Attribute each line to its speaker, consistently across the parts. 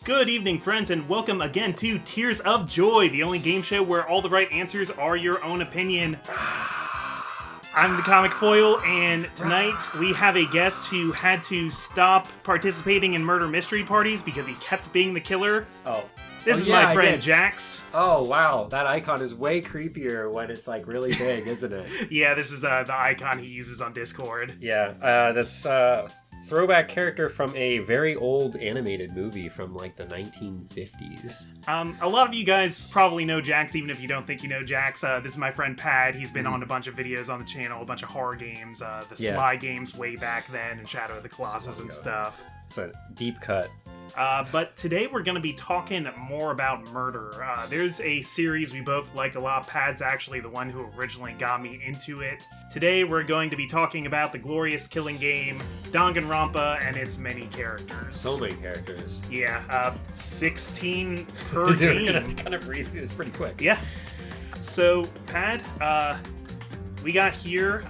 Speaker 1: Good evening, friends, and welcome again to Tears of Joy, the only game show where all the right answers are your own opinion. I'm the Comic Foil, and tonight we have a guest who had to stop participating in murder mystery parties because he kept being the killer. This is my friend Jaxx.
Speaker 2: Oh, wow. That icon is way creepier when it's, like, really big, isn't it?
Speaker 1: Yeah, this is the icon he uses on Discord.
Speaker 2: Yeah, that's throwback character from a very old animated movie from, like, the 1950s.
Speaker 1: A lot of you guys probably know Jaxx, even if you don't think you know Jaxx. This is my friend Pad. He's been on a bunch of videos on the channel, a bunch of horror games, the Sly games way back then, and Shadow of the Colossus and stuff.
Speaker 2: It's a deep cut.
Speaker 1: But today we're going to be talking more about murder. There's a series we both like a lot. Pad's actually the one who originally got me into it. Today we're going to be talking about the glorious killing game, Danganronpa, and its many characters.
Speaker 2: So many characters.
Speaker 1: Yeah, 16 per game.
Speaker 2: You're going to have to kind of breeze through this pretty quick.
Speaker 1: Yeah. So, Pad, we got here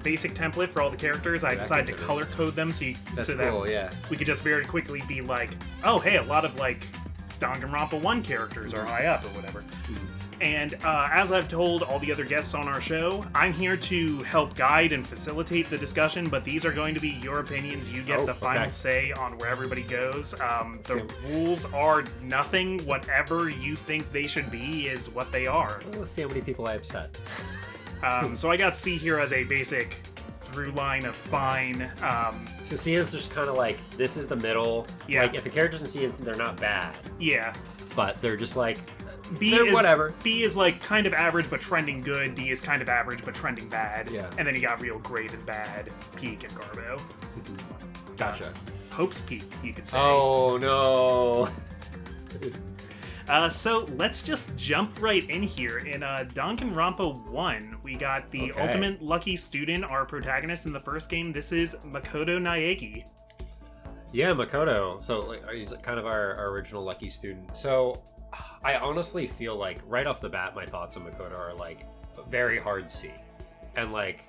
Speaker 1: basic template for all the characters. I decided to color code them so that we could just very quickly be like, oh, hey, a lot of like Danganronpa 1 characters are high up or whatever. And as I've told all the other guests on our show, I'm here to help guide and facilitate the discussion, but these are going to be your opinions. You get the final say on where everybody goes. The rules are nothing. Whatever you think they should be is what they are.
Speaker 2: Well, let's see how many people I upset.
Speaker 1: So I got C here as a basic through line of fine.
Speaker 2: So C is just kind of like, this is the middle.
Speaker 1: Yeah.
Speaker 2: Like, if a character's in C, they're not bad.
Speaker 1: Yeah.
Speaker 2: But they're just like,
Speaker 1: they're
Speaker 2: whatever.
Speaker 1: B is like kind of average but trending good. D is kind of average but trending bad.
Speaker 2: Yeah.
Speaker 1: And then you got real great and bad, Peak and Garbo.
Speaker 2: Gotcha.
Speaker 1: Hope's Peak, you could say.
Speaker 2: Oh, no.
Speaker 1: So let's just jump right in here. In Danganronpa 1, we got the ultimate lucky student, our protagonist in the first game. This is Makoto Naegi.
Speaker 2: Yeah, Makoto. So like, he's kind of our original lucky student. So I honestly feel like right off the bat, my thoughts on Makoto are like very hard C. And like,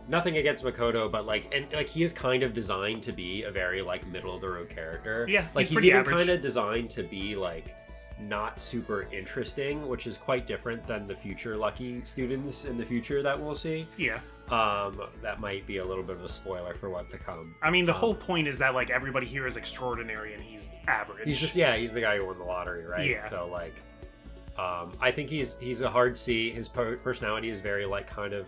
Speaker 2: nothing against Makoto, but like, and like he is kind of designed to be a very like middle of the road character.
Speaker 1: Yeah,
Speaker 2: like he's even kind of designed to be like not super interesting, which is quite different than the future lucky students in the future that we'll see.
Speaker 1: Yeah.
Speaker 2: That might be a little bit of a spoiler for what to come.
Speaker 1: I mean, the whole point is that like everybody here is extraordinary and he's average.
Speaker 2: He's just he's the guy who won the lottery, right?
Speaker 1: Yeah.
Speaker 2: So like, I think he's a hard C. His personality is very like kind of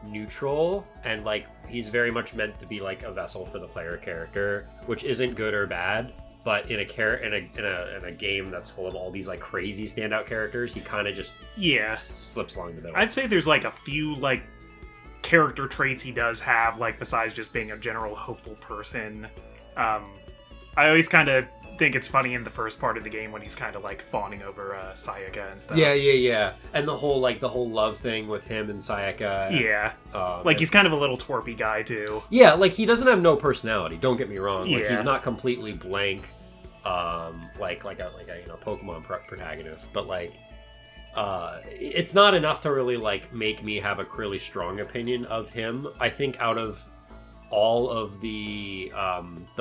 Speaker 2: neutral, and like he's very much meant to be like a vessel for the player character, which isn't good or bad. But in a game that's full of all these like crazy standout characters, he kind of just slips along the middle.
Speaker 1: I'd say there's like a few like character traits he does have, like besides just being a general hopeful person. I always kind of think it's funny in the first part of the game when he's kind of like fawning over Sayaka and stuff.
Speaker 2: Yeah. And the whole love thing with him and Sayaka.
Speaker 1: Yeah. Like he's kind of a little twerpy guy too.
Speaker 2: Yeah, like he doesn't have no personality. Don't get me wrong. Like he's not completely blank, like a Pokemon protagonist. But like, it's not enough to really like make me have a really strong opinion of him. I think out of all of the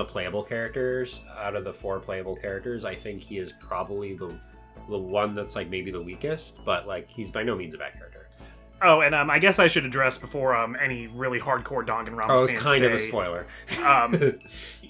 Speaker 2: playable characters, out of the 4 playable characters, I think he is probably the one that's like maybe the weakest, but like he's by no means a bad character.
Speaker 1: Oh, and I guess I should address before any really hardcore Danganronpa fans
Speaker 2: it's kind of a spoiler.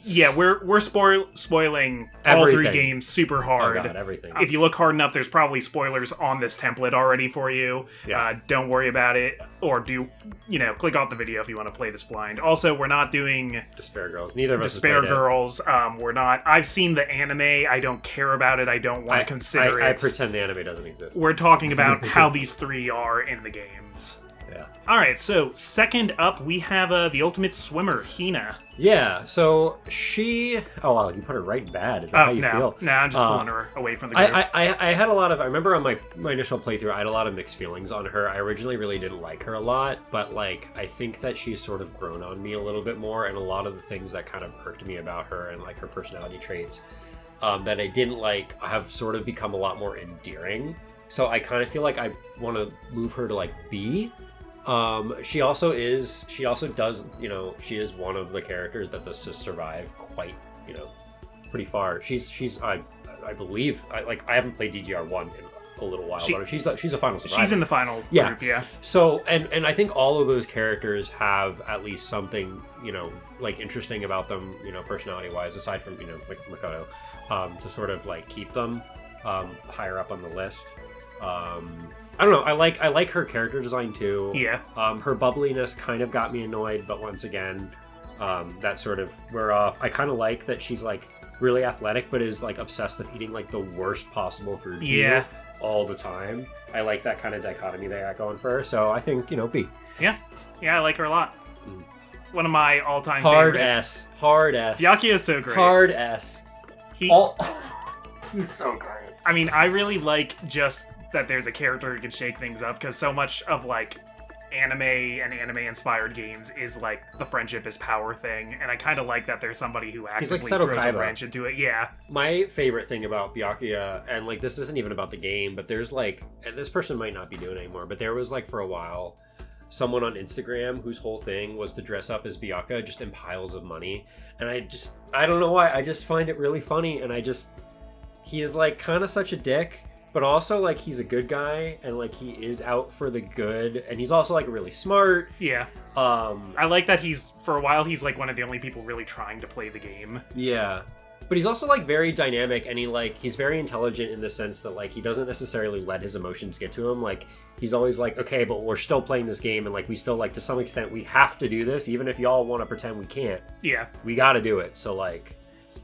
Speaker 1: Yeah, we're spoiling
Speaker 2: everything.
Speaker 1: All 3 games super hard.
Speaker 2: Oh God, everything.
Speaker 1: If you look hard enough, there's probably spoilers on this template already for you.
Speaker 2: Yeah.
Speaker 1: Don't worry about it, or click off the video if you want to play this blind. Also, we're not doing
Speaker 2: Despair Girls. Neither of us
Speaker 1: Despair Girls. We're not. I've seen the anime. I don't care about it. I don't want to consider it.
Speaker 2: I pretend the anime doesn't exist.
Speaker 1: We're talking about how these 3 are in the games.
Speaker 2: Yeah.
Speaker 1: Alright, so second up, we have the ultimate swimmer, Hina.
Speaker 2: Yeah, so she... Oh, wow, you put her right bad. Is that how you feel?
Speaker 1: No, I'm just pulling her away from the group.
Speaker 2: I had a lot of... I remember on my initial playthrough, I had a lot of mixed feelings on her. I originally really didn't like her a lot, but, like, I think that she's sort of grown on me a little bit more, and a lot of the things that kind of irked me about her and, like, her personality traits that I didn't like have sort of become a lot more endearing. So I kind of feel like I want to move her to, like, B. She also does, she is one of the characters that does survive quite, pretty far. She's I I believe I haven't played DGR1 in a little while, but she's a final survivor.
Speaker 1: She's in the final group, yeah.
Speaker 2: So and I think all of those characters have at least something, like interesting about them, personality wise, aside from like Makoto, to sort of like keep them higher up on the list. I don't know. I like her character design too.
Speaker 1: Yeah.
Speaker 2: Her bubbliness kind of got me annoyed, but once again, that sort of wear off. I kind of like that she's like really athletic, but is like obsessed with eating like the worst possible food all the time. I like that kind of dichotomy they got going for her. So I think B.
Speaker 1: Yeah, I like her a lot. One of my all-time favorites.
Speaker 2: Hard S.
Speaker 1: Byakuya is so great.
Speaker 2: Hard S. He's so great.
Speaker 1: I mean, I really like just that there's a character who can shake things up, because so much of like anime and anime-inspired games is like the friendship is power thing, and I kind of like that there's somebody who actively throws a wrench into it. Yeah.
Speaker 2: My favorite thing about Byakuya, and like this isn't even about the game, but there's like, and this person might not be doing it anymore, but there was like for a while someone on Instagram whose whole thing was to dress up as Byakuya just in piles of money, and I don't know why, I just find it really funny, and he is like kind of such a dick, but also like he's a good guy, and like he is out for the good, and he's also like really smart.
Speaker 1: Yeah. I like that for a while he's like one of the only people really trying to play the game.
Speaker 2: Yeah. But he's also like very dynamic, and he's very intelligent in the sense that like he doesn't necessarily let his emotions get to him. Like he's always like, okay, but we're still playing this game, and like we still like to some extent we have to do this, even if y'all want to pretend we can't.
Speaker 1: Yeah.
Speaker 2: We got to do it. So like,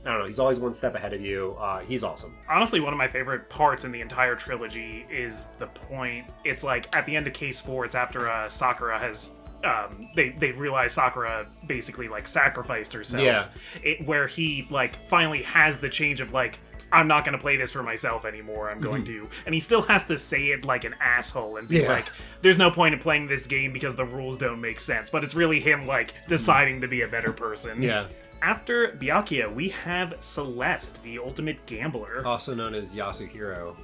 Speaker 2: I don't know, he's always one step ahead of you. He's awesome.
Speaker 1: Honestly, one of my favorite parts in the entire trilogy is the point. It's like at the end of Case 4, it's after Sakura has they realize Sakura basically like sacrificed herself.
Speaker 2: Yeah.
Speaker 1: Where he like finally has the change of like, I'm not going to play this for myself anymore, I'm going to. And he still has to say it like an asshole and be like, there's no point in playing this game because the rules don't make sense. But it's really him like deciding to be a better person.
Speaker 2: Yeah.
Speaker 1: After Byakuya, we have Celeste, the ultimate gambler.
Speaker 2: Also known as Yasuhiro.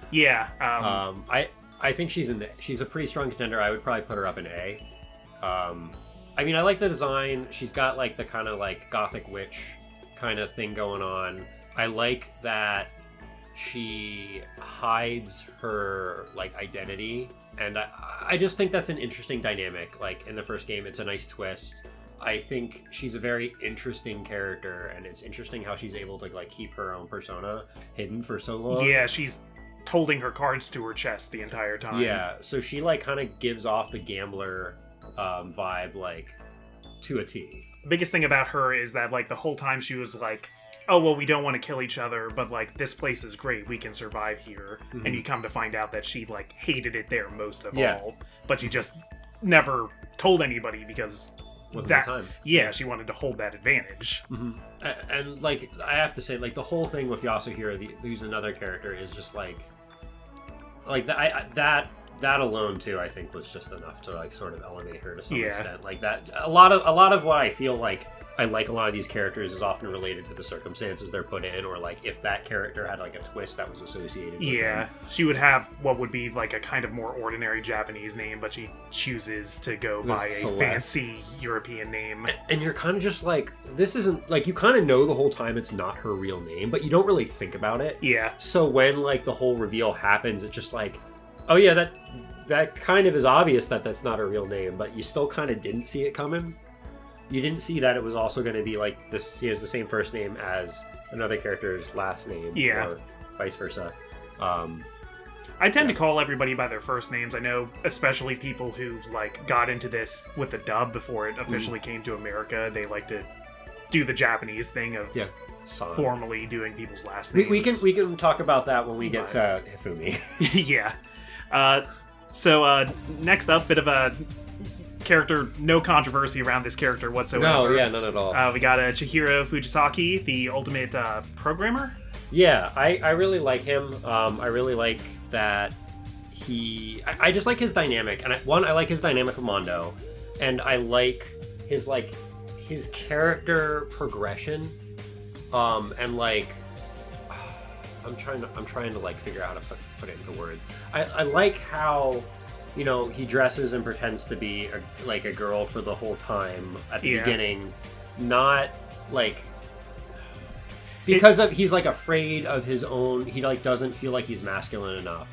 Speaker 1: Yeah.
Speaker 2: I think she's a pretty strong contender. I would probably put her up in A. I mean, I like the design. She's got like the kind of like gothic witch kind of thing going on. I like that she hides her like identity, and I just think that's an interesting dynamic. Like in the first game, it's a nice twist. I think she's a very interesting character, and it's interesting how she's able to like keep her own persona hidden for so long.
Speaker 1: Yeah, she's holding her cards to her chest the entire time.
Speaker 2: Yeah, so she like kind of gives off the gambler vibe like to a T.
Speaker 1: The biggest thing about her is that like the whole time she was like, oh well, we don't want to kill each other, but like this place is great, we can survive here. Mm-hmm. And you come to find out that she like hated it there most of all, but she just never told anybody because
Speaker 2: wasn't the time.
Speaker 1: Yeah, she wanted to hold that advantage.
Speaker 2: Mm-hmm. And like I have to say, like the whole thing with Yasuhiro, who's another character, is just like that alone too, I think was just enough to like sort of elevate her to some extent. Like that, a lot of what I feel like I like a lot of these characters is often related to the circumstances they're put in, or like if that character had like a twist that was associated with them.
Speaker 1: She would have what would be like a kind of more ordinary Japanese name, but she chooses to go by a fancy European name.
Speaker 2: And you're kind of just like, this isn't like, you kind of know the whole time it's not her real name, but you don't really think about it.
Speaker 1: Yeah.
Speaker 2: So when like the whole reveal happens, it's just like, oh yeah, that kind of is obvious that that's not her real name, but you still kind of didn't see it coming. You didn't see that it was also going to be like this. He has the same first name as another character's last name, or vice versa.
Speaker 1: I tend to call everybody by their first names. I know, especially people who like got into this with the dub before it officially came to America. They like to do the Japanese thing of formally doing people's last names.
Speaker 2: We can talk about that when we get to Hifumi.
Speaker 1: Yeah. So next up, bit of a character, no controversy around this character whatsoever.
Speaker 2: No, yeah, none at all.
Speaker 1: We got Chihiro Fujisaki, the ultimate programmer.
Speaker 2: Yeah, I really like him. I really like that I just like his dynamic. And I like his dynamic with Mondo, and I like his character progression. And like, I'm trying to like figure out how to put it into words. I like how, you know, he dresses and pretends to be a girl for the whole time at the beginning, not like because he's like afraid of his own. He like doesn't feel like he's masculine enough.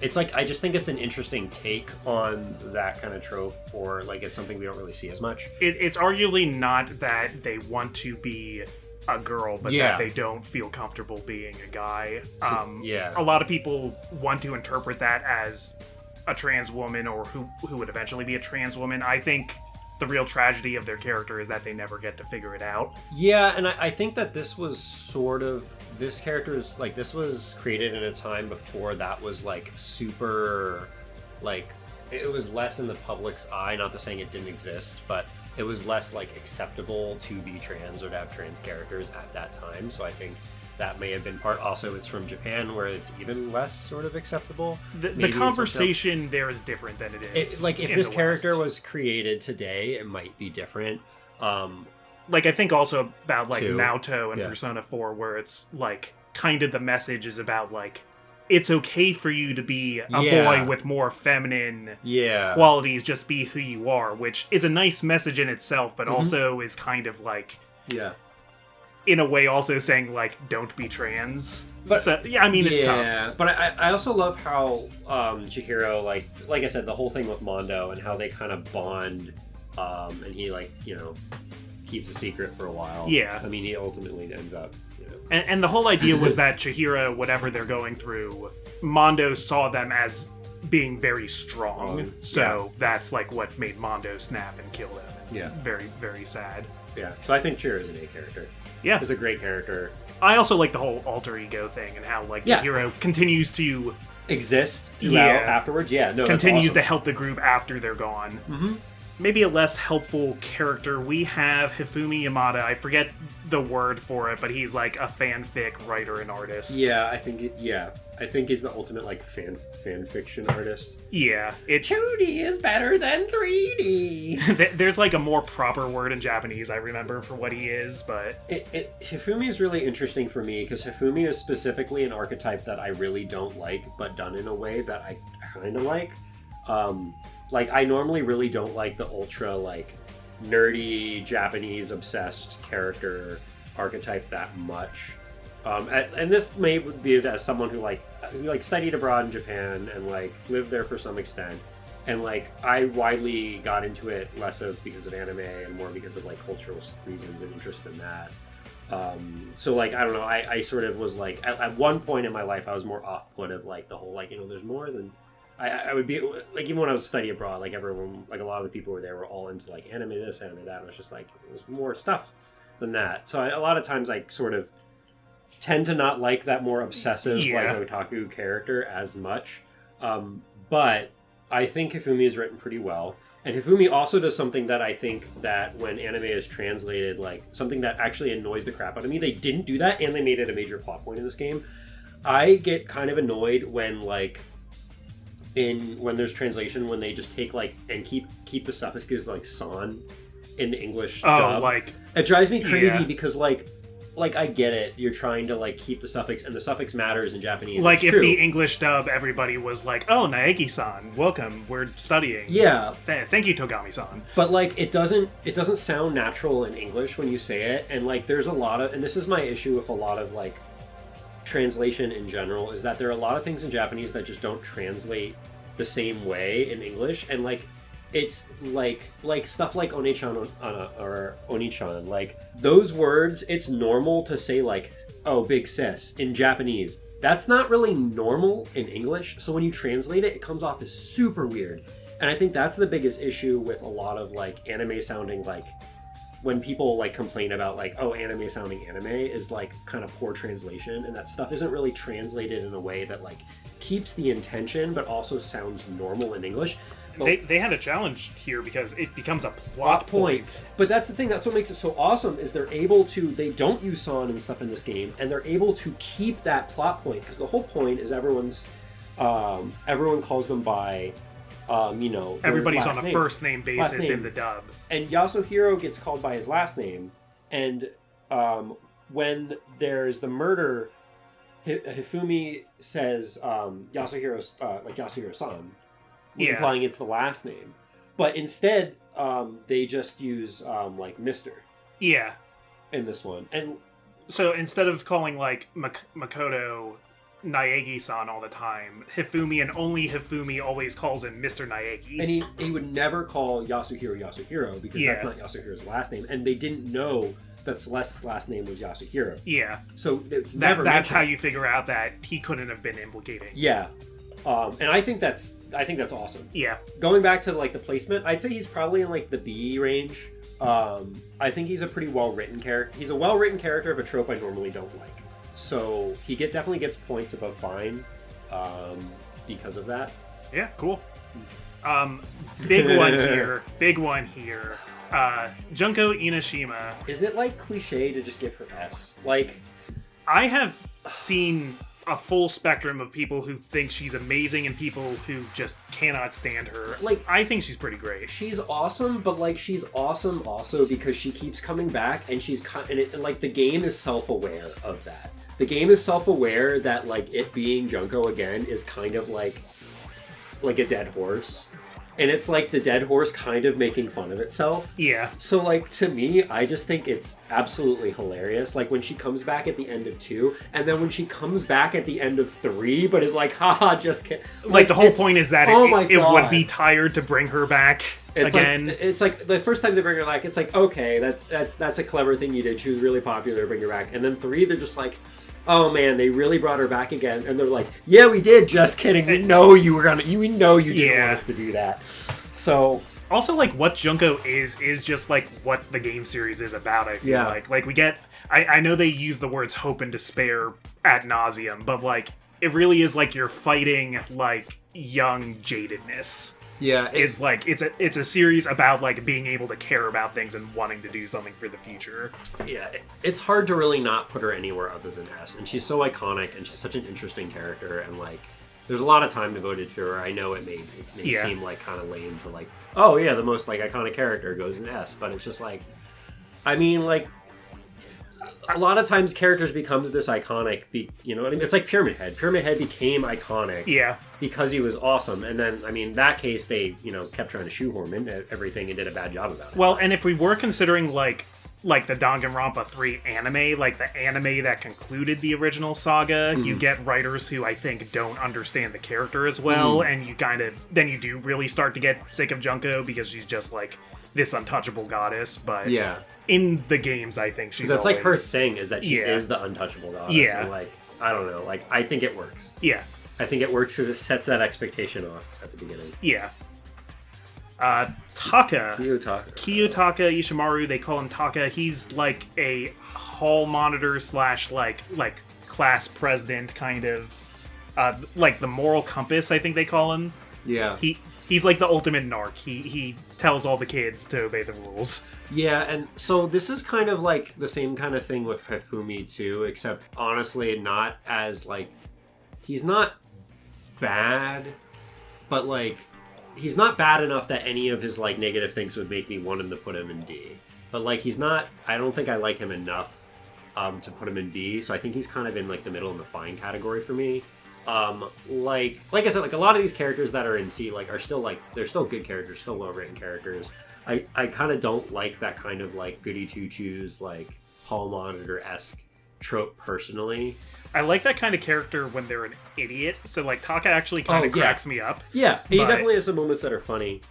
Speaker 2: It's like I just think it's an interesting take on that kind of trope, or like it's something we don't really see as much.
Speaker 1: It's arguably not that they want to be a girl, but that they don't feel comfortable being a guy. A lot of people want to interpret that as a trans woman, or who would eventually be a trans woman. I think the real tragedy of their character is that they never get to figure it out.
Speaker 2: Yeah, and I think that this was sort of... This character's, like, this was created in a time before that was, like, super, like, it was less in the public's eye, not to saying it didn't exist, but it was less, like, acceptable to be trans or to have trans characters at that time, so I think that may have been part. Also, it's from Japan, where it's even less sort of acceptable.
Speaker 1: The conversation there is different than it is.
Speaker 2: Like, if this character was created today, it might be different.
Speaker 1: Like, I think also about, like, Naoto and Persona 4, where it's, like, kind of the message is about, like, it's okay for you to be a boy with more feminine qualities, just be who you are, which is a nice message in itself, but also is kind of, like... in a way also saying, like, don't be trans. But so, I mean, it's tough. Yeah,
Speaker 2: but I also love how Chihiro, like I said, the whole thing with Mondo and how they kind of bond, and he, like, you know, keeps a secret for a while.
Speaker 1: Yeah.
Speaker 2: I mean, he ultimately ends up, you know.
Speaker 1: And the whole idea was that Chihiro, whatever they're going through, Mondo saw them as being very strong. So that's, like, what made Mondo snap and kill them. And very, very sad.
Speaker 2: Yeah. So I think Chihiro is an A character.
Speaker 1: Yeah.
Speaker 2: He's a great character.
Speaker 1: I also like the whole alter ego thing and how, like, Chihiro continues to...
Speaker 2: exist throughout afterwards. Yeah, no,
Speaker 1: continues to help the group after they're gone. Mm-hmm. Maybe a less helpful character. We have Hifumi Yamada. I forget the word for it, but he's like a fanfic writer and artist.
Speaker 2: Yeah, I think he's the ultimate like fan fiction artist.
Speaker 1: Yeah,
Speaker 2: 2D is better than 3D.
Speaker 1: There's like a more proper word in Japanese I remember for what he is, but
Speaker 2: Hifumi is really interesting for me because Hifumi is specifically an archetype that I really don't like, but done in a way that I kind of like. Like, I normally really don't like the ultra, like, nerdy, Japanese obsessed character archetype that much. And this may be as someone who studied abroad in Japan and, like, lived there for some extent. And, like, I widely got into it less because of anime and more because of, like, cultural reasons and interest in that. So, like, I don't know, I sort of was, like, at one point in my life, I was more off-put of, like, the whole, like, you know, there's more than... I would be, like, even when I was studying abroad, like, everyone, like, a lot of the people were there were all into, like, anime this, anime that, and it was just, like, there's more stuff than that. So a lot of times I sort of tend to not like that more obsessive, like, otaku character as much. But I think Hifumi is written pretty well. And Hifumi also does something that I think that when anime is translated, like, something that actually annoys the crap out of me. They didn't do that, and they made it a major plot point in this game. I get kind of annoyed when, like... when there's translation, when they just take, like, and keep the suffixes, like, san in the English dub.
Speaker 1: Like...
Speaker 2: It drives me crazy because, like, I get it. You're trying to, like, keep the suffix, and the suffix matters in Japanese.
Speaker 1: Like, if the English dub, everybody was like, oh, Naegi-san, welcome, we're studying.
Speaker 2: Yeah.
Speaker 1: Thank you, Togami-san.
Speaker 2: But, like, it doesn't sound natural in English when you say it, and, like, there's a lot of... And this is my issue with a lot of, like... translation in general, is that there are a lot of things in Japanese that just don't translate the same way in English, and like it's like stuff like one-chan or oni-chan, like those words, it's normal to say, like, oh, big sis in Japanese. That's not really normal in English, so when you translate it, it comes off as super weird. And I think that's the biggest issue with a lot of, like, anime sounding, like, when people, like, complain about, like, oh, anime sounding anime is, like, kind of poor translation, and that stuff isn't really translated in a way that, like, keeps the intention but also sounds normal in English.
Speaker 1: They had a challenge here because it becomes a plot point.
Speaker 2: But that's the thing, that's what makes it so awesome, is they don't use san and stuff in this game, and they're able to keep that plot point, because the whole point is everyone calls them by you know,
Speaker 1: everybody's on a first name basis in the dub.
Speaker 2: And Yasuhiro gets called by his last name, and when there's the murder, Hifumi says Yasuhiro-san, implying it's the last name. But instead, they just use like Mr.
Speaker 1: Yeah.
Speaker 2: in this one. And
Speaker 1: So instead of calling, like, Makoto Naegi-san all the time, Hifumi, and only Hifumi, always calls him Mr. Naegi.
Speaker 2: And he would never call Yasuhiro because that's not Yasuhiro's last name, and they didn't know that Celeste's last name was Yasuhiro.
Speaker 1: Yeah.
Speaker 2: So it's never
Speaker 1: that's how you figure out that he couldn't have been implicating.
Speaker 2: Yeah. And I think that's awesome.
Speaker 1: Yeah.
Speaker 2: Going back to, like, the placement, I'd say he's probably in, like, the B range. I think he's a pretty well-written character. He's a well-written character of a trope I normally don't like. So he definitely gets points above fine because of that.
Speaker 1: Yeah, cool. Big one here. Junko Inashima.
Speaker 2: Is it, like, cliche to just give her S? Like,
Speaker 1: I have seen a full spectrum of people who think she's amazing and people who just cannot stand her.
Speaker 2: Like,
Speaker 1: I think she's pretty great.
Speaker 2: She's awesome, but, like, she's awesome also because she keeps coming back, and and like, the game is self-aware of that. The game is self-aware that, like, it being Junko again is kind of like a dead horse. And it's like the dead horse kind of making fun of itself.
Speaker 1: Yeah.
Speaker 2: So, like, to me, I just think it's absolutely hilarious. Like, when she comes back at the end of 2, and then when she comes back at the end of 3, but is like, haha, just kidding.
Speaker 1: Like, the whole point is that it would be tired to bring her back again.
Speaker 2: It's like, the first time they bring her back, it's like, okay, that's a clever thing you did. She was really popular, bring her back. And then 3, they're just like, oh man, they really brought her back again, and they're like, yeah, we did, just kidding. We know you were gonna, we know you didn't want us to do that. So
Speaker 1: also, like, what Junko is just like what the game series is about. I feel like we get. I know they use the words hope and despair ad nauseum, but like it really is like you're fighting like young jadedness.
Speaker 2: Yeah,
Speaker 1: it's like it's a series about like being able to care about things and wanting to do something for the future.
Speaker 2: Yeah, it's hard to really not put her anywhere other than S, and she's so iconic, and she's such an interesting character, and like there's a lot of time devoted to her. I know it may seem like kind of lame to like, oh yeah, the most like iconic character goes in S, but it's just like, I mean, like, a lot of times characters becomes this iconic, you know what I mean? It's like Pyramid Head. Pyramid Head became iconic because he was awesome. And then, I mean, in that case, they, you know, kept trying to shoehorn in everything and did a bad job about it.
Speaker 1: Well, and if we were considering, like the Danganronpa 3 anime, like the anime that concluded the original saga, you get writers who I think don't understand the character as well, and then you do really start to get sick of Junko because she's just like this untouchable goddess, but in the games, I think she's
Speaker 2: that's always, like, her thing is that she is the untouchable goddess.
Speaker 1: Yeah.
Speaker 2: And, like, I don't know. Like, I think it works.
Speaker 1: Yeah.
Speaker 2: I think it works because it sets that expectation off at the beginning.
Speaker 1: Yeah. Taka.
Speaker 2: Kiyotaka
Speaker 1: Ishimaru, they call him Taka. He's like a hall monitor / like class president kind of, like the moral compass, I think they call him.
Speaker 2: Yeah.
Speaker 1: He's like the ultimate narc. He tells all the kids to obey the rules.
Speaker 2: Yeah, and so this is kind of like the same kind of thing with Hifumi too, except honestly not as like, he's not bad, but like, he's not bad enough that any of his like negative things would make me want him to put him in D. But like, he's not, I don't think I like him enough to put him in B, so I think he's kind of in like the middle and the fine category for me. Like I said, like a lot of these characters that are in C, like, are still like, they're still good characters, still well-written characters. I kind of don't like that kind of like goody two-shoes, like hall monitor-esque trope personally.
Speaker 1: I like that kind of character when they're an idiot. So like Taka actually kind of cracks me up.
Speaker 2: Yeah, he definitely has some moments that are funny.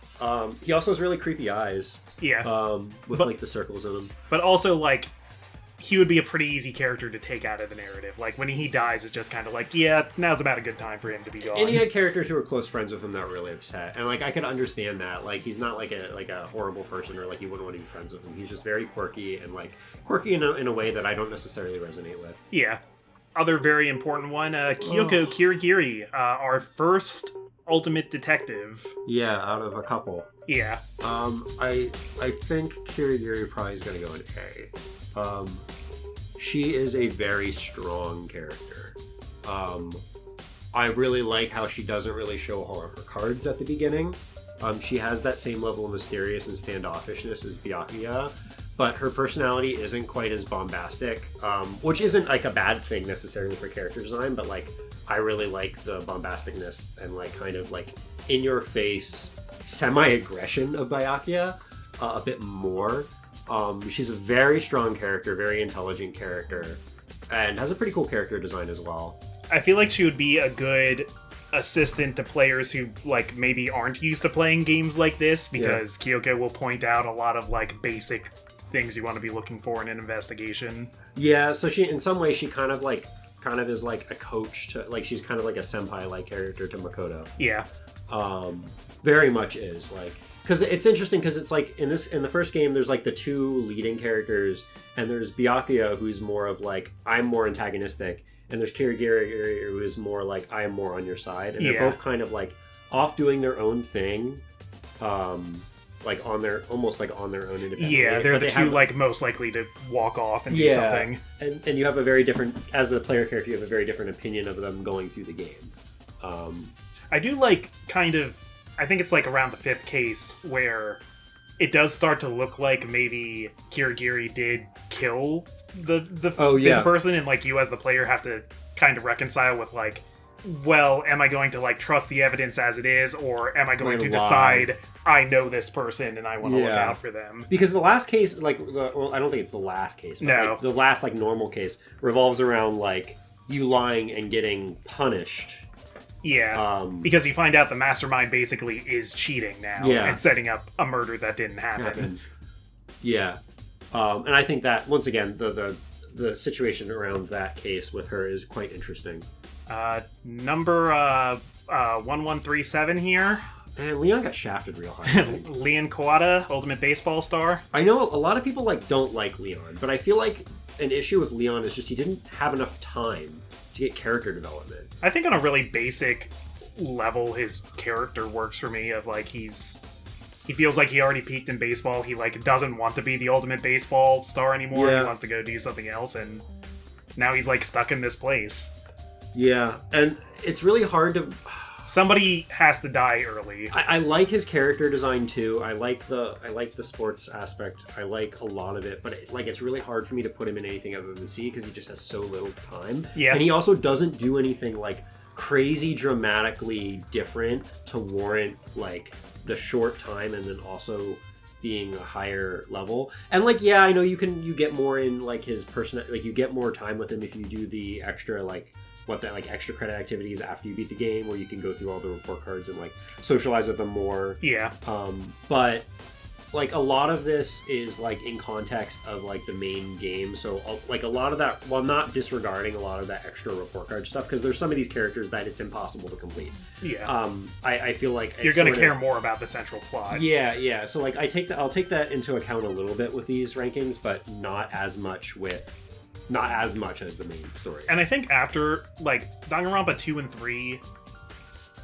Speaker 2: He also has really creepy eyes.
Speaker 1: Yeah.
Speaker 2: With like the circles in them.
Speaker 1: But also like, he would be a pretty easy character to take out of the narrative. Like, when he dies, it's just kind of like, yeah, now's about a good time for him to be gone.
Speaker 2: And he had characters who were close friends with him that were really upset. And, like, I could understand that. Like, he's not, like a horrible person or, like, you wouldn't want to be friends with him. He's just very quirky and, like, quirky in a way that I don't necessarily resonate with.
Speaker 1: Yeah. Other very important one, Kyoko Kirigiri, our first ultimate detective.
Speaker 2: Yeah, out of a couple.
Speaker 1: Yeah.
Speaker 2: I think Kirigiri probably is going to go in A. She is a very strong character. I really like how she doesn't really show her cards at the beginning. She has that same level of mysterious and standoffishness as Byakuya, but her personality isn't quite as bombastic, which isn't like a bad thing necessarily for character design, but like I really like the bombasticness and like kind of like in your face semi-aggression of Byakuya a bit more. She's a very strong character, very intelligent character, and has a pretty cool character design as well.
Speaker 1: I feel like she would be a good assistant to players who, like, maybe aren't used to playing games like this, because Kyoko will point out a lot of, like, basic things you want to be looking for in an investigation.
Speaker 2: Yeah, so she, in some ways, she kind of is like a coach to, like, she's kind of like a senpai-like character to Makoto.
Speaker 1: Yeah.
Speaker 2: Very much is, like, because it's interesting because it's like in the first game there's like the two leading characters, and there's Byakuya, who's more of like, I'm more antagonistic, and there's Kirigiri, who is more like, I am more on your side, and they're both kind of like off doing their own thing, like on their own independent.
Speaker 1: Yeah, they're the two like most likely to walk off and do something.
Speaker 2: And you have a very different, as the player character, you have a very different opinion of them going through the game.
Speaker 1: I do like kind of, I think it's like around the 5th case where it does start to look like maybe Kirigiri did kill the fifth person, and like you as the player have to kind of reconcile with like, well, am I going to like trust the evidence as it is, or am I going to decide I know this person and I want to look out for them?
Speaker 2: Because the last case, like, well, I don't think it's the last case, but like, the last like normal case revolves around like you lying and getting punished.
Speaker 1: Yeah, because you find out the mastermind basically is cheating now and setting up a murder that didn't happen.
Speaker 2: Yeah, and I think that once again the situation around that case with her is quite interesting.
Speaker 1: Number 1137 here.
Speaker 2: And Leon got shafted real hard.
Speaker 1: Leon Kawada, Ultimate Baseball Star.
Speaker 2: I know a lot of people like don't like Leon, but I feel like an issue with Leon is just he didn't have enough time to get character development.
Speaker 1: I think on a really basic level, his character works for me. Of like he feels like he already peaked in baseball. He like doesn't want to be the Ultimate Baseball Star anymore. He wants to go do something else, and now he's like stuck in this place.
Speaker 2: Yeah, and it's really hard to...
Speaker 1: Somebody has to die early.
Speaker 2: I like his character design too. I like the sports aspect. I like a lot of it, but it's really hard for me to put him in anything other than C because he just has so little time.
Speaker 1: Yeah,
Speaker 2: and he also doesn't do anything like crazy dramatically different to warrant like the short time, and then also being a higher level. And like, yeah, I know you get more in like his person, like you get more time with him if you do the extra like extra credit activities after you beat the game, where you can go through all the report cards and like socialize with them more.
Speaker 1: Yeah.
Speaker 2: But like a lot of this is like in context of like the main game, so like a lot of that, well, not disregarding a lot of that extra report card stuff, because there's some of these characters that it's impossible to complete.
Speaker 1: Yeah.
Speaker 2: I feel like
Speaker 1: you're going to care more about the central plot.
Speaker 2: Yeah. So like I'll take that into account a little bit with these rankings, but not as much as the main story.
Speaker 1: And I think after, like, Danganronpa 2 and 3,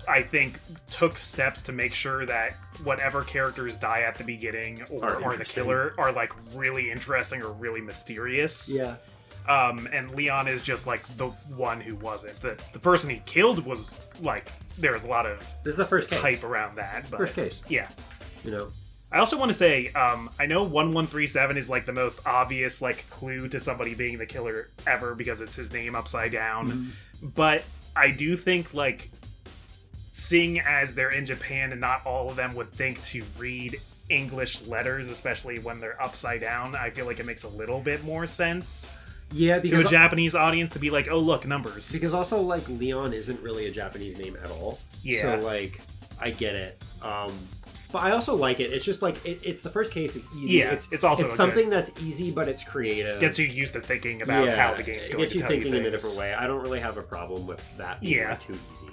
Speaker 1: I think, took steps to make sure that whatever characters die at the beginning or the killer are, like, really interesting or really mysterious.
Speaker 2: Yeah.
Speaker 1: And Leon is just, like, the one who wasn't. The person he killed was, like, there's a lot of...
Speaker 2: This is the first case.
Speaker 1: Hype around that. But,
Speaker 2: first case.
Speaker 1: Yeah.
Speaker 2: You know?
Speaker 1: I also want to say, I know 1137 is like the most obvious like clue to somebody being the killer ever because it's his name upside down. But I do think like seeing as they're in Japan and not all of them would think to read English letters, especially when they're upside down, I feel like it makes a little bit more sense.
Speaker 2: Yeah, because
Speaker 1: to a Japanese audience to be like, oh look, numbers.
Speaker 2: Because also like Leon isn't really a Japanese name at all.
Speaker 1: Yeah.
Speaker 2: So like I get it. But I also like it. It's just like it's the first case. It's easy.
Speaker 1: Yeah, it's also
Speaker 2: something that's easy, but it's creative.
Speaker 1: Gets you used to thinking about how the game's going.
Speaker 2: Gets you thinking in a different way. I don't really have a problem with that being too easy.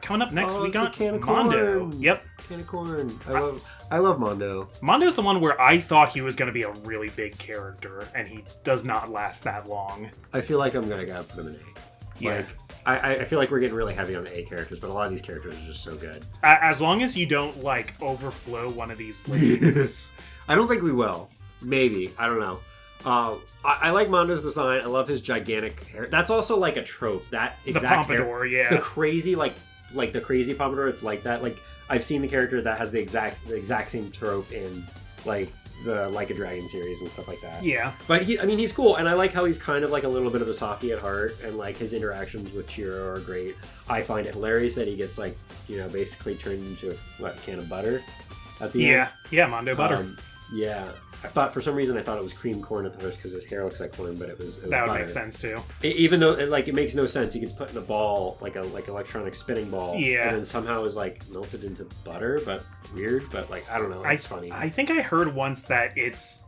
Speaker 1: Coming up next, we got
Speaker 2: can of
Speaker 1: Mondo.
Speaker 2: Corn.
Speaker 1: Yep,
Speaker 2: can of corn. I love Mondo.
Speaker 1: Mondo's the one where I thought he was going to be a really big character, and he does not last that long.
Speaker 2: I feel like I'm gonna put him in A.
Speaker 1: Yeah.
Speaker 2: Like, I feel like we're getting really heavy on the A characters, but a lot of these characters are just so good.
Speaker 1: As long as you don't, like, overflow one of these lanes.
Speaker 2: I don't think we will. Maybe. I don't know. I like Mondo's design. I love his gigantic hair. That's also, like, a trope. That exact
Speaker 1: the pompadour,
Speaker 2: hair.
Speaker 1: yeah.
Speaker 2: The crazy, like the crazy pompadour, it's like that. Like, I've seen the character that has the exact same trope in, like, the Like a Dragon series and stuff like that.
Speaker 1: Yeah.
Speaker 2: But he's cool, and I like how he's kind of like a little bit of a Saki at heart, and like his interactions with Chiro are great. I find it hilarious that he gets like, basically turned into a can of butter at the end.
Speaker 1: Yeah, Mondo butter.
Speaker 2: Yeah. For some reason I thought it was cream corn at first because his hair looks like corn, but it was
Speaker 1: that would
Speaker 2: butter.
Speaker 1: make sense too.
Speaker 2: Even though it makes no sense, he gets put in a ball like electronic spinning ball, and then somehow is like melted into butter, but weird. But like I don't know, it's funny.
Speaker 1: I think I heard once that it's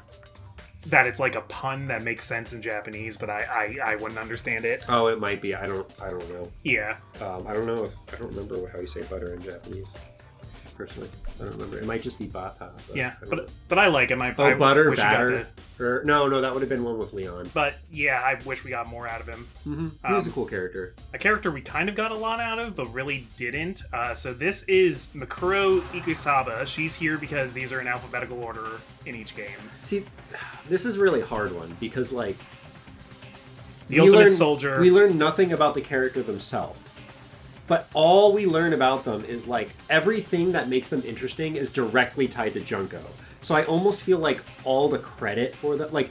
Speaker 1: like a pun that makes sense in Japanese, but I wouldn't understand it.
Speaker 2: Oh, it might be. I don't know.
Speaker 1: Yeah.
Speaker 2: I don't know. I don't remember how you say butter in Japanese. Personally, I don't remember. It might just be bata.
Speaker 1: But I like him.
Speaker 2: Butter, batter. No, that would have been one with Leon.
Speaker 1: But yeah, I wish we got more out of him.
Speaker 2: Mm-hmm. He was a cool character.
Speaker 1: A character we kind of got a lot out of, but really didn't. So this is Mikuro Ikusaba. She's here because these are in alphabetical order in each game.
Speaker 2: See, this is a really hard one because like
Speaker 1: the Ultimate Soldier.
Speaker 2: We learn nothing about the character themselves. But all we learn about them is, like, everything that makes them interesting is directly tied to Junko. So I almost feel like all the credit for that, like,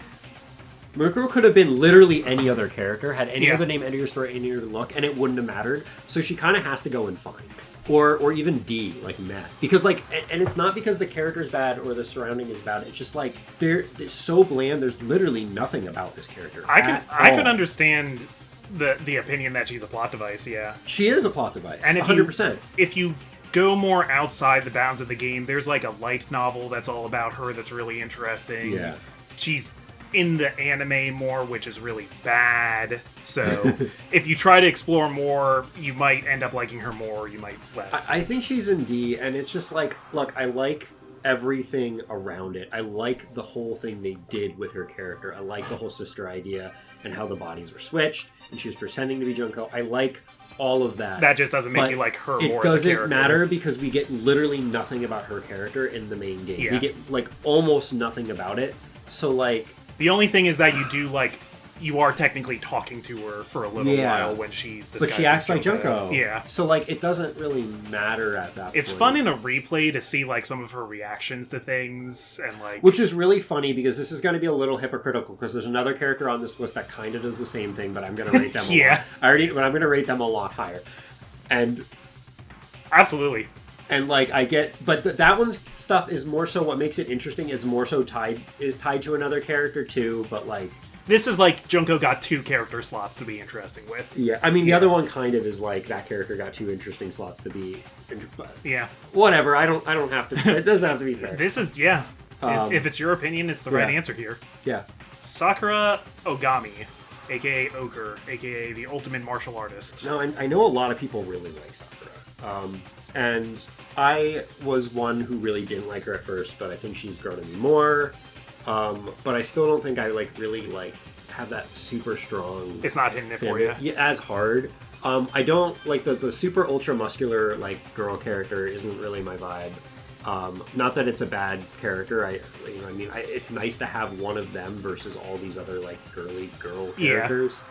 Speaker 2: Murkuro could have been literally any other character, had any other name, any other story, any other look, and it wouldn't have mattered. So she kind of has to go and find. Or even D, like Matt. Because, like, and it's not because the character is bad or the surrounding is bad. It's just, like, it's so bland, there's literally nothing about this character.
Speaker 1: I could understand the opinion that she's a plot device, yeah.
Speaker 2: She is a plot device,
Speaker 1: and
Speaker 2: 100%.
Speaker 1: If you go more outside the bounds of the game, there's like a light novel that's all about her that's really interesting.
Speaker 2: Yeah.
Speaker 1: She's in the anime more, which is really bad. So if you try to explore more, you might end up liking her more, you might less.
Speaker 2: I think she's in D, and it's just like, look, I like everything around it. I like the whole thing they did with her character. I like the whole sister idea and how the bodies were switched, and she was pretending to be Junko. I like all of that.
Speaker 1: That just doesn't make you like her more as a character.
Speaker 2: It doesn't matter because we get literally nothing about her character in the main game.
Speaker 1: Yeah.
Speaker 2: We get, like, almost nothing about it. So, like...
Speaker 1: The only thing is that you do, like... You are technically talking to her for a little while when she's disguised.
Speaker 2: But she acts like Junko.
Speaker 1: Yeah.
Speaker 2: So, like, it doesn't really matter at that point.
Speaker 1: It's fun in a replay to see, like, some of her reactions to things, and, like...
Speaker 2: Which is really funny, because this is going to be a little hypocritical, because there's another character on this list that kind of does the same thing, but I'm going to rate them a lot. But I'm going to rate them a lot higher. And...
Speaker 1: Absolutely.
Speaker 2: And, like, I get... But that one's stuff is more so... What makes it interesting is more so tied to another character, too, but, like...
Speaker 1: This is like Junko got 2 character slots to be interesting with.
Speaker 2: Yeah, I mean, the other one kind of is like that character got 2 interesting slots to be...
Speaker 1: Yeah.
Speaker 2: Whatever, I don't have to... It doesn't have to be fair.
Speaker 1: This is... Yeah. If it's your opinion, it's the right answer here.
Speaker 2: Yeah.
Speaker 1: Sakura Ogami, a.k.a. Ogre, a.k.a. the ultimate martial artist.
Speaker 2: No, I know a lot of people really like Sakura. And I was one who really didn't like her at first, but I think she's grown on me more. But I still don't think I really have that super strong.
Speaker 1: It's not hitting it for you
Speaker 2: as hard. I don't like the super ultra muscular like girl character isn't really my vibe. Not that it's a bad character. It's nice to have one of them versus all these other like girly girl characters.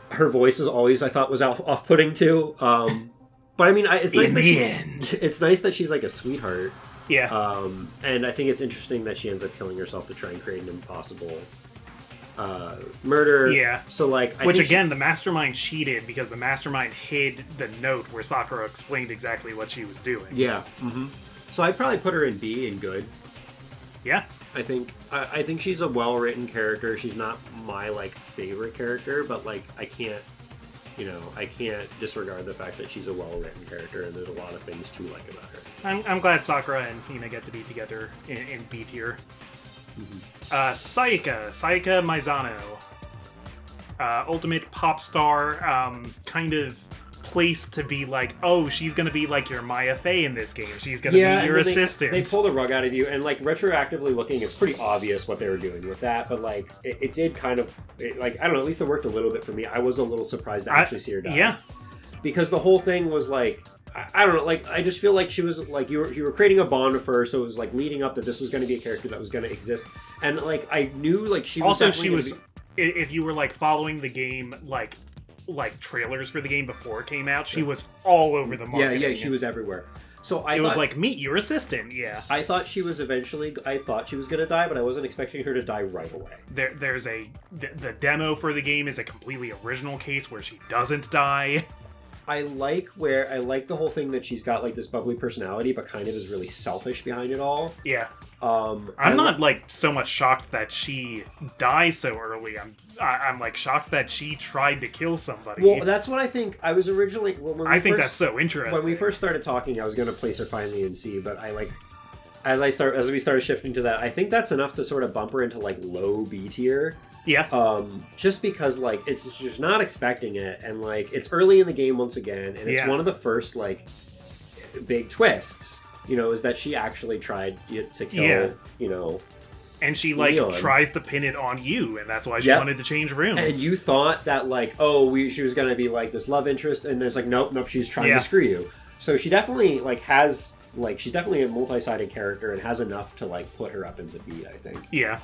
Speaker 2: Yeah. Her voice is always I thought was off-putting too. But I mean, it's nice it's nice that she's like a sweetheart.
Speaker 1: Yeah.
Speaker 2: And I think it's interesting that she ends up killing herself to try and create an impossible murder.
Speaker 1: Yeah.
Speaker 2: So, like...
Speaker 1: the mastermind cheated because the mastermind hid the note where Sakura explained exactly what she was doing.
Speaker 2: Yeah. Mm-hmm. So I'd probably put her in B in good.
Speaker 1: Yeah.
Speaker 2: I think she's a well-written character. She's not my, like, favorite character, but, like, I can't disregard the fact that she's a well-written character, and there's a lot of things to like about her.
Speaker 1: I'm glad Sakura and Hina get to be together in B tier.
Speaker 2: Mm-hmm.
Speaker 1: Sayaka Maizano. Ultimate pop star, kind of placed to be like, oh, she's going to be like your Maya Fey in this game. She's going to be your assistant.
Speaker 2: They pull the rug out of you, and like retroactively looking, it's pretty obvious what they were doing with that, but like it did kind of, I don't know, at least it worked a little bit for me. I was a little surprised to actually see her die.
Speaker 1: Yeah.
Speaker 2: Because the whole thing was like, I don't know, like, I just feel like she was, like, you were creating a bond with her, so it was, like, leading up that this was going to be a character that was going to exist. And, like, I knew, like, she was...
Speaker 1: Also, she was... If you were, like, following the game, like trailers for the game before it came out, she was all over the market.
Speaker 2: Yeah, she was everywhere. So I
Speaker 1: was like, meet your assistant, yeah.
Speaker 2: I thought she was going to die, but I wasn't expecting her to die right away.
Speaker 1: The demo for the game is a completely original case where she doesn't die.
Speaker 2: I like the whole thing that she's got like this bubbly personality, but kind of is really selfish behind it all.
Speaker 1: Yeah. I'm not like so much shocked that she dies so early. I'm like shocked that she tried to kill somebody.
Speaker 2: Well, that's what I think. I was originally.
Speaker 1: I think that's so interesting.
Speaker 2: When we first started talking, I was going to place her finally in C, but I like as we started shifting to that, I think that's enough to sort of bump her into like low B tier.
Speaker 1: Yeah.
Speaker 2: Just because like it's just not expecting it, and like it's early in the game once again, and it's one of the first like big twists. Is that she actually tried to kill,
Speaker 1: and she like
Speaker 2: Leon.
Speaker 1: Tries to pin it on you, and that's why she wanted to change rooms.
Speaker 2: And you thought that like, she was gonna be like this love interest, and there's like, nope, she's trying to screw you. So she definitely like has like she's definitely a multi-sided character and has enough to like put her up into B, I think.
Speaker 1: Yeah.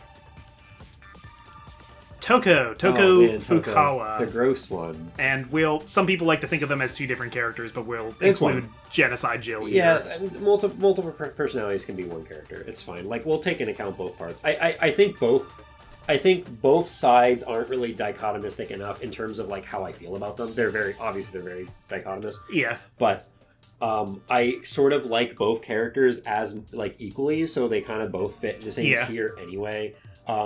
Speaker 1: Toko Fukawa,
Speaker 2: the gross one.
Speaker 1: And some people like to think of them as two different characters, but we'll include Genocide Jill here.
Speaker 2: Yeah, multiple personalities can be one character. It's fine. Like we'll take into account both parts. I think both sides aren't really dichotomistic enough in terms of like how I feel about them. They're very dichotomous.
Speaker 1: Yeah.
Speaker 2: But I sort of like both characters as like equally, so they kind of both fit in the same tier anyway.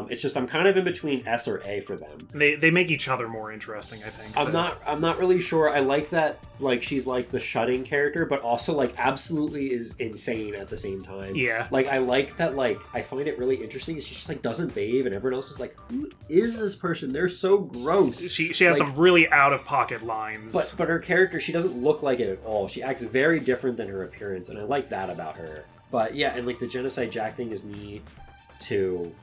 Speaker 2: It's just I'm kind of in between S or A for them.
Speaker 1: They make each other more interesting, I think.
Speaker 2: I'm not really sure. I like that like she's like the shutting character, but also like absolutely is insane at the same time.
Speaker 1: Yeah.
Speaker 2: Like I like that like I find it really interesting. She just like doesn't bathe, and everyone else is like, who is this person? They're so gross.
Speaker 1: She has some really out of pocket lines.
Speaker 2: But her character, she doesn't look like it at all. She acts very different than her appearance, and I like that about her. But yeah, and like the Genocide Jack thing is neat too.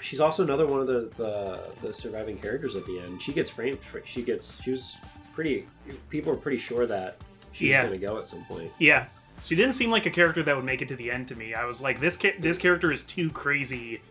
Speaker 2: She's also another one of the surviving characters at the end. She gets framed. She was pretty. People were pretty sure that she was going to go at some point.
Speaker 1: Yeah, she didn't seem like a character that would make it to the end to me. I was like, this character is too crazy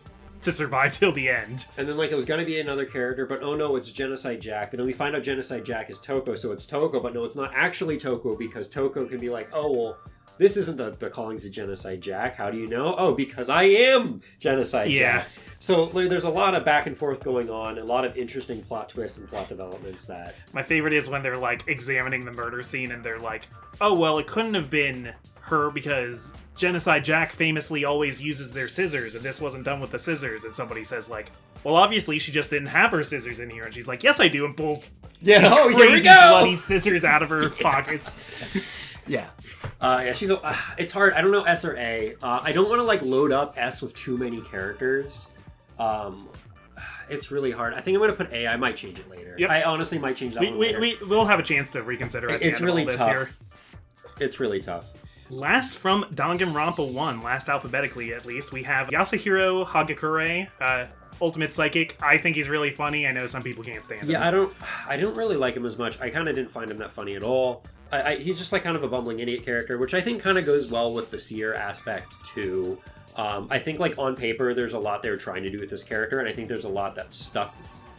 Speaker 1: to survive till the end.
Speaker 2: And then like it was going to be another character, but oh no, it's Genocide Jack. And then we find out Genocide Jack is Toko, so it's Toko, but no, it's not actually Toko because Toko can be like, oh well. This isn't the callings of Genocide Jack. How do you know? Oh, because I am Genocide Jack. So there's a lot of back and forth going on, a lot of interesting plot twists and plot developments that...
Speaker 1: My favorite is when they're like examining the murder scene and they're like, oh, well, it couldn't have been her because Genocide Jack famously always uses their scissors and this wasn't done with the scissors. And somebody says like, well, obviously she just didn't have her scissors in here. And she's like, yes, I do. And pulls these crazy bloody scissors out of her pockets.
Speaker 2: Yeah. She's it's hard. I don't know S or A. I don't want to like load up S with too many characters. It's really hard. I think I'm going to put A. I might change it later. Yep. I honestly might change that one later.
Speaker 1: We'll have a chance to reconsider at the end
Speaker 2: really
Speaker 1: of all this
Speaker 2: tough.
Speaker 1: here.
Speaker 2: It's really tough.
Speaker 1: Last from Danganronpa 1, last alphabetically at least, we have Yasuhiro Hagakure, Ultimate Psychic. I think he's really funny. I know some people can't stand him.
Speaker 2: Yeah, I don't really like him as much. I kind of didn't find him that funny at all. He's just like kind of a bumbling idiot character, which I think kind of goes well with the seer aspect too. I think like on paper, there's a lot they were trying to do with this character, and I think there's a lot that stuck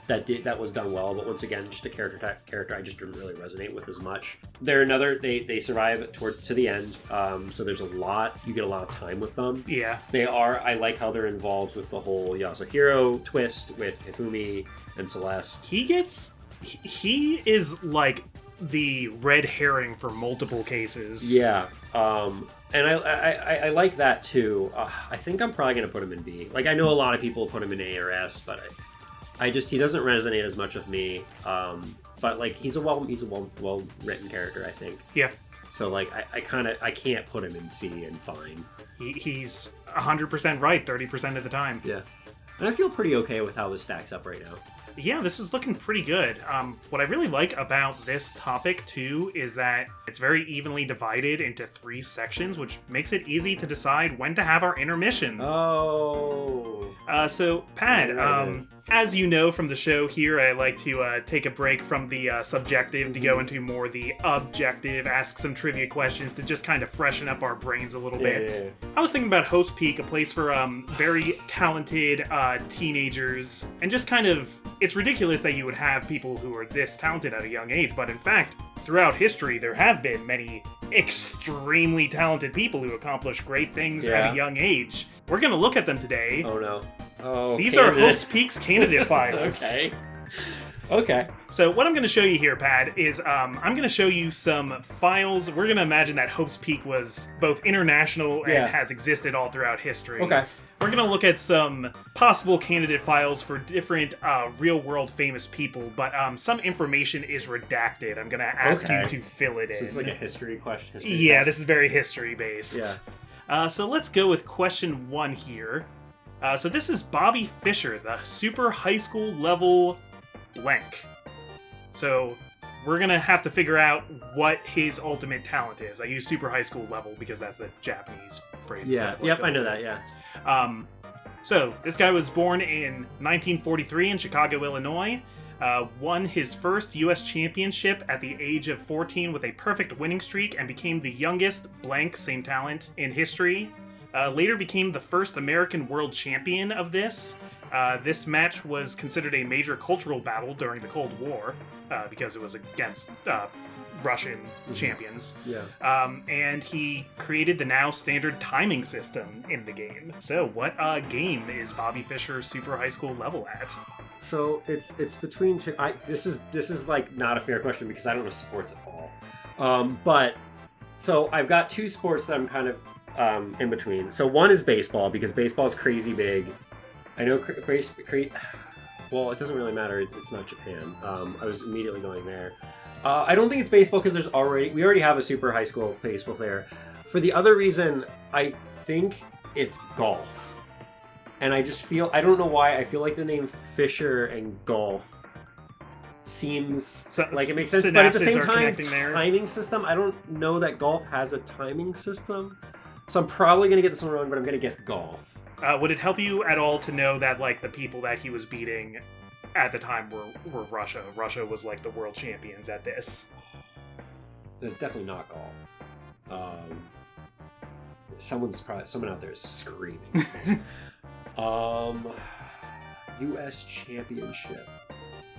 Speaker 2: that was done well. But once again, just a character I just didn't really resonate with as much. They survive to the end, so there's you get a lot of time with them.
Speaker 1: Yeah,
Speaker 2: I like how they're involved with the whole Yasuhiro twist with Hifumi and Celeste.
Speaker 1: He is like the red herring for multiple cases.
Speaker 2: Yeah, and I like that too. I think I'm probably gonna put him in B. Like I know a lot of people put him in A or S, but he doesn't resonate as much with me. But like he's a well written character, I think.
Speaker 1: Yeah.
Speaker 2: So like I can't put him in C and fine.
Speaker 1: He's 100% right 30% of the time.
Speaker 2: Yeah, and I feel pretty okay with how this stacks up right now.
Speaker 1: Yeah, this is looking pretty good. What I really like about this topic, too, is that it's very evenly divided into 3 sections, which makes it easy to decide when to have our intermission.
Speaker 2: Oh.
Speaker 1: So, Pat, as you know from the show here, I like to take a break from the subjective to go into more the objective, ask some trivia questions to just kind of freshen up our brains a little bit. Yeah. I was thinking about Host Peak, a place for very talented teenagers, and just kind of... It's ridiculous that you would have people who are this talented at a young age, but in fact, throughout history, there have been many extremely talented people who accomplish great things at a young age. We're going to look at them today.
Speaker 2: Oh, no. Oh,
Speaker 1: These are Hope's Peak's candidate files.
Speaker 2: Okay. Okay.
Speaker 1: So what I'm going to show you here, Pad, is I'm going to show you some files. We're going to imagine that Hope's Peak was both international and has existed all throughout history.
Speaker 2: Okay.
Speaker 1: We're going to look at some possible candidate files for different real-world famous people, but some information is redacted. I'm going to ask you to fill it in.
Speaker 2: So this is like a history question?
Speaker 1: This is very history-based. Yeah. So let's go with question 1 here. So this is Bobby Fischer, the Super High School level blank. So we're going to have to figure out what his ultimate talent is. I use Super High School level because that's the Japanese phrase.
Speaker 2: Yeah, I know that, yeah.
Speaker 1: So this guy was born in 1943 in Chicago, Illinois. Won his first U.S. championship at the age of 14 with a perfect winning streak and became the youngest blank, same talent, in history. Later became the first American world champion of this. This match was considered a major cultural battle during the Cold War because it was against Russian champions.
Speaker 2: Yeah.
Speaker 1: And he created the now standard timing system in the game. So what game is Bobby Fischer Super High School level at?
Speaker 2: So it's between two. This is like not a fair question because I don't know sports at all. But so I've got two sports that I'm kind of in between. So one is baseball because baseball is crazy big. I know well, it doesn't really matter. It's not Japan. I was immediately going there. I don't think it's baseball because we already have a Super High School baseball player. For the other reason, I think it's golf. And I don't know why, I feel like the name Fisher and golf seems like it makes sense, but at the same time, timing system, I don't know that golf has a timing system. So I'm probably going to get this one wrong, but I'm going to guess golf.
Speaker 1: Would it help you at all to know that like the people that he was beating at the time were Russia? Russia was like the world champions at this.
Speaker 2: It's definitely not golf. Someone out there is screaming. U.S. Championship.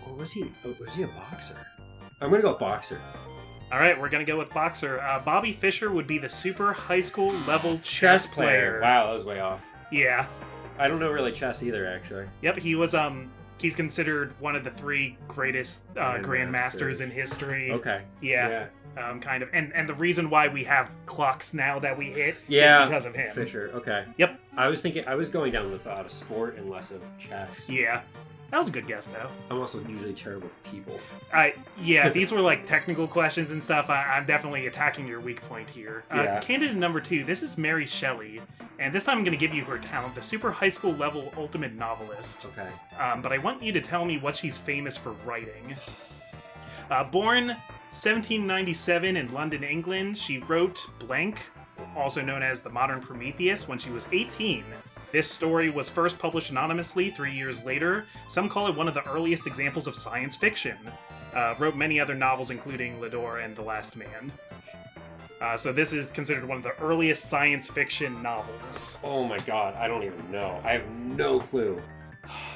Speaker 2: Or was he a boxer? I'm gonna go with boxer.
Speaker 1: All right, we're gonna go with boxer. Bobby Fischer would be the Super High School level chess player.
Speaker 2: Wow, that was way off.
Speaker 1: Yeah.
Speaker 2: I don't know really chess either, actually.
Speaker 1: Yep, he was he's considered one of the 3 greatest grandmasters in history.
Speaker 2: Okay.
Speaker 1: Yeah. Kind of. And the reason why we have clocks now that we hit is because of him.
Speaker 2: Fischer, okay.
Speaker 1: Yep.
Speaker 2: I was going down the thought of sport and less of chess.
Speaker 1: Yeah. That was a good guess, though.
Speaker 2: I'm also usually terrible with people.
Speaker 1: If these were like technical questions and stuff, I'm definitely attacking your weak point here. Candidate number 2, this is Mary Shelley. And this time I'm going to give you her talent, the Super High School level ultimate novelist.
Speaker 2: Okay.
Speaker 1: But I want you to tell me what she's famous for writing. Born 1797 in London, England, she wrote blank, also known as The Modern Prometheus, when she was 18. This story was first published anonymously 3 years later. Some call it one of the earliest examples of science fiction. Wrote many other novels, including Lador and The Last Man. So this is considered one of the earliest science fiction novels.
Speaker 2: Oh my god, I don't even know. I have no clue.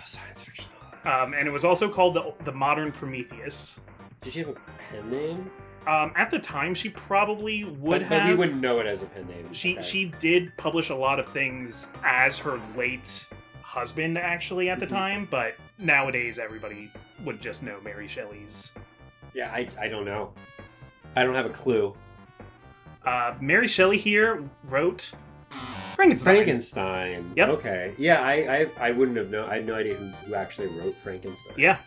Speaker 2: Science fiction novel.
Speaker 1: And it was also called the Modern Prometheus.
Speaker 2: Did she have a pen name?
Speaker 1: At the time, she probably would have.
Speaker 2: But we wouldn't know it as a pen name.
Speaker 1: She did publish a lot of things as her late husband, actually, at the time. But nowadays, everybody would just know Mary Shelley's.
Speaker 2: Yeah, I don't know. I don't have a clue.
Speaker 1: Mary Shelley here wrote Frankenstein. Yep.
Speaker 2: Okay. Yeah, I wouldn't have known. I had no idea who actually wrote Frankenstein.
Speaker 1: Yeah.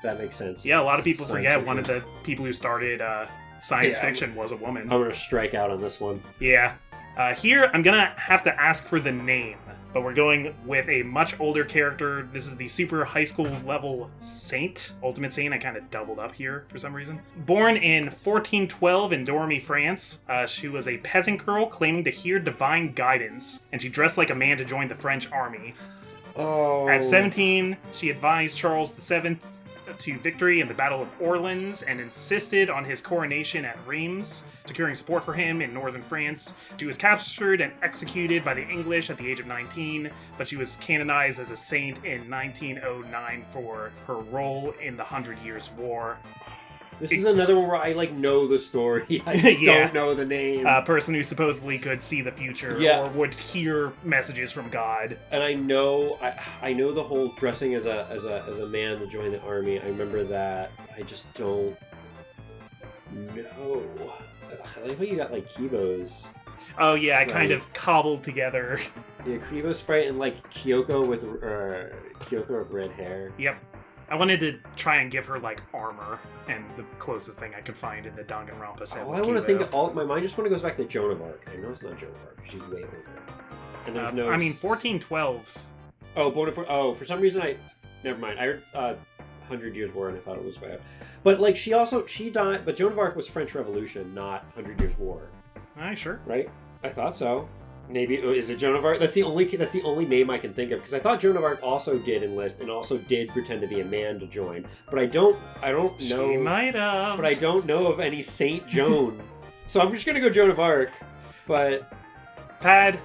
Speaker 2: That makes sense.
Speaker 1: Yeah, a lot of people forget one of the people who started science fiction was a woman.
Speaker 2: I'm going to strike out on this one.
Speaker 1: Yeah. Here, I'm going to have to ask for the name, but we're going with a much older character. This is the Super High School level Saint, Ultimate Saint. I kind of doubled up here for some reason. Born in 1412 in Dormy, France, she was a peasant girl claiming to hear divine guidance, and she dressed like a man to join the French army.
Speaker 2: Oh.
Speaker 1: At 17, she advised Charles VII to victory in the Battle of Orleans and insisted on his coronation at Reims, securing support for him in northern France. She was captured and executed by the English at the age of 19, but she was canonized as a saint in 1909 for her role in the 100 Years' War.
Speaker 2: This is another one where I, like, know the story. I just don't know the name.
Speaker 1: A person who supposedly could see the future or would hear messages from God.
Speaker 2: And I know the whole dressing as a man to join the army. I remember that. I just don't know. I like how you got, like, Kibo's.
Speaker 1: Oh, yeah, sprite. I kind of cobbled together.
Speaker 2: Yeah, Kibo sprite and, like, Kyoko with red hair.
Speaker 1: Yep. I wanted to try and give her, like, armor, and the closest thing I could find in the Danganronpa set was
Speaker 2: I want to
Speaker 1: Kibo.
Speaker 2: think my mind just want to goes back to Joan of Arc. I know it's not Joan of Arc. She's way older. And there's no...
Speaker 1: 1412.
Speaker 2: Oh, for some reason never mind. I heard 100 Years War and I thought it was bad. But, like, she died... But Joan of Arc was French Revolution, not 100 Years War.
Speaker 1: Sure.
Speaker 2: Right? I thought so. Maybe is it Joan of Arc? That's the only name I can think of, because I thought Joan of Arc also did enlist and also did pretend to be a man to join, but I don't know.
Speaker 1: She might have.
Speaker 2: But I don't know of any Saint Joan, so I'm just gonna go Joan of Arc. But
Speaker 1: Pad,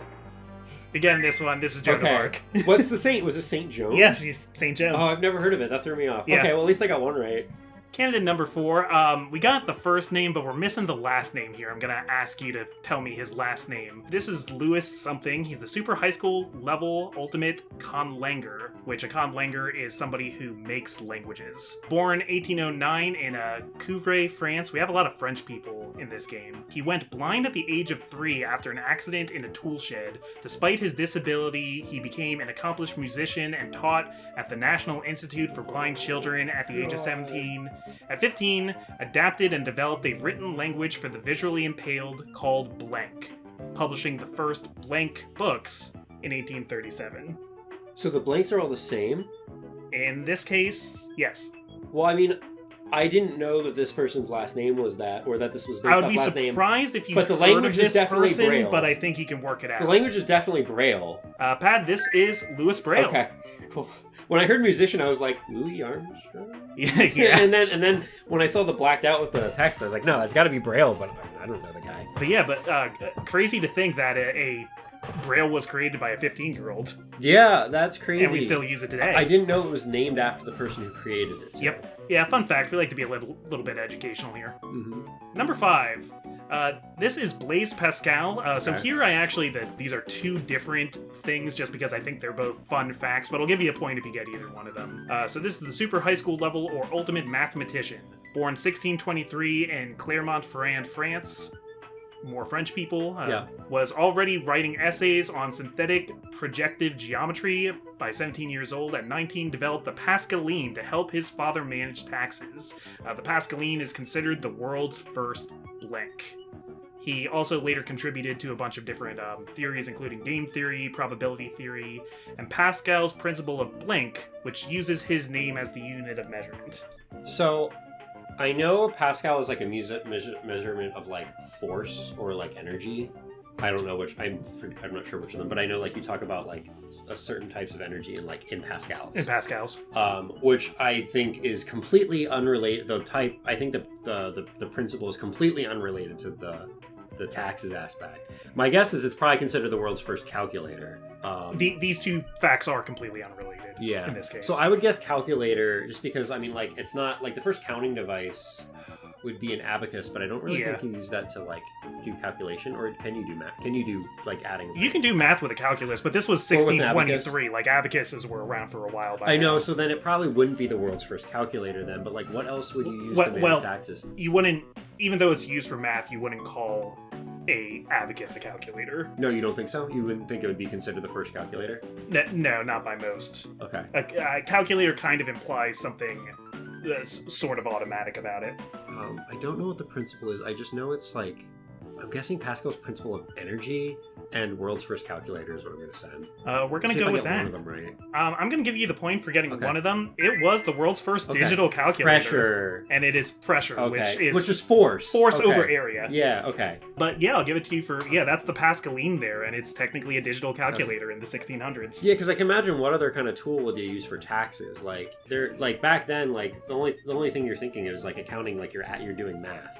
Speaker 1: again, this is Joan of Arc.
Speaker 2: What's the saint? Was it Saint Joan?
Speaker 1: Yeah, she's Saint Joan.
Speaker 2: Oh, I've never heard of it. That threw me off.
Speaker 1: Yeah.
Speaker 2: Okay, well at least I got one right.
Speaker 1: Candidate number 4, we got the first name, but we're missing the last name here. I'm gonna ask you to tell me his last name. This is Louis something. He's the Super Highschool level ultimate conlanger, which a conlanger is somebody who makes languages. Born 1809 in Couvray, France. We have a lot of French people in this game. He went blind at the age of 3 after an accident in a tool shed. Despite his disability, he became an accomplished musician and taught at the National Institute for Blind Children at the age of 17. At 15, adapted and developed a written language for the visually impaired called Blank, publishing the first Blank books in 1837.
Speaker 2: So the blanks are all the same?
Speaker 1: In this case, yes.
Speaker 2: Well, I mean, I didn't know that this person's last name was that, or that this was based off last name.
Speaker 1: I would be surprised if you
Speaker 2: heard of this person,
Speaker 1: Braille. But I think he can work it out.
Speaker 2: The language is definitely Braille.
Speaker 1: Pat, this is Louis Braille.
Speaker 2: Okay, cool. When I heard musician, I was like, Louis Armstrong?
Speaker 1: Yeah.
Speaker 2: and then when I saw the blacked out with the text, I was like, no, it's got to be Braille, but I don't know the guy.
Speaker 1: But crazy to think that a Braille was created by a 15-year-old.
Speaker 2: Yeah, that's crazy.
Speaker 1: And we still use it today.
Speaker 2: I didn't know it was named after the person who created it. So.
Speaker 1: Yep. Yeah, fun fact. We like to be a little bit educational here.
Speaker 2: Mm-hmm.
Speaker 1: Number 5. This is Blaise Pascal. So here these are 2 different things just because I think they're both fun facts, but I'll give you a point if you get either one of them. So this is the Super Highschool level or ultimate mathematician. Born 1623 in Clermont-Ferrand, France. More French people. Was already writing essays on synthetic projective geometry. By 17 years old, at 19, developed the Pascaline to help his father manage taxes. The Pascaline is considered the world's first blank. He also later contributed to a bunch of different theories, including game theory, probability theory, and Pascal's principle of blank, which uses his name as the unit of measurement.
Speaker 2: So, I know Pascal is like a measurement of like force or like energy. I don't know which. I'm not sure which of them, but I know like you talk about like a certain types of energy in pascals.
Speaker 1: In pascals.
Speaker 2: Which I think is completely unrelated. I think the principle is completely unrelated to the taxes aspect. My guess is it's probably considered the world's first calculator.
Speaker 1: These 2 facts are completely unrelated.
Speaker 2: Yeah.
Speaker 1: In this case.
Speaker 2: So I would guess calculator, just because I mean, like, it's not like the first counting device would be an abacus, but I don't really think you use that to like do calculation, or can you do math? Can you do like adding?
Speaker 1: You can do math with a calculus, but this was 1623. Like abacuses were around for a while.
Speaker 2: I know, so then it probably wouldn't be the world's first calculator then. But like, what else would you use to manage taxes?
Speaker 1: You wouldn't, even though it's used for math, you wouldn't call a abacus a calculator.
Speaker 2: No, you don't think so? You wouldn't think it would be considered the first calculator?
Speaker 1: No, not by most.
Speaker 2: Okay.
Speaker 1: A calculator kind of implies something that's sort of automatic about it.
Speaker 2: I don't know what the principle is. I just know it's like, I'm guessing Pascal's principle of energy and world's first calculator is what I'm going to send.
Speaker 1: We're going to go with that.
Speaker 2: One of them right.
Speaker 1: I'm going to give you the point for getting one of them. It was the world's first digital calculator.
Speaker 2: Pressure.
Speaker 1: And it is pressure, which is
Speaker 2: force.
Speaker 1: Force over area.
Speaker 2: Yeah, okay.
Speaker 1: But yeah, I'll give it to you for, that's the Pascaline there, and it's technically a digital calculator in the 1600s.
Speaker 2: Yeah, because I can imagine what other kind of tool would you use for taxes? Like, they're like back then, like the only thing you're thinking of is like accounting, like you're doing math.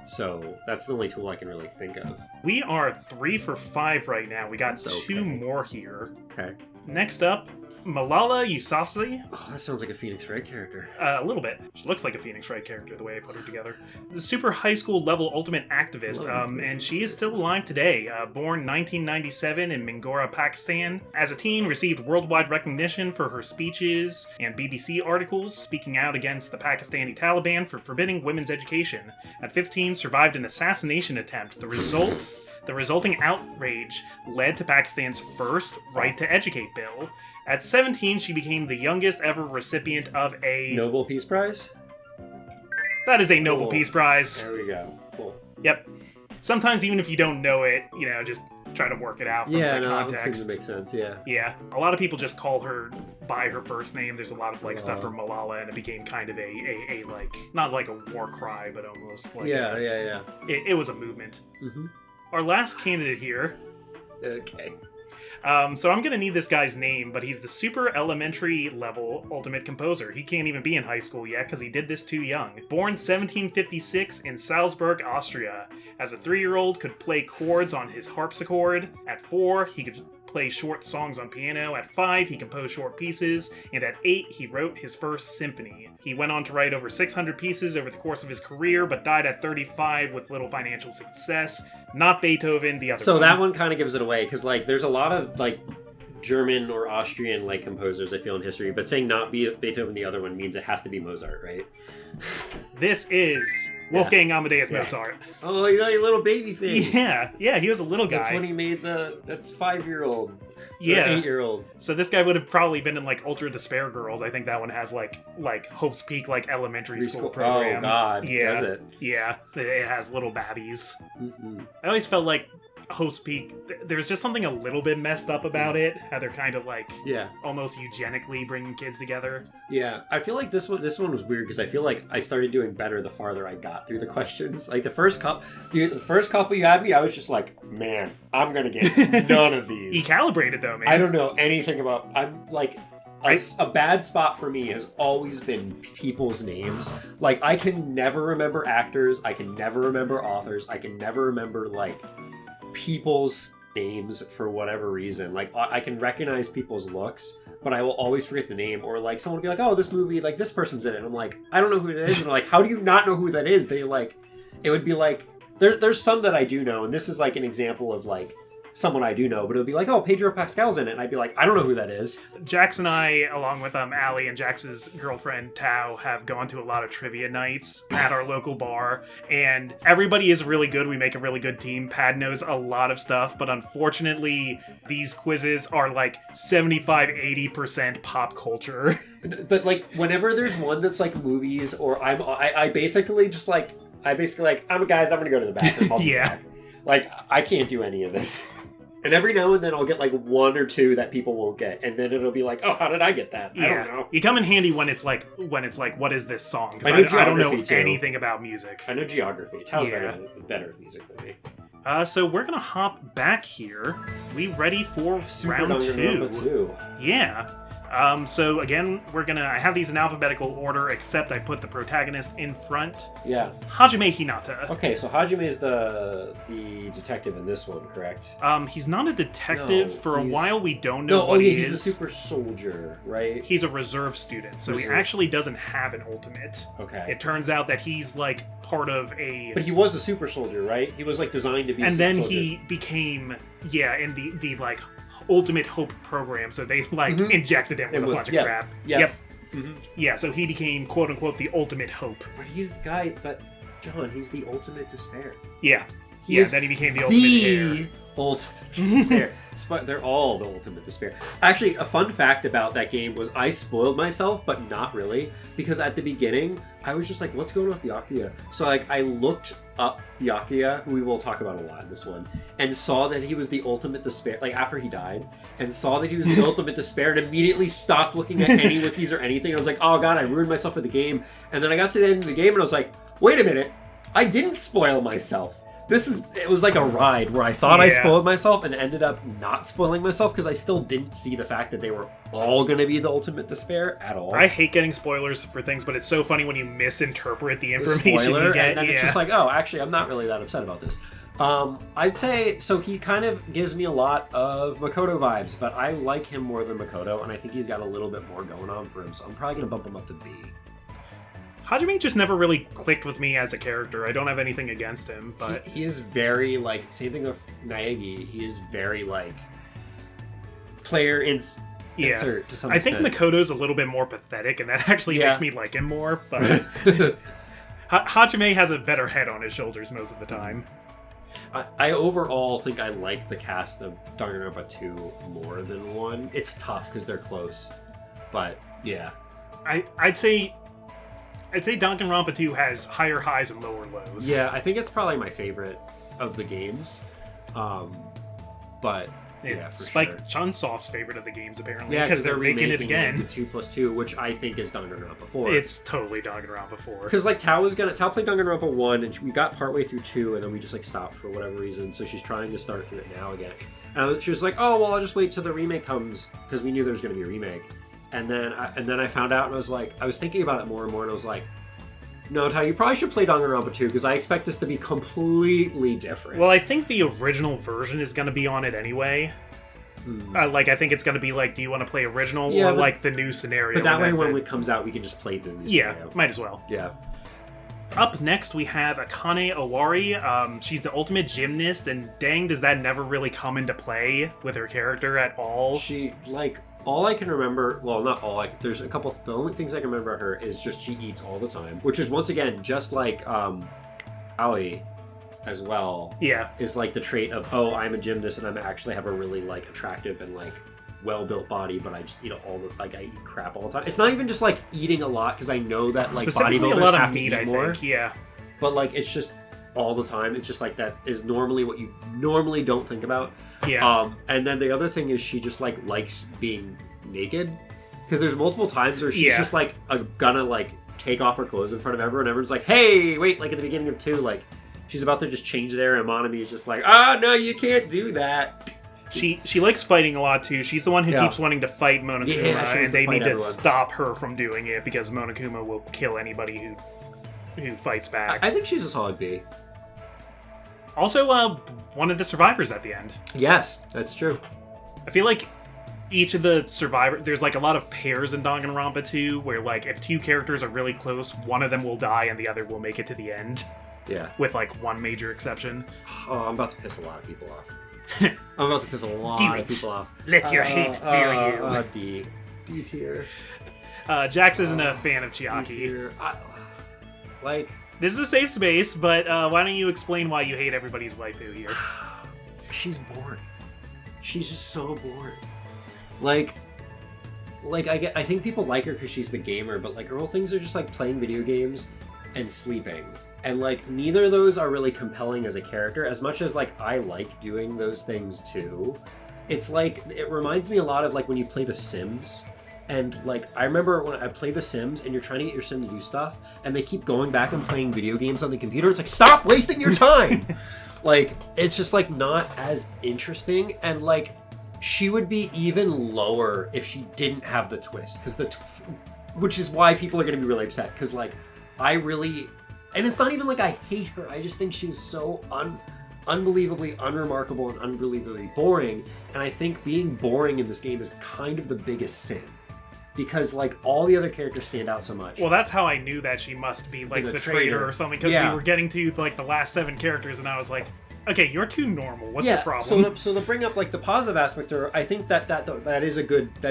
Speaker 2: So that's the only tool I can really think of.
Speaker 1: We are 3 for 5 right now. We got two more here.
Speaker 2: Okay.
Speaker 1: Next up, Malala Yousafzai.
Speaker 2: Oh, that sounds like a Phoenix Wright character.
Speaker 1: A little bit. She looks like a Phoenix Wright character, the way I put her together. The Super Highschool level ultimate activist, and she is still alive today. Born 1997 in Mingora, Pakistan. As a teen, received worldwide recognition for her speeches and BBC articles speaking out against the Pakistani Taliban for forbidding women's education. At 15, survived an assassination attempt. The resulting outrage led to Pakistan's first Right to Educate bill. At 17, she became the youngest ever recipient of a...
Speaker 2: Nobel Peace Prize?
Speaker 1: That is a Nobel Peace Prize.
Speaker 2: There we go. Cool.
Speaker 1: Yep. Sometimes even if you don't know it, just try to work it out from the context.
Speaker 2: That seems to make sense, yeah.
Speaker 1: Yeah. A lot of people just call her by her first name. There's a lot of stuff from Malala, and it became kind of a not like a war cry, but almost like it was a movement.
Speaker 2: Mm-hmm.
Speaker 1: Our last candidate here.
Speaker 2: Okay.
Speaker 1: So I'm going to need this guy's name, but he's the super elementary level ultimate composer. He can't even be in high school yet because he did this too young. Born 1756 in Salzburg, Austria. As a 3-year-old, could play chords on his harpsichord. At 4, he could play short songs on piano. At 5, he composed short pieces. And at 8, he wrote his first symphony. He went on to write over 600 pieces over the course of his career, but died at 35 with little financial success. Not Beethoven, the other one.
Speaker 2: So that one kind of gives it away, because there's a lot of German or Austrian composers I feel in history, but saying not Beethoven, the other one, means it has to be Mozart, right?
Speaker 1: This is Wolfgang Amadeus Mozart.
Speaker 2: Oh, he's like a little baby face.
Speaker 1: Yeah, he was a little guy.
Speaker 2: That's when he made that's 5-year-old.
Speaker 1: Yeah.
Speaker 2: 8-year-old.
Speaker 1: So this guy would have probably been in Ultra Despair Girls. I think that one has like Hope's Peak elementary school program.
Speaker 2: Oh God.
Speaker 1: Yeah.
Speaker 2: Does it?
Speaker 1: Yeah. It has little babbies.
Speaker 2: Mm-hmm.
Speaker 1: I always felt like Hope's Peak, there's just something a little bit messed up about it. How they're kind of almost eugenically bringing kids together.
Speaker 2: Yeah, I feel like this one was weird because I feel like I started doing better the farther I got through the questions. Like the first couple you had me, I was just like, man, I'm gonna get none of these.
Speaker 1: You calibrated though, man.
Speaker 2: I don't know anything about. I'm like. A bad spot for me has always been people's names. I can never remember actors. I can never remember authors. I can never remember people's names for whatever reason. I can recognize people's looks, but I will always forget the name. Or someone will be like, oh, this movie, this person's in it. And I'm like, I don't know who it is. And they're like, how do you not know who that is? They it would be there's some that I do know, and this is an example of someone I do know, but it would be oh, Pedro Pascal's in it, and I'd be like, I don't know who that is.
Speaker 1: Jaxx and I, along with Allie and Jax's girlfriend Tao, have gone to a lot of trivia nights at our local bar, and everybody is really good. We make a really good team. Pad knows a lot of stuff, but unfortunately, these quizzes are 75-80% pop culture.
Speaker 2: But whenever there's one that's movies, or I basically just I'm guys, I'm gonna go to the bathroom.
Speaker 1: Yeah.
Speaker 2: I can't do any of this. And every now and then I'll get one or two that people won't get, and then it'll be oh, how did I get that?
Speaker 1: Yeah.
Speaker 2: I don't know.
Speaker 1: You come in handy when it's what is this song? Because I don't know anything about music.
Speaker 2: I know geography. Tao's better at music than me.
Speaker 1: So we're gonna hop back here. We ready for round 2? Yeah. So again, I have these in alphabetical order, except I put the protagonist in front.
Speaker 2: Yeah.
Speaker 1: Hajime Hinata.
Speaker 2: Okay, so Hajime is the detective in this one, correct?
Speaker 1: He's not a detective. For a while, we don't know what he is.
Speaker 2: He's a super soldier, right?
Speaker 1: He's a reserve student, so he actually doesn't have an ultimate.
Speaker 2: Okay.
Speaker 1: It turns out that he's part of a...
Speaker 2: But he was a super soldier, right? He was designed to be a super soldier.
Speaker 1: And then he became, in the Ultimate Hope program, so they injected him with a bunch of crap.
Speaker 2: Yep.
Speaker 1: Mm-hmm. Yeah, so he became quote unquote the Ultimate Hope.
Speaker 2: But he's the guy. But John, he's the Ultimate Despair.
Speaker 1: Yeah. Then he became the Ultimate
Speaker 2: Ultimate Despair. They're all the Ultimate Despair. Actually, a fun fact about that game was I spoiled myself, but not really, because at the beginning I was just what's going on with Byakuya? So I looked up Byakuya, who we will talk about a lot in this one, and saw that he was the Ultimate Despair, after he died, and saw that he was the Ultimate Despair, and immediately stopped looking at any wikis or anything. I was like, oh god, I ruined myself for the game. And then I got to the end of the game and I was like, wait a minute, I didn't spoil myself. It was like a ride where I thought I spoiled myself and ended up not spoiling myself because I still didn't see the fact that they were all going to be the ultimate despair at all.
Speaker 1: I hate getting spoilers for things, but it's so funny when you misinterpret the information you get.
Speaker 2: And then it's just like, oh, actually, I'm not really that upset about this. I'd say, so he kind of gives me a lot of Makoto vibes, but I like him more than Makoto, and I think he's got a little bit more going on for him, so I'm probably going to bump him up to B.
Speaker 1: Hajime just never really clicked with me as a character. I don't have anything against him, but...
Speaker 2: He is very, like, same thing with Naegi, he is very, like, player insert to some extent.
Speaker 1: I think Makoto's a little bit more pathetic, and that actually makes me like him more, but... Hajime has a better head on his shoulders most of the time.
Speaker 2: I overall think I like the cast of Danganronpa 2 more than 1. It's tough because they're close, but yeah.
Speaker 1: I'd say Danganronpa 2 has higher highs and lower lows.
Speaker 2: Yeah, I think it's probably my favorite of the games. But
Speaker 1: it's Spike Chunsoft's favorite of the games, apparently, because they're making it again.
Speaker 2: The 2+2, which I think is Danganronpa 4.
Speaker 1: It's totally Danganronpa 4.
Speaker 2: Because like Tao played Danganronpa 1, and we got partway through 2, and then we just like stopped for whatever reason. So she's trying to start through it now again. And she was like, "Oh well, I'll just wait till the remake comes," because we knew there was going to be a remake. And then I found out, and I was thinking about it more and more, and I was like, no, Ty, you probably should play Danganronpa 2, because I expect this to be completely different.
Speaker 1: Well, I think the original version is going to be on it anyway. I think it's going to be like, do you want to play original or like the new scenario?
Speaker 2: But that way, when it comes out, we can just play the new scenario.
Speaker 1: Yeah, might as well.
Speaker 2: Yeah.
Speaker 1: Up next, we have Akane Owari. She's the ultimate gymnast, and dang, does that never really come into play with her character at all.
Speaker 2: She, all I can remember, well, not all, there's a couple, the only things I can remember about her is just she eats all the time, which is, once again, just like Aoi as well.
Speaker 1: Yeah.
Speaker 2: Is like the trait of, oh, I'm a gymnast and I actually have a really, like, attractive and, like, well-built body, but I just eat I eat crap all the time. It's not even just, like, eating a lot, because I know that, like, bodybuilders have to eat more.
Speaker 1: Yeah.
Speaker 2: But, like, it's just all the time. It's just, like, that is normally what you normally don't think about.
Speaker 1: Yeah.
Speaker 2: And then the other thing is she just, like, likes being naked. Because there's multiple times where she's just, like, gonna, like, take off her clothes in front of everyone. Everyone's like, hey, wait, like, at the beginning of 2, like, she's about to just change there, and Monami is just like, no, you can't do that.
Speaker 1: She likes fighting a lot, too. She's the one who keeps wanting to fight Monokuma, and they need to stop her from doing it, because Monokuma will kill anybody who fights back.
Speaker 2: I think she's a solid B.
Speaker 1: Also, one of the survivors at the end.
Speaker 2: Yes, that's true.
Speaker 1: I feel like each of the survivors... There's, like, a lot of pairs in Danganronpa 2, where, like, if 2 characters are really close, one of them will die and the other will make it to the end.
Speaker 2: Yeah.
Speaker 1: With, like, one major exception.
Speaker 2: Oh, I'm about to piss a lot of people off. I'm about to piss a lot of people off.
Speaker 1: Let your hate fill
Speaker 2: you. D tier.
Speaker 1: Jax isn't a fan of Chiaki.
Speaker 2: This
Speaker 1: is a safe space, but why don't you explain why you hate everybody's waifu here?
Speaker 2: She's boring. She's just so boring. I think people like her because she's the gamer, but like her whole things are just like playing video games and sleeping. And, like, neither of those are really compelling as a character, as much as, like, I like doing those things, too. It's, like, it reminds me a lot of, like, when you play The Sims. And, like, I remember when I play The Sims, and you're trying to get your sim to do stuff, and they keep going back and playing video games on the computer. It's like, stop wasting your time! Like, it's just, like, not as interesting. And, like, she would be even lower if she didn't have the twist. Which is why people are going to be really upset. Because, like, and it's not even like I hate her. I just think she's so unbelievably unremarkable and unbelievably boring. And I think being boring in this game is kind of the biggest sin. Because, like, all the other characters stand out so much.
Speaker 1: Well, that's how I knew that she must be, like, the traitor or something. Because we were getting to, like, the last 7 characters, and I was like, okay, you're too normal. What's the problem?
Speaker 2: So to bring up, like, the positive aspect of her, I think that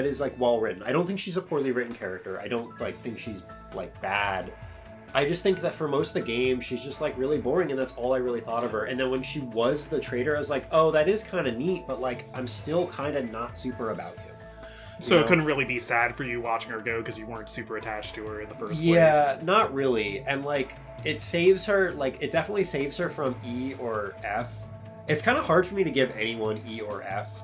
Speaker 2: is, like, well-written. I don't think she's a poorly written character. I don't, like, think she's, like, bad. I just think that for most of the game, she's just, like, really boring, and that's all I really thought of her. And then when she was the traitor, I was like, oh, that is kind of neat, but, like, I'm still kind of not super about you.
Speaker 1: So it couldn't really be sad for you watching her go because you weren't super attached to her in the first place.
Speaker 2: Yeah, not really. And, like, it definitely saves her from E or F. It's kind of hard for me to give anyone E or F,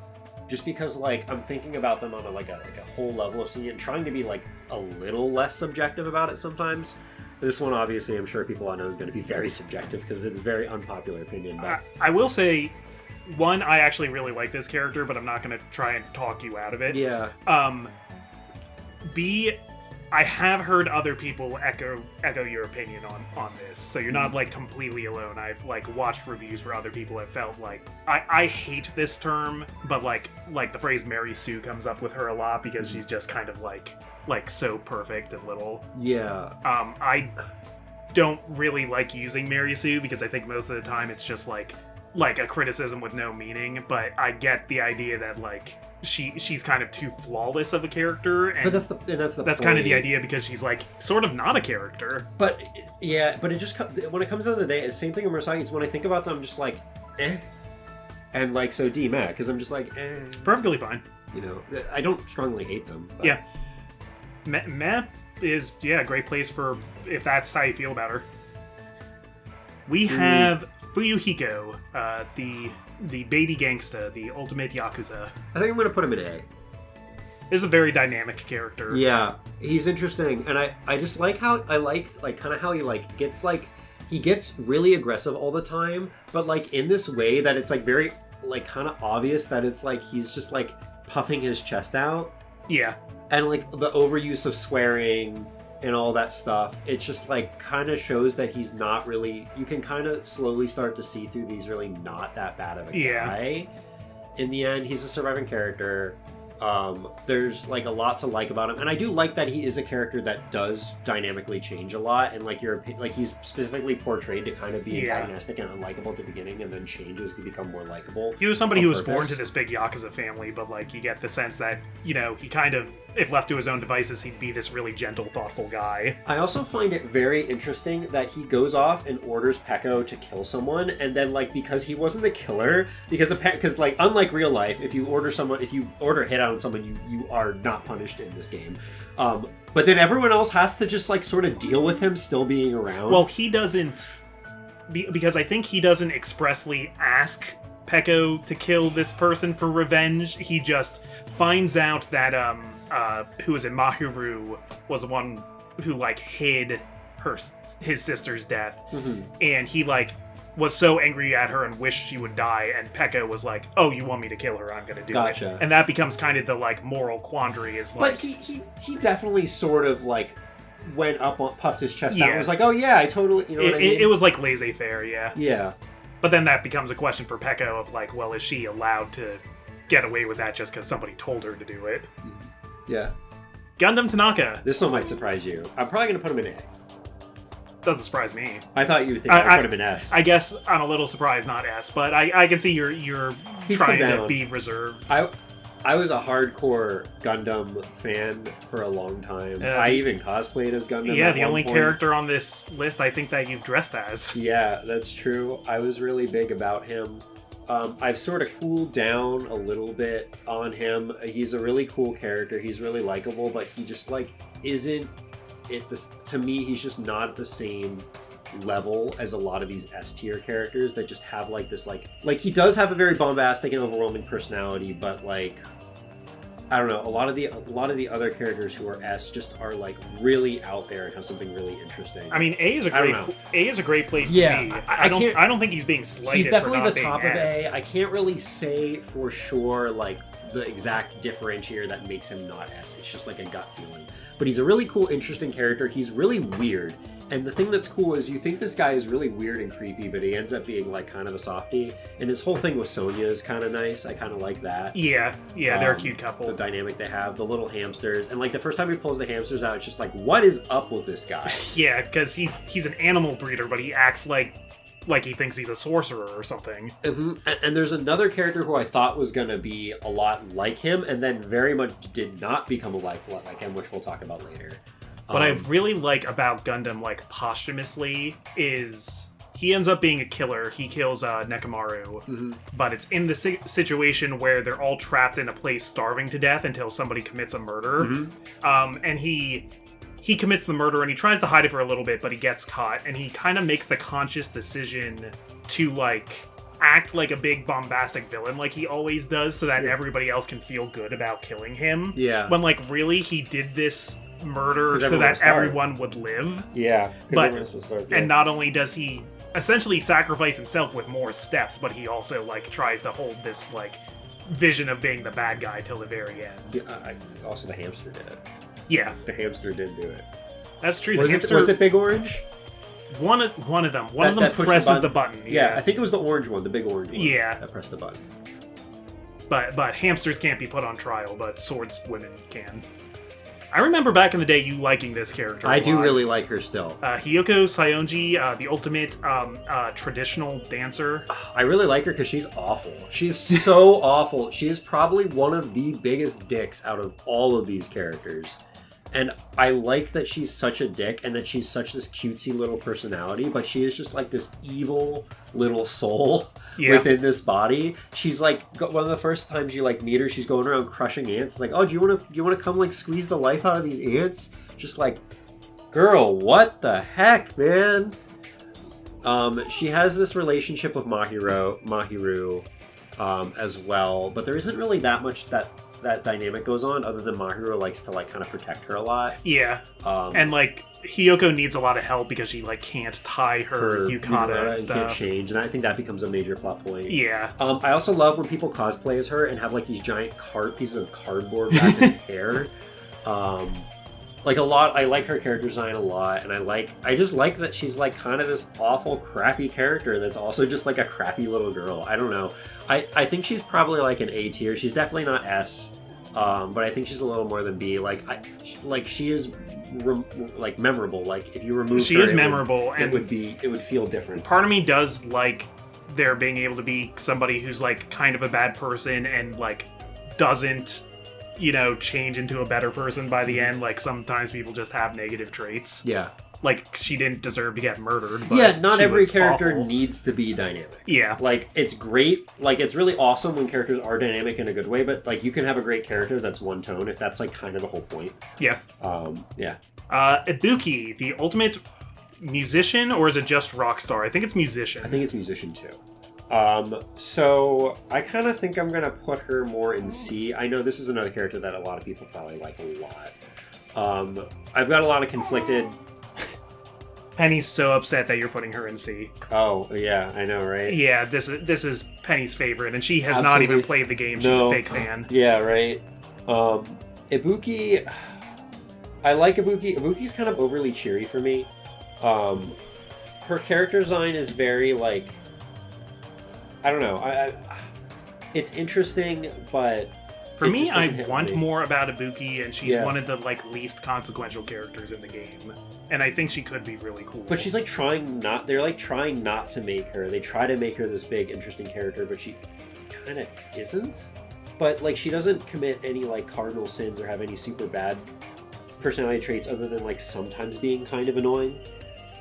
Speaker 2: just because, like, I'm thinking about them on a whole level of seeing it and trying to be, like, a little less subjective about it sometimes. This one, obviously, I'm sure people all know is going to be very subjective because it's a very unpopular opinion. But
Speaker 1: I will say, one, I actually really like this character, but I'm not going to try and talk you out of it.
Speaker 2: Yeah.
Speaker 1: B, I have heard other people echo your opinion on this, so you're not like completely alone. I've like watched reviews where other people have felt like I hate this term, but like the phrase Mary Sue comes up with her a lot because she's just kind of like so perfect and little.
Speaker 2: Yeah.
Speaker 1: I don't really like using Mary Sue because I think most of the time it's just like a criticism with no meaning, but I get the idea that like she's kind of too flawless of a character, and
Speaker 2: that's
Speaker 1: kind of the idea because she's like sort of not a character.
Speaker 2: But yeah, but it just when it comes down to the day, it's the same thing in Mercedes. When I think about them, I'm just like, and like so Matt, because I'm just like,
Speaker 1: perfectly fine.
Speaker 2: You know, I don't strongly hate them. But.
Speaker 1: Yeah, Matt is a great place for if that's how you feel about her. We have Fuyuhiko, the baby gangsta, the ultimate Yakuza.
Speaker 2: I think I'm going to put him in A.
Speaker 1: This is a very dynamic character.
Speaker 2: Yeah, he's interesting, and I just like how kind of how he gets really aggressive all the time, but like in this way that it's like very like kind of obvious that it's like he's just like puffing his chest out.
Speaker 1: Yeah.
Speaker 2: And like the overuse of swearing and all that stuff, it just like kind of shows that he's not really, you can kind of slowly start to see through these really not that bad of a guy. In the end, he's a surviving character. There's like a lot to like about him, and I do like that he is a character that does dynamically change a lot, and like he's specifically portrayed to kind of be antagonistic and unlikable at the beginning, and then changes to become more likable.
Speaker 1: He was somebody who was born to this big Yakuza family, but like you get the sense that, you know, he kind of, if left to his own devices, he'd be this really gentle, thoughtful guy.
Speaker 2: I also find it very interesting that he goes off and orders Peko to kill someone, and then like because he wasn't the killer, because like unlike real life, if you order a hit on someone, you are not punished in this game. But then everyone else has to just like sort of deal with him still being around.
Speaker 1: Well, he doesn't, because I think he doesn't expressly ask Peko to kill this person for revenge. He just finds out that who was it, Mahiru was the one who like hid his sister's death, and he like was so angry at her and wished she would die, and Peko was like, "Oh, you want me to kill her? I'm gonna do it." And that becomes kind of the like moral quandary. Is like,
Speaker 2: but he definitely sort of like went up, puffed his chest out, and was like, "Oh yeah, I totally," you know what I mean?
Speaker 1: It was like laissez-faire,
Speaker 2: yeah.
Speaker 1: But then that becomes a question for Peko of like, well, is she allowed to get away with that just because somebody told her to do it?
Speaker 2: Yeah.
Speaker 1: Gundam Tanaka.
Speaker 2: This one might surprise you. I'm probably gonna put him in A.
Speaker 1: Doesn't surprise me.
Speaker 2: I thought you would think I'd put him in S.
Speaker 1: I guess I'm a little surprised not S, but I can see you're trying to be reserved.
Speaker 2: I was a hardcore Gundam fan for a long time. I even cosplayed as Gundam.
Speaker 1: Yeah, the only character on this list I think that you've dressed as.
Speaker 2: Yeah, that's true. I was really big about him. I've sort of cooled down a little bit on him. He's a really cool character. He's really likable, but he just like isn't. To me, he's just not at the same level as a lot of these S tier characters that just have like this like he does have a very bombastic and overwhelming personality, but like I don't know, a lot of the other characters who are S just are like really out there and have something really interesting.
Speaker 1: I mean, A is a great place to be. I don't think he's being slighted.
Speaker 2: He's definitely
Speaker 1: for not
Speaker 2: the top
Speaker 1: being
Speaker 2: of
Speaker 1: S.
Speaker 2: A. I can't really say for sure like the exact differentiator that makes him not S. It's just like a gut feeling. But he's a really cool, interesting character. He's really weird. And the thing that's cool is you think this guy is really weird and creepy, but he ends up being like kind of a softie. And his whole thing with Sonya is kind of nice. I kind of like that.
Speaker 1: Yeah, they're a cute couple.
Speaker 2: The dynamic they have, the little hamsters. And like the first time he pulls the hamsters out, it's just like, what is up with this guy?
Speaker 1: Yeah, because he's an animal breeder, but he acts like he thinks he's a sorcerer or something.
Speaker 2: And there's another character who I thought was going to be a lot like him, and then very much did not become a lot like him, which we'll talk about later.
Speaker 1: What I really like about Gundam, like, posthumously, is he ends up being a killer. He kills Nekomaru, but it's in the situation where they're all trapped in a place starving to death until somebody commits a murder. And he commits the murder, and he tries to hide it for a little bit, but he gets caught, and he kind of makes the conscious decision to, like, act like a big bombastic villain like he always does so that everybody else can feel good about killing him.
Speaker 2: Yeah.
Speaker 1: When, like, really, he did this murder so that everyone would live.
Speaker 2: Yeah.
Speaker 1: But, and not only does he essentially sacrifice himself with more steps, but he also, like, tries to hold this, like, vision of being the bad guy till the very end.
Speaker 2: Yeah, also, the hamster did it.
Speaker 1: Yeah.
Speaker 2: The hamster did do it.
Speaker 1: That's true.
Speaker 2: Was it Big Orange?
Speaker 1: One of them. One of them presses the button.
Speaker 2: Yeah, I think it was the orange one, the big orange one.
Speaker 1: Yeah.
Speaker 2: That pressed the button.
Speaker 1: But hamsters can't be put on trial, but swords women can. I remember back in the day you liking this character.
Speaker 2: I do really like her still.
Speaker 1: Hiyoko Saionji, the ultimate traditional dancer.
Speaker 2: I really like her because she's awful. She's so awful. She is probably one of the biggest dicks out of all of these characters. And I like that she's such a dick and that she's such this cutesy little personality, but she is just like this evil little soul within this body. She's like, one of the first times you like meet her, she's going around crushing ants. Like, oh, do you want to come like squeeze the life out of these ants? Just like, girl, what the heck, man? She has this relationship with Mahiru as well, but there isn't really that much that dynamic goes on other than Mahiru likes to like kind of protect her a lot.
Speaker 1: Yeah. And like Hiyoko needs a lot of help because she like can't tie her yukata and stuff.
Speaker 2: Can't change, and I think that becomes a major plot point.
Speaker 1: Yeah.
Speaker 2: I also love when people cosplay as her and have like these giant pieces of cardboard wrapped in hair. Like a lot, I like her character design a lot, and I just like that she's like kind of this awful, crappy character that's also just like a crappy little girl. I don't know. I think she's probably like an A tier. She's definitely not S, but I think she's a little more than B. She is like memorable. Like if you remove
Speaker 1: she
Speaker 2: her,
Speaker 1: is memorable,
Speaker 2: and it would feel different.
Speaker 1: Part of me does like there being able to be somebody who's like kind of a bad person and like doesn't, you know, change into a better person by the end. Like sometimes people just have negative traits.
Speaker 2: Yeah.
Speaker 1: Like she didn't deserve to get murdered. But
Speaker 2: yeah, not every character needs to be dynamic.
Speaker 1: Yeah.
Speaker 2: Like it's great. Like it's really awesome when characters are dynamic in a good way, but like you can have a great character that's one tone if that's like kind of the whole point.
Speaker 1: Yeah.
Speaker 2: Yeah.
Speaker 1: Ibuki, the ultimate musician, or is it just rock star? I think it's musician.
Speaker 2: I think it's musician too. So I kind of think I'm gonna put her more in C. I know this is another character that a lot of people probably like a lot. I've got a lot of conflicted.
Speaker 1: Penny's so upset that you're putting her in C.
Speaker 2: Oh yeah, I know, right?
Speaker 1: Yeah, this is Penny's favorite, and she has not even played the game. She's a fake fan.
Speaker 2: Yeah, right. Ibuki, I like Ibuki. Ibuki's kind of overly cheery for me. Her character design is very like. I don't know. It's interesting, but
Speaker 1: for me, I want more about Ibuki, and she's one of the like least consequential characters in the game, and I think she could be really cool.
Speaker 2: But she's like trying not. They're like trying not to make her. They try to make her this big, interesting character, but she kind of isn't. But like she doesn't commit any like cardinal sins or have any super bad personality traits, other than like sometimes being kind of annoying.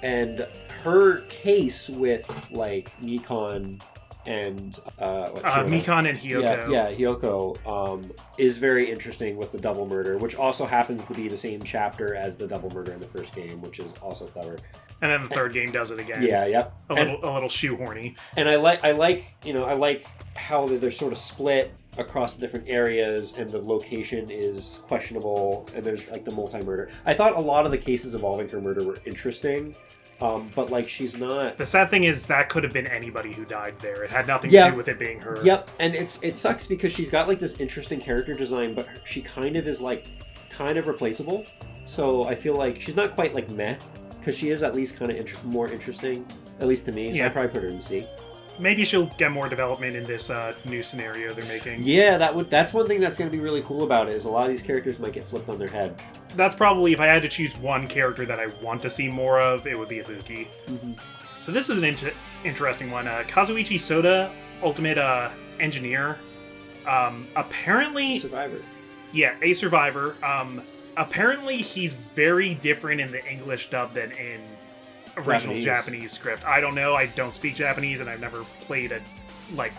Speaker 2: And her case with like Nikon and
Speaker 1: Mikon and Hiyoko.
Speaker 2: Yeah, Hiyoko is very interesting with the double murder, which also happens to be the same chapter as the double murder in the first game, which is also clever.
Speaker 1: And then the third game does it again.
Speaker 2: Yeah, yep.
Speaker 1: A little shoehorny.
Speaker 2: And I like how they're sort of split across different areas, and the location is questionable, and there's like the multi-murder. I thought a lot of the cases involving her murder were interesting. But like she's not.
Speaker 1: The sad thing is that could have been anybody who died there. It had nothing to do with it being her.
Speaker 2: Yep, and it sucks because she's got like this interesting character design, but she kind of is like kind of replaceable. So I feel like she's not quite like meh, because she is at least kind of more interesting, at least to me. So I'd probably put her in C.
Speaker 1: Maybe she'll get more development in this new scenario they're making.
Speaker 2: Yeah, that's one thing that's going to be really cool about it, is a lot of these characters might get flipped on their head.
Speaker 1: That's probably, if I had to choose one character that I want to see more of, it would be Ibuki.
Speaker 2: Mm-hmm.
Speaker 1: So this is an interesting one. Kazuichi Soda, Ultimate Engineer. Apparently...
Speaker 2: Survivor.
Speaker 1: Yeah, a survivor. Apparently he's very different in the English dub than in original Japanese script. I don't know. I don't speak Japanese, and I've never played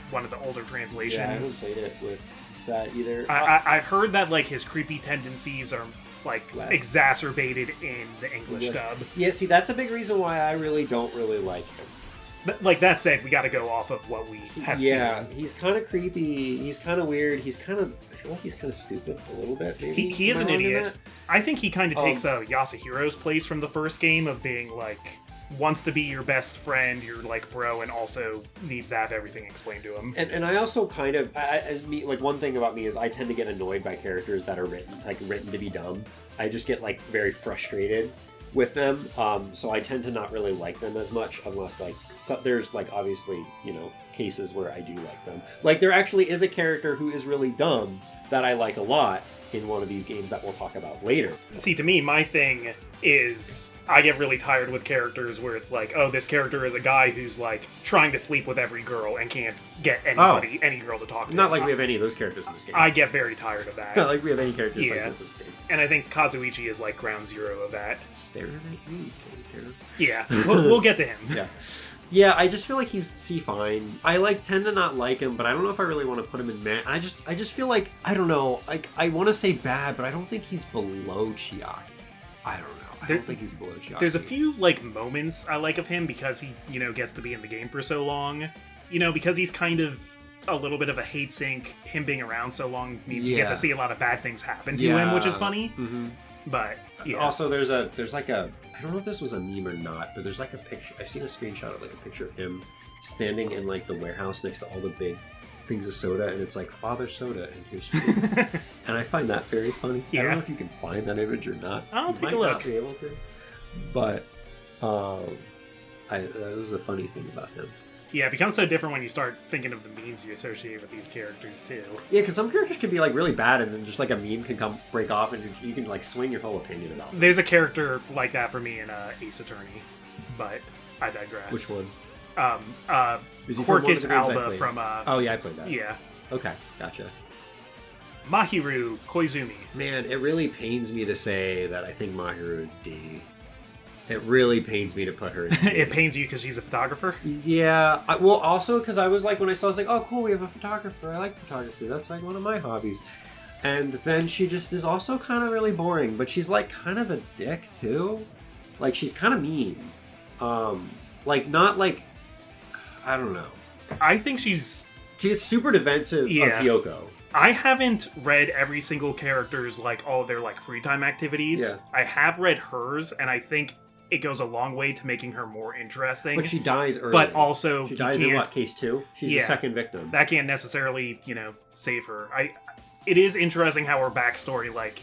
Speaker 1: one of the older translations.
Speaker 2: Yeah, I haven't played it with that either.
Speaker 1: I've heard that like his creepy tendencies are like exacerbated in the English dub.
Speaker 2: Yeah, see, that's a big reason why I don't really like him.
Speaker 1: Like, that said, we gotta go off of what we have seen.
Speaker 2: Yeah, he's kind of creepy. He's kind of weird. I feel like he's kind of stupid a little bit, maybe.
Speaker 1: He is an idiot. I think he kind of takes Yasuhiro's place from the first game of being, like, wants to be your best friend, your, like, bro, and also needs to have everything explained to him.
Speaker 2: And I also kind of, like, one thing about me is I tend to get annoyed by characters that are written to be dumb. I just get, like, very frustrated with them, so I tend to not really like them as much unless, like, there's, like, obviously, you know, cases where I do like them. Like, there actually is a character who is really dumb that I like a lot in one of these games that we'll talk about later.
Speaker 1: See, to me, my thing is I get really tired with characters where it's like, oh, this character is a guy who's, like, trying to sleep with every girl and can't get any girl to talk to.
Speaker 2: Not like we have any of those characters in this game.
Speaker 1: I get very tired of that.
Speaker 2: Not like we have any characters like this in this game.
Speaker 1: And I think Kazuichi is, like, ground zero of that.
Speaker 2: Staring at me, character.
Speaker 1: Yeah, we'll get to him.
Speaker 2: Yeah. Yeah, I just feel like he's fine. I tend to not like him, but I don't know if I really want to put him in man. I just feel like, I don't know, like, I want to say bad, but I don't think he's below Chiaki. I don't know. I don't think he's below Chiaki.
Speaker 1: There's a few, like, moments I like of him because he, you know, gets to be in the game for so long. You know, because he's kind of a little bit of a hate sink. Him being around so long means you get to see a lot of bad things happen to him, which is funny.
Speaker 2: Mm-hmm.
Speaker 1: But, yeah.
Speaker 2: Also, there's like a, I don't know if this was a meme or not, but there's like a picture, I've seen a screenshot of like a picture of him standing in like the warehouse next to all the big things of soda, and it's like, Father Soda and here's food. And I find that very funny. Yeah. I don't know if you can find that image or not.
Speaker 1: I'll take a look.
Speaker 2: Not be able to. But, that was a funny thing about him.
Speaker 1: Yeah, it becomes so different when you start thinking of the memes you associate with these characters, too.
Speaker 2: Yeah, because some characters can be, like, really bad, and then just, like, a meme can break off, and you can, like, swing your whole opinion about them.
Speaker 1: There's a character like that for me in Ace Attorney, but I digress.
Speaker 2: Which one?
Speaker 1: Quirkus Alba from...
Speaker 2: oh, yeah, I played that.
Speaker 1: Yeah.
Speaker 2: Okay, gotcha.
Speaker 1: Mahiru Koizumi.
Speaker 2: Man, it really pains me to say that I think Mahiru is D. It really pains me to put her in D.
Speaker 1: It pains you because she's a photographer?
Speaker 2: Yeah. Well, also because I was like, when I saw, I was like, oh, cool, we have a photographer. I like photography. That's like one of my hobbies. And then she just is also kind of really boring, but she's like kind of a dick too. Like, she's kind of mean. Like, not like, I don't know.
Speaker 1: I think she's
Speaker 2: super defensive of Hyoko.
Speaker 1: I haven't read every single character's, like, all of their, like, free time activities.
Speaker 2: Yeah.
Speaker 1: I have read hers, and I think it goes a long way to making her more interesting.
Speaker 2: But she dies early.
Speaker 1: But also,
Speaker 2: she dies in what, case 2? She's the second victim.
Speaker 1: That can't necessarily, you know, save her. It is interesting how her backstory, like,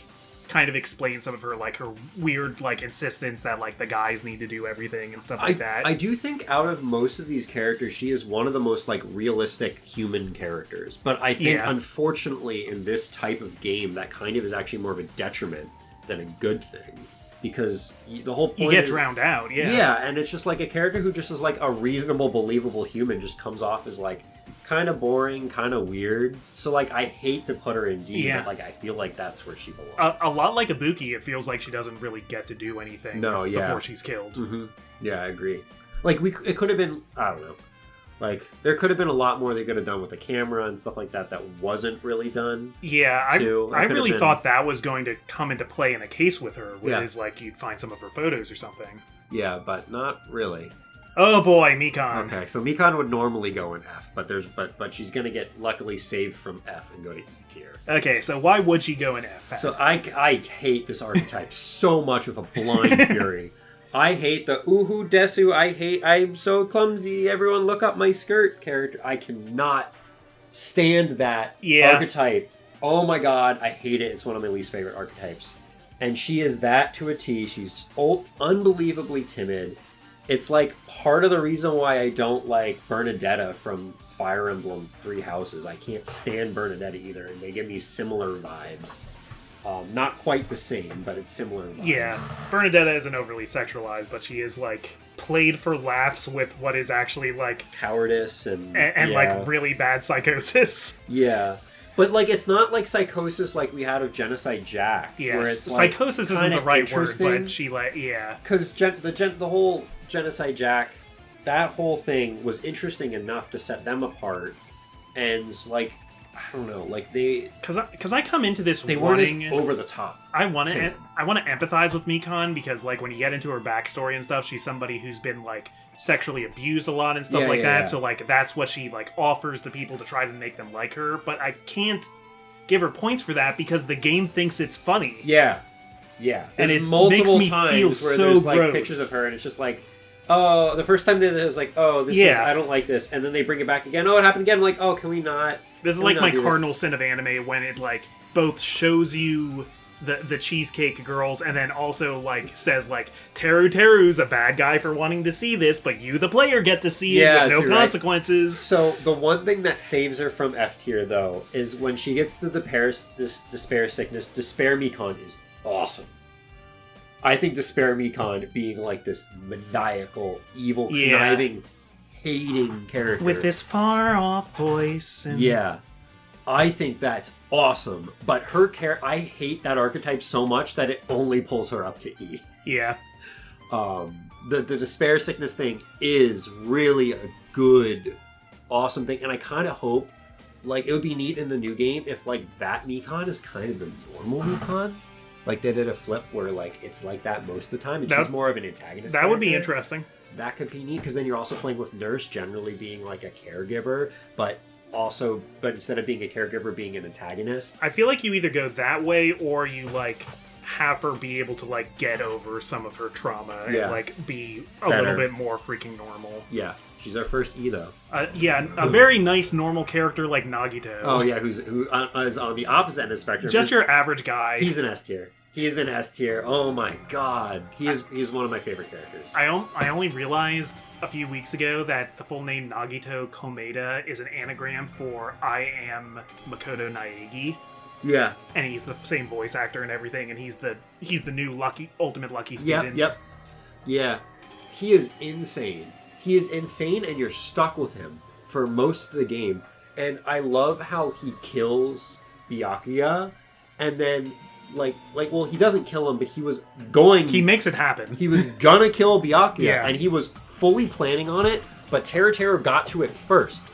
Speaker 1: kind of explains some of her, like, her weird, like, insistence that, like, the guys need to do everything and stuff like that.
Speaker 2: I do think out of most of these characters, she is one of the most, like, realistic human characters. But I think, unfortunately, in this type of game, that kind of is actually more of a detriment than a good thing. Because the whole point...
Speaker 1: You get drowned out, yeah.
Speaker 2: Yeah, and it's just, like, a character who just is, like, a reasonable, believable human just comes off as, like, kind of boring, kind of weird. So, like, I hate to put her in D, but, like, I feel like that's where she belongs.
Speaker 1: A lot like Ibuki, it feels like she doesn't really get to do anything before she's killed.
Speaker 2: Mm-hmm. Yeah, I agree. Like, it could have been... I don't know. Like, there could have been a lot more they could have done with the camera and stuff like that that wasn't really done.
Speaker 1: Yeah, I really thought that was going to come into play in a case with her, whereas, like, you'd find some of her photos or something.
Speaker 2: Yeah, but not really.
Speaker 1: Oh boy, Mikan.
Speaker 2: Okay, so Mikan would normally go in F, but she's gonna get luckily saved from F and go to E tier.
Speaker 1: Okay, so why would she go in F?
Speaker 2: So I hate this archetype so much with a blind fury. I hate the uhu desu, I'm so clumsy, everyone look up my skirt character. I cannot stand that archetype. Oh my god, I hate it. It's one of my least favorite archetypes. And she is that to a T. She's unbelievably timid. It's like part of the reason why I don't like Bernadetta from Fire Emblem Three Houses. I can't stand Bernadetta either, and they give me similar vibes. Not quite the same, but it's similar vibes.
Speaker 1: Yeah, Bernadetta isn't overly sexualized, but she is, like, played for laughs with what is actually, like...
Speaker 2: cowardice and
Speaker 1: like, really bad psychosis.
Speaker 2: Yeah. But, like, it's not like psychosis like we had of Genocide Jack.
Speaker 1: Yes,
Speaker 2: where it's,
Speaker 1: psychosis isn't the right word, but she, like,
Speaker 2: Because the whole Genocide Jack, that whole thing was interesting enough to set them apart, and, like, I don't know, like they...
Speaker 1: Because I come into this
Speaker 2: they weren't as over the top.
Speaker 1: I want to empathize with Mikan because, like, when you get into her backstory and stuff, she's somebody who's been, like, sexually abused a lot and stuff that. Yeah. So, like, that's what she, like, offers to people to try to make them like her. But I can't give her points for that because the game thinks it's funny.
Speaker 2: Yeah. Yeah.
Speaker 1: And it's multiple makes me times feel where so there's, like,
Speaker 2: gross. Pictures of her and it's just like... Oh, the first time that it was like, oh, this is, I don't like this. And then they bring it back again. Oh, it happened again. I'm like, oh, can we not?
Speaker 1: This is like my cardinal sin of anime when it, like, both shows you the Cheesecake Girls and then also, like, says, like, Teru's a bad guy for wanting to see this, but you, the player, get to see it with no consequences.
Speaker 2: Right. So, the one thing that saves her from F tier, though, is when she gets to the despair sickness, Despair Mikan is awesome. I think Despair Mikan being like this maniacal, evil, conniving, hating character.
Speaker 1: With this far-off voice. And...
Speaker 2: Yeah. I think that's awesome. But her I hate that archetype so much that it only pulls her up to E.
Speaker 1: Yeah.
Speaker 2: The Despair Sickness thing is really a good, awesome thing. And I kind of hope, like, it would be neat in the new game if, like, that Mikan is kind of the normal Mikan. Like, they did a flip where, like, it's like that most of the time, and she's more of an antagonist.
Speaker 1: That would be interesting.
Speaker 2: That could be neat, because then you're also playing with Nurse generally being, like, a caregiver, but instead of being a caregiver, being an antagonist.
Speaker 1: I feel like you either go that way, or you, like, have her be able to, like, get over some of her trauma and, like, be a little bit more freaking normal.
Speaker 2: Yeah. She's our first E, though.
Speaker 1: A very nice, normal character like Nagito.
Speaker 2: Oh, yeah, who is on the opposite end of the spectrum.
Speaker 1: Just your average guy.
Speaker 2: He's an S tier. He's an S tier. Oh, my God. He's one of my favorite characters.
Speaker 1: I only realized a few weeks ago that the full name Nagito Komeda is an anagram for I am Makoto Naegi.
Speaker 2: Yeah.
Speaker 1: And he's the same voice actor and everything, and he's the new ultimate lucky student.
Speaker 2: Yep. Yeah. He is insane. He is insane, and you're stuck with him for most of the game. And I love how he kills Byakuya, and then, well, he doesn't kill him, but he makes
Speaker 1: it happen.
Speaker 2: He was gonna kill Byakuya, and he was fully planning on it, but Teru got to it first.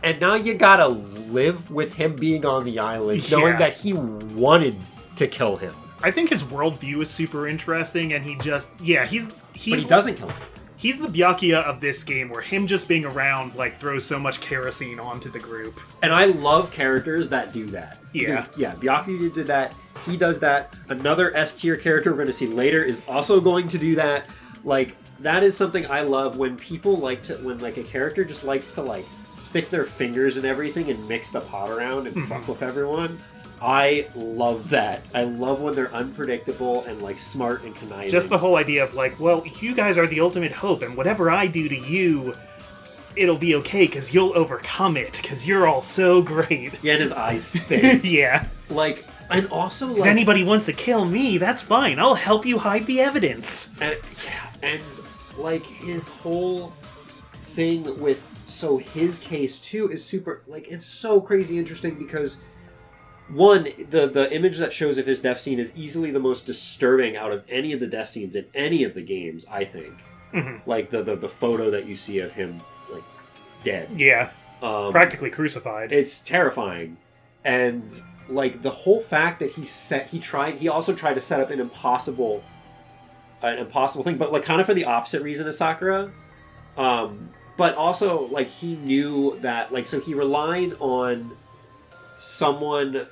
Speaker 2: And now you gotta live with him being on the island, knowing that he wanted to kill him.
Speaker 1: I think his worldview is super interesting, and but he
Speaker 2: doesn't kill him.
Speaker 1: He's the Byakuya of this game, where him just being around, like, throws so much kerosene onto the group.
Speaker 2: And I love characters that do that.
Speaker 1: Yeah.
Speaker 2: Because, Byakuya did that. He does that. Another S-tier character we're going to see later is also going to do that. Like, that is something I love when people when, like, a character just likes to, like, stick their fingers in everything and mix the pot around and fuck with everyone. I love that. I love when they're unpredictable and, like, smart and conniving.
Speaker 1: Just the whole idea of, like, well, you guys are the ultimate hope, and whatever I do to you, it'll be okay, because you'll overcome it, because you're all so great.
Speaker 2: Yeah, and his eyes spin.
Speaker 1: Yeah.
Speaker 2: Like, and also, like...
Speaker 1: If anybody wants to kill me, that's fine. I'll help you hide the evidence.
Speaker 2: And like, his whole thing with... So, his case, too, is super... Like, it's so crazy interesting, because... One, the image that shows of his death scene is easily the most disturbing out of any of the death scenes in any of the games, I think. Mm-hmm. Like, the photo that you see of him, like, dead.
Speaker 1: Yeah. Practically crucified.
Speaker 2: It's terrifying. And, like, the whole fact that he also tried to set up an impossible thing, but, like, kind of for the opposite reason as Sakura. But also, like, he knew that, like, so he relied on... Someone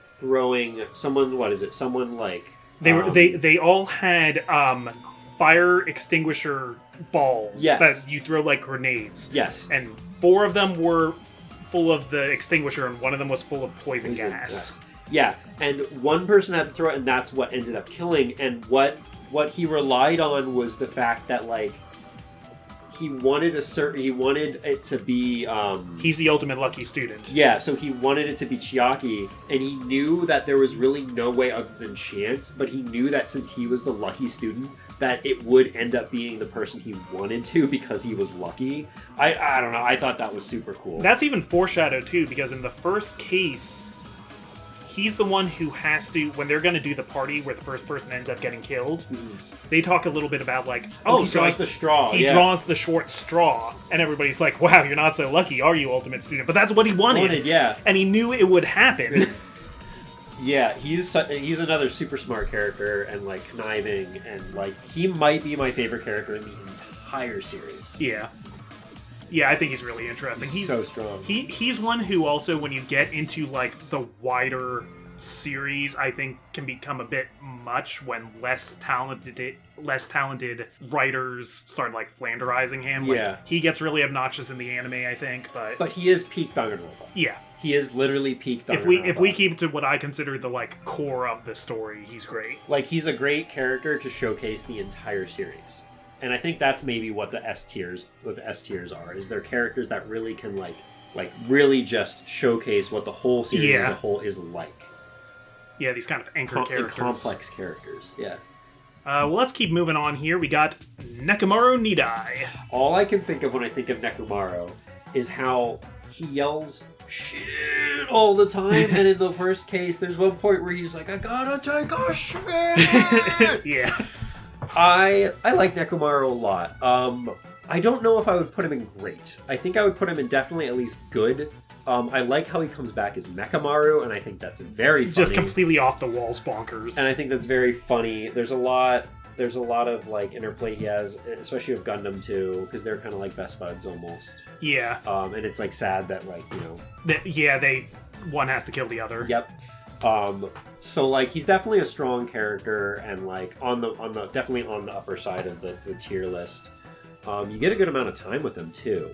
Speaker 2: like
Speaker 1: they all had fire extinguisher balls that you throw like grenades.
Speaker 2: Yes.
Speaker 1: And 4 of them were full of the extinguisher and 1 of them was full of poison gas.
Speaker 2: Yes. Yeah. And one person had to throw it, and that's what ended up killing. And what he relied on was the fact that, like, he wanted it to be...
Speaker 1: He's the ultimate lucky student.
Speaker 2: Yeah, so he wanted it to be Chiaki, and he knew that there was really no way other than chance, but he knew that since he was the lucky student, that it would end up being the person he wanted to because he was lucky. I don't know, I thought that was super cool.
Speaker 1: That's even foreshadowed, too, because in the first case, he's the one who has to, when they're going to do the party where the first person ends up getting killed, they talk a little bit about like,
Speaker 2: he draws the straw.
Speaker 1: He draws the short straw, and everybody's like, wow, you're not so lucky, are you, Ultimate Student? But that's what he wanted. And he knew it would happen.
Speaker 2: Yeah, he's another super smart character and like conniving, and like he might be my favorite character in the entire series.
Speaker 1: Yeah. Yeah, I think he's really interesting.
Speaker 2: He's so strong.
Speaker 1: He's one who also, when you get into like the wider series, I think can become a bit much when less talented writers start like flanderizing him. Like, he gets really obnoxious in the anime, I think, but
Speaker 2: he is peak Danganronpa.
Speaker 1: Yeah.
Speaker 2: He is literally peak Danganronpa.
Speaker 1: If we keep to what I consider the like core of the story, he's great.
Speaker 2: Like, he's a great character to showcase the entire series. And I think that's maybe what the S tiers are, is they're characters that really can like really just showcase what the whole series as a whole is like.
Speaker 1: Yeah, these kind of anchor characters.
Speaker 2: Complex characters, yeah.
Speaker 1: Well, let's keep moving on here. We got Nekomaru Nidai.
Speaker 2: All I can think of when I think of Nekomaru is how he yells shit all the time, and in the first case, there's one point where he's like, I gotta take a shit!
Speaker 1: Yeah.
Speaker 2: I like Nekomaru a lot. I don't know if I would put him in great. I think I would put him in definitely at least good. I like how he comes back as Mechamaru, and I think that's very funny.
Speaker 1: Just completely off the walls bonkers.
Speaker 2: And I think that's very funny. There's a lot of like interplay he has, especially with Gundam too, because they're kind of like best buds almost.
Speaker 1: Yeah.
Speaker 2: And it's like sad that like, you
Speaker 1: know. One has to kill the other.
Speaker 2: Yep. So like he's definitely a strong character, and like on the definitely on the upper side of the tier list. You get a good amount of time with him too,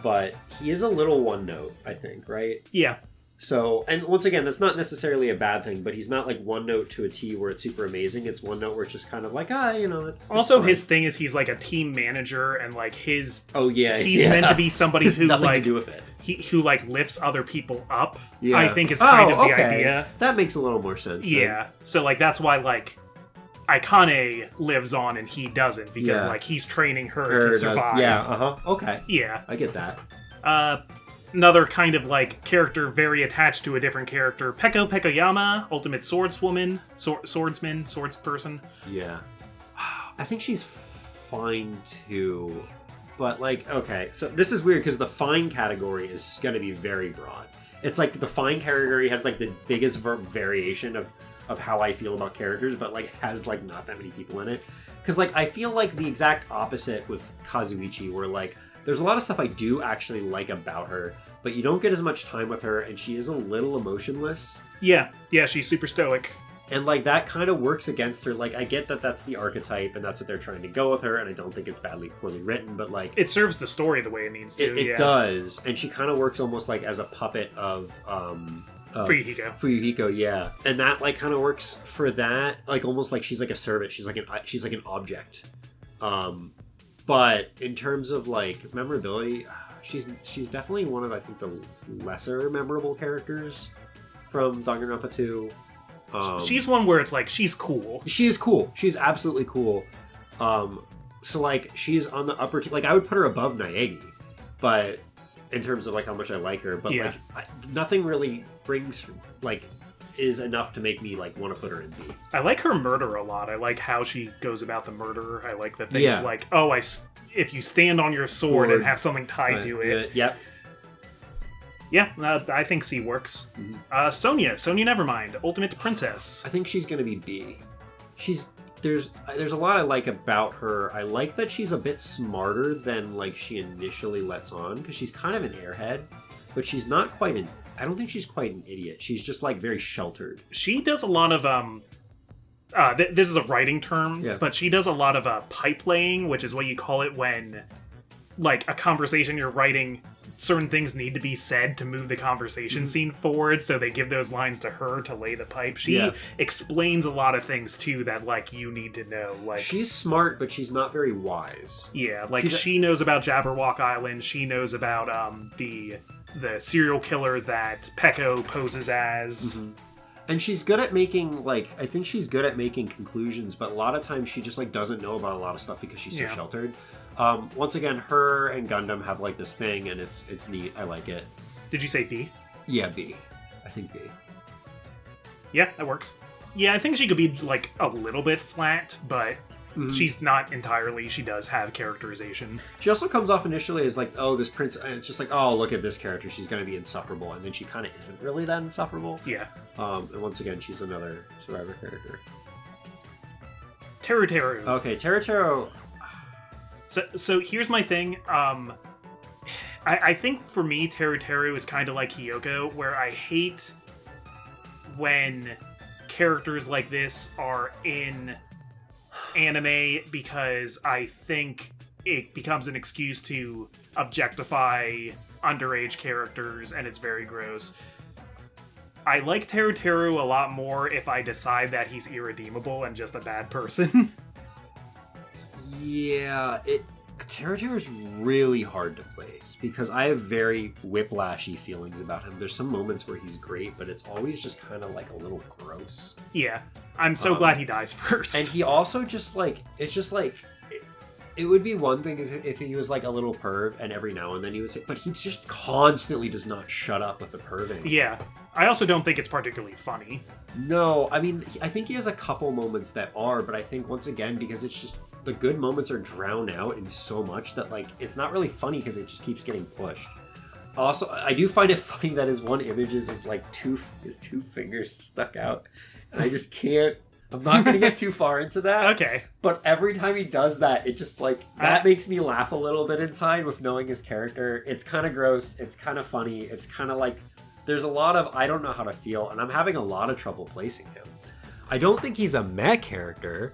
Speaker 2: but he is a little one note, I think, right?
Speaker 1: Yeah.
Speaker 2: So, and once again, that's not necessarily a bad thing, but he's not like one note to a T where it's super amazing. It's one note where it's just kind of like, it's
Speaker 1: also his thing is he's like a team manager, and like he's
Speaker 2: he's
Speaker 1: meant to be somebody who
Speaker 2: nothing
Speaker 1: like
Speaker 2: to do with it.
Speaker 1: Who like lifts other people up.
Speaker 2: Yeah.
Speaker 1: I think is kind of the idea.
Speaker 2: That makes a little more sense.
Speaker 1: Yeah. Then. So like that's why like Aikane lives on and he doesn't, because like he's training her to survive.
Speaker 2: Okay.
Speaker 1: Yeah.
Speaker 2: I get that.
Speaker 1: Another kind of like character very attached to a different character, Peko Pekoyama, ultimate swordswoman, swordsperson.
Speaker 2: Yeah. I think she's fine too. But like, okay, so this is weird because the fine category is going to be very broad. It's like the fine category has like the biggest variation of how I feel about characters, but like has like not that many people in it. Because like I feel like the exact opposite with Kazuichi, where like there's a lot of stuff I do actually like about her, but you don't get as much time with her, and she is a little emotionless.
Speaker 1: Yeah, she's super stoic.
Speaker 2: And like that kind of works against her. Like I get that that's the archetype, and that's what they're trying to go with her, and I don't think it's poorly written, but like
Speaker 1: it serves the story the way it needs to.
Speaker 2: It does, and she kind of works almost like as a puppet of
Speaker 1: Fuyuhiko,
Speaker 2: yeah, and that like kind of works for that, like almost like she's like a servant. She's like an object. But in terms of like memorability, she's definitely one of I think the lesser memorable characters from Danganronpa 2.
Speaker 1: She's one where it's like she's cool.
Speaker 2: She is cool. She's absolutely cool. So like she's on the upper like I would put her above Naegi, but in terms of like how much I like her, but like nothing really brings like is enough to make me like want to put her in B.
Speaker 1: I like her murder a lot. I like how she goes about the murder. I like the thing of like, if you stand on your sword and have something tied to it.
Speaker 2: Yep.
Speaker 1: Yeah, I think C works. Mm-hmm. Sonia Nevermind, Ultimate Princess.
Speaker 2: I think she's gonna be B. There's a lot I like about her. I like that she's a bit smarter than like she initially lets on, because she's kind of an airhead, but she's not quite I don't think she's quite an idiot. She's just like very sheltered.
Speaker 1: She does a lot of this is a writing term, but she does a lot of pipe laying, which is what you call it when like a conversation you're writing, certain things need to be said to move the conversation scene forward, so they give those lines to her to lay the pipe. She explains a lot of things too that like you need to know. Like
Speaker 2: she's smart, but she's not very wise.
Speaker 1: Yeah, like she knows about Jabberwock Island. She knows about the serial killer that Peko poses as. Mm-hmm.
Speaker 2: And she's good at making, like, I think she's good at making conclusions, but a lot of times she just, like, doesn't know about a lot of stuff because she's so sheltered. Once again, her and Gundam have, like, this thing, and it's neat. I like it.
Speaker 1: Did you say B?
Speaker 2: Yeah, B. I think B.
Speaker 1: Yeah, that works. Yeah, I think she could be, like, a little bit flat, but she's not entirely. She does have characterization.
Speaker 2: She also comes off initially as, like, oh, this prince... And it's just like, oh, look at this character. She's going to be insufferable. And then she kind of isn't really that insufferable.
Speaker 1: Yeah.
Speaker 2: And once again, she's another Survivor character.
Speaker 1: Teru.
Speaker 2: Okay, Teru.
Speaker 1: So here's my thing. I think for me, Teru is kind of like Hiyoko, where I hate when characters like this are in anime because I think it becomes an excuse to objectify underage characters, and it's very gross. I like Teru a lot more if I decide that he's irredeemable and just a bad person.
Speaker 2: Yeah, Teru is really hard to place because I have very whiplashy feelings about him. There's some moments where he's great, but it's always just kind of like a little gross.
Speaker 1: Yeah, I'm so glad he dies first.
Speaker 2: And he also just like, it's just like, it would be one thing if he was like a little perv and every now and then he would say, but he just constantly does not shut up with the perving.
Speaker 1: Yeah, I also don't think it's particularly funny.
Speaker 2: No, I mean, I think he has a couple moments that are, but I think once again, because it's just, the good moments are drowned out in so much that like, it's not really funny because it just keeps getting pushed. Also, I do find it funny that his one image is like his two fingers stuck out, and I just can't. I'm not going to get too far into that.
Speaker 1: Okay.
Speaker 2: But every time he does that, it just like, that makes me laugh a little bit inside with knowing his character. It's kind of gross. It's kind of funny. It's kind of like, there's a lot of, I don't know how to feel, and I'm having a lot of trouble placing him. I don't think he's a meh character.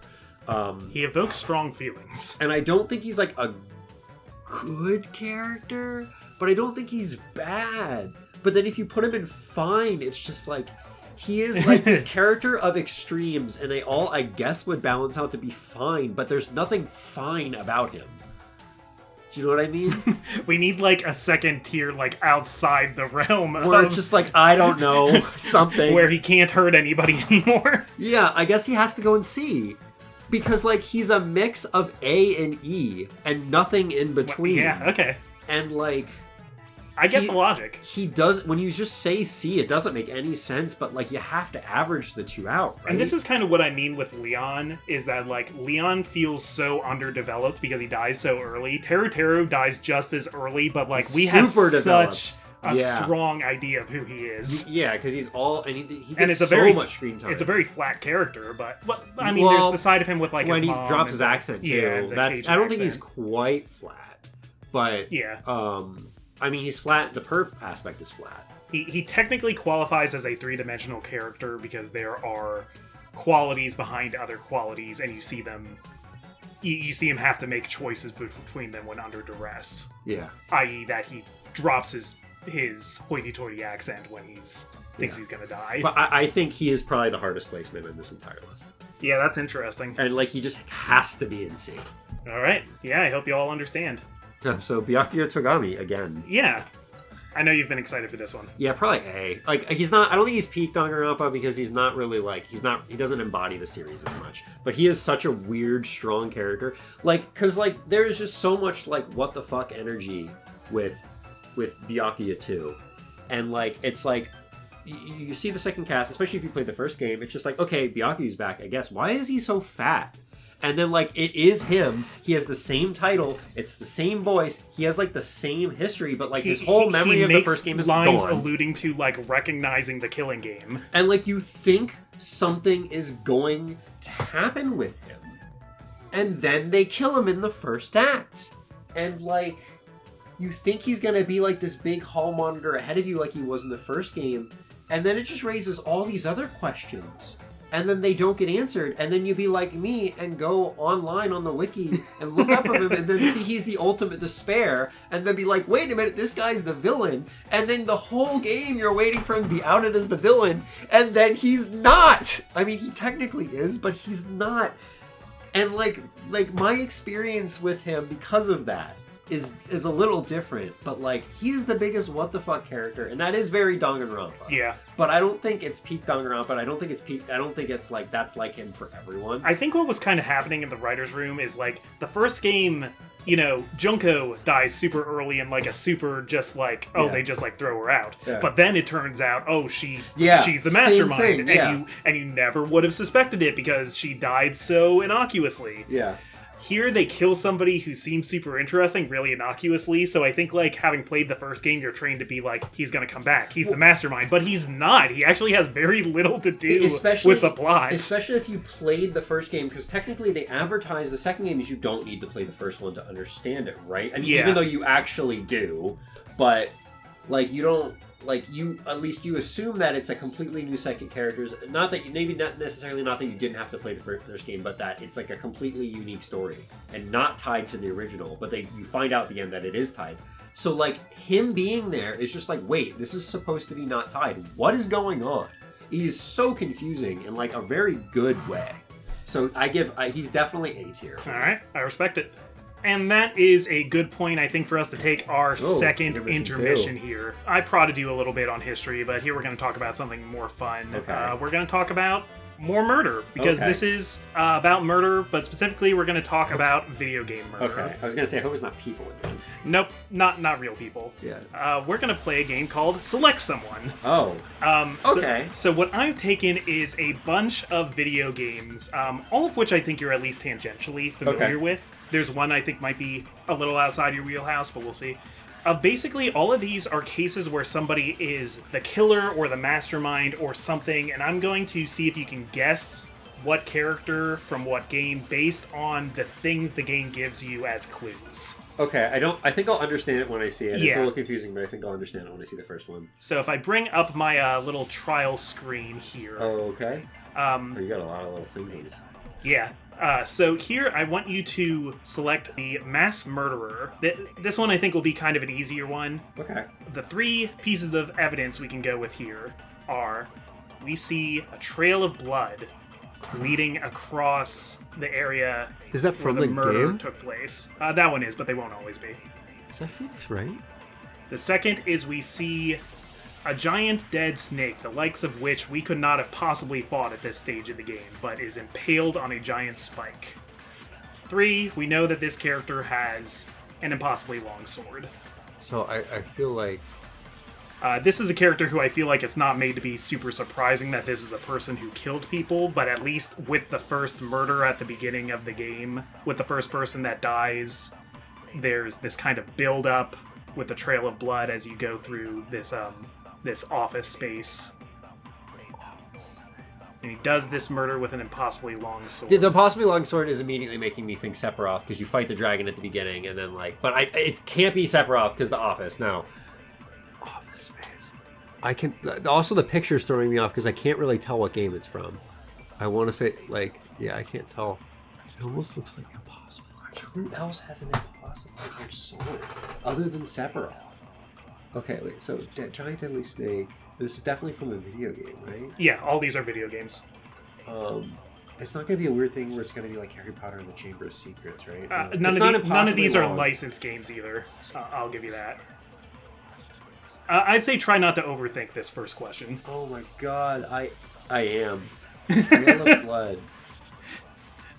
Speaker 1: He evokes strong feelings.
Speaker 2: And I don't think he's like a good character, but I don't think he's bad. But then if you put him in fine, it's just like, he is like this character of extremes, and they all, I guess, would balance out to be fine, but there's nothing fine about him. Do you know what I mean?
Speaker 1: We need like a second tier, like outside the realm
Speaker 2: where it's just like, I don't know, something.
Speaker 1: Where he can't hurt anybody anymore.
Speaker 2: Yeah, I guess he has to go and C. Because like, he's a mix of A and E, and nothing in between.
Speaker 1: Yeah, okay.
Speaker 2: And like,
Speaker 1: I get the logic.
Speaker 2: He does, when you just say C, it doesn't make any sense, but like, you have to average the two out, right?
Speaker 1: And this is kind of what I mean with Leon, is that like, Leon feels so underdeveloped because he dies so early. Teru dies just as early, but like, we have such a strong idea of who he is.
Speaker 2: Yeah, because he's all, and he gets so much screen time.
Speaker 1: It's a very flat character, but I mean, there's the side of him with like
Speaker 2: when
Speaker 1: his
Speaker 2: he
Speaker 1: mom
Speaker 2: drops his accent too.
Speaker 1: Yeah,
Speaker 2: I don't think he's quite flat, but
Speaker 1: yeah.
Speaker 2: I mean, he's flat. The perv aspect is flat.
Speaker 1: He technically qualifies as a three-dimensional character because there are qualities behind other qualities, and you see them. You see him have to make choices between them when under duress.
Speaker 2: Yeah.
Speaker 1: I.e., that he drops his hoity-toity accent when he's thinks he's gonna die.
Speaker 2: But I think he is probably the hardest placement in this entire list.
Speaker 1: Yeah, that's interesting.
Speaker 2: And like, he just has to be in C.
Speaker 1: All right. Yeah, I hope you all understand.
Speaker 2: So Byakuya Togami again.
Speaker 1: Yeah. I know you've been excited for this one.
Speaker 2: Yeah, probably A. Like, he's not, I don't think he's peaked Danganronpa because he's not really like, he doesn't embody the series as much. But he is such a weird, strong character. Like, cause like, there's just so much like, what the fuck energy with Byakuya 2. And like, it's like, you see the second cast, especially if you played the first game, it's just like, okay, Byakuya's back, I guess. Why is he so fat? And then, like, it is him. He has the same title. It's the same voice. He has, like, the same history, but, like, his whole memory of the first game is gone.
Speaker 1: He makes lines alluding to, like, recognizing the killing game.
Speaker 2: And, like, you think something is going to happen with him. And then they kill him in the first act. And, like, you think he's going to be, like, this big hall monitor ahead of you like he was in the first game. And then it just raises all these other questions. And then they don't get answered, and then you be like me and go online on the wiki and look up of him and then see he's the ultimate despair, and then be like, wait a minute, this guy's the villain, and then the whole game you're waiting for him to be outed as the villain, and then he's not! I mean, he technically is, but he's not. And like my experience with him because of that is a little different, but like, he's the biggest what the fuck character, and that is very Danganronpa.
Speaker 1: Yeah.
Speaker 2: But I don't think it's peak Danganronpa, and I don't think it's like, that's like him for everyone.
Speaker 1: I think what was kind of happening in the writer's room is like, the first game Junko dies super early and like a super just like, they just like throw her out.
Speaker 3: Yeah.
Speaker 1: But then it turns out, she's the mastermind. And you never would have suspected it because she died so innocuously.
Speaker 3: Yeah.
Speaker 1: Here they kill somebody who seems super interesting, really innocuously, so I think, like, having played the first game, you're trained to be like, he's gonna come back, he's the mastermind, but he's not. He actually has very little to do with the plot.
Speaker 3: Especially if you played the first game, because technically they advertise the second game as you don't need to play the first one to understand it, right? I mean, even though you actually do, but, like, you don't... Like, at least you assume that it's a completely new set of characters. Not that not that you didn't have to play the first game, but that it's like a completely unique story and not tied to the original. But you find out at the end that it is tied. So, like, him being there is just like, wait, this is supposed to be not tied. What is going on? He is so confusing in, like, a very good way. So he's definitely A tier.
Speaker 1: All right, I respect it. And that is a good point, I think, for us to take our second intermission here. I prodded you a little bit on history, but here we're going to talk about something more fun.
Speaker 3: Okay.
Speaker 1: We're going to talk about more murder, because this is about murder, but specifically we're going to talk about video game murder.
Speaker 3: Okay, I was going to say, I hope it's not people again.
Speaker 1: Nope, not real people.
Speaker 3: Yeah.
Speaker 1: We're going to play a game called Select Someone.
Speaker 3: Oh. Okay.
Speaker 1: So what I've taken is a bunch of video games, all of which I think you're at least tangentially familiar with. There's one I think might be a little outside your wheelhouse, but we'll see. Basically, all of these are cases where somebody is the killer or the mastermind or something, and I'm going to see if you can guess what character from what game based on the things the game gives you as clues.
Speaker 3: Okay, I think I'll understand it when I see it. It's a little confusing, but I think I'll understand it when I see the first one.
Speaker 1: So if I bring up my little trial screen here...
Speaker 3: Oh, okay. You got a lot of little things on this side.
Speaker 1: Yeah. So here I want you to select the mass murderer. This one I think will be kind of an easier one.
Speaker 3: Okay.
Speaker 1: The three pieces of evidence we can go with here are, we see a trail of blood leading across the area.
Speaker 4: Is that from
Speaker 1: where
Speaker 4: the
Speaker 1: murder
Speaker 4: game?
Speaker 1: took place. That one is, but they won't always be.
Speaker 4: Is that Phoenix, right?
Speaker 1: The second is we see a giant dead snake, the likes of which we could not have possibly fought at this stage of the game, but is impaled on a giant spike. 3, we know that this character has an impossibly long sword.
Speaker 4: So I feel like...
Speaker 1: This is a character who I feel like it's not made to be super surprising that this is a person who killed people, but at least with the first murder at the beginning of the game, with the first person that dies, there's this kind of build-up with the trail of blood as you go through this office space. And he does this murder with an impossibly long sword.
Speaker 3: The impossibly long sword is immediately making me think Sephiroth, because you fight the dragon at the beginning, and then it can't be Sephiroth because the office. No.
Speaker 4: Office space. I can. Also, the picture's throwing me off because I can't really tell what game it's from. I want to say I can't tell. It almost looks like impossible.
Speaker 3: Who else has an impossibly long sword other than Sephiroth? Okay, wait, so Giant Deadly Snake, this is definitely from a video game, right?
Speaker 1: Yeah, all these are video games.
Speaker 3: It's not going to be a weird thing where it's going to be like Harry Potter and the Chamber of Secrets, right?
Speaker 1: None of these are licensed games either. I'll give you that. I'd say try not to overthink this first question.
Speaker 3: Oh my god, I am. Yellow blood.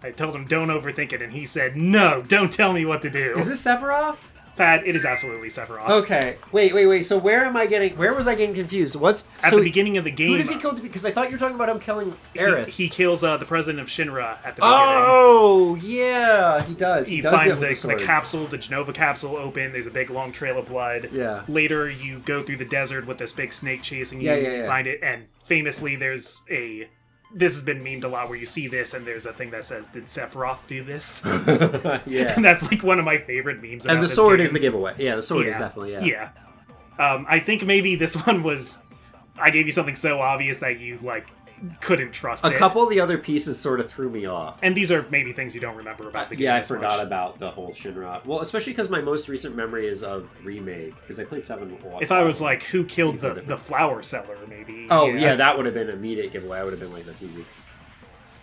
Speaker 1: I told him don't overthink it, and he said, no, don't tell me what to do.
Speaker 3: Is this Sephiroth?
Speaker 1: Fad, it is absolutely Sephiroth.
Speaker 3: Okay. Wait. So where was I getting confused?
Speaker 1: At the beginning of the game.
Speaker 3: Who does he kill? Because I thought you were talking about him killing Aerith.
Speaker 1: He kills the president of Shinra at the beginning.
Speaker 3: Oh, yeah, he does.
Speaker 1: He finds the capsule, the Genova capsule open. There's a big long trail of blood.
Speaker 3: Yeah.
Speaker 1: Later, you go through the desert with this big snake chasing you.
Speaker 3: Yeah.
Speaker 1: You find it, and famously, this has been memed a lot where you see this and there's a thing that says, did Sephiroth do this?
Speaker 3: Yeah.
Speaker 1: And that's like one of my favorite memes about
Speaker 3: And the
Speaker 1: this
Speaker 3: sword
Speaker 1: game.
Speaker 3: is the giveaway. Yeah, the sword is definitely,
Speaker 1: Yeah. I think maybe this one was... I gave you something so obvious that you, couldn't trust it.
Speaker 3: A couple of the other pieces sort of threw me off.
Speaker 1: And these are maybe things you don't remember about the game.
Speaker 3: Yeah, I forgot about the whole Shinra. Well, especially because my most recent memory is of Remake, because I played 7 a lot.
Speaker 1: If I was like, who killed the flower seller, maybe.
Speaker 3: Oh, yeah, that would have been an immediate giveaway. I would have been like, that's easy.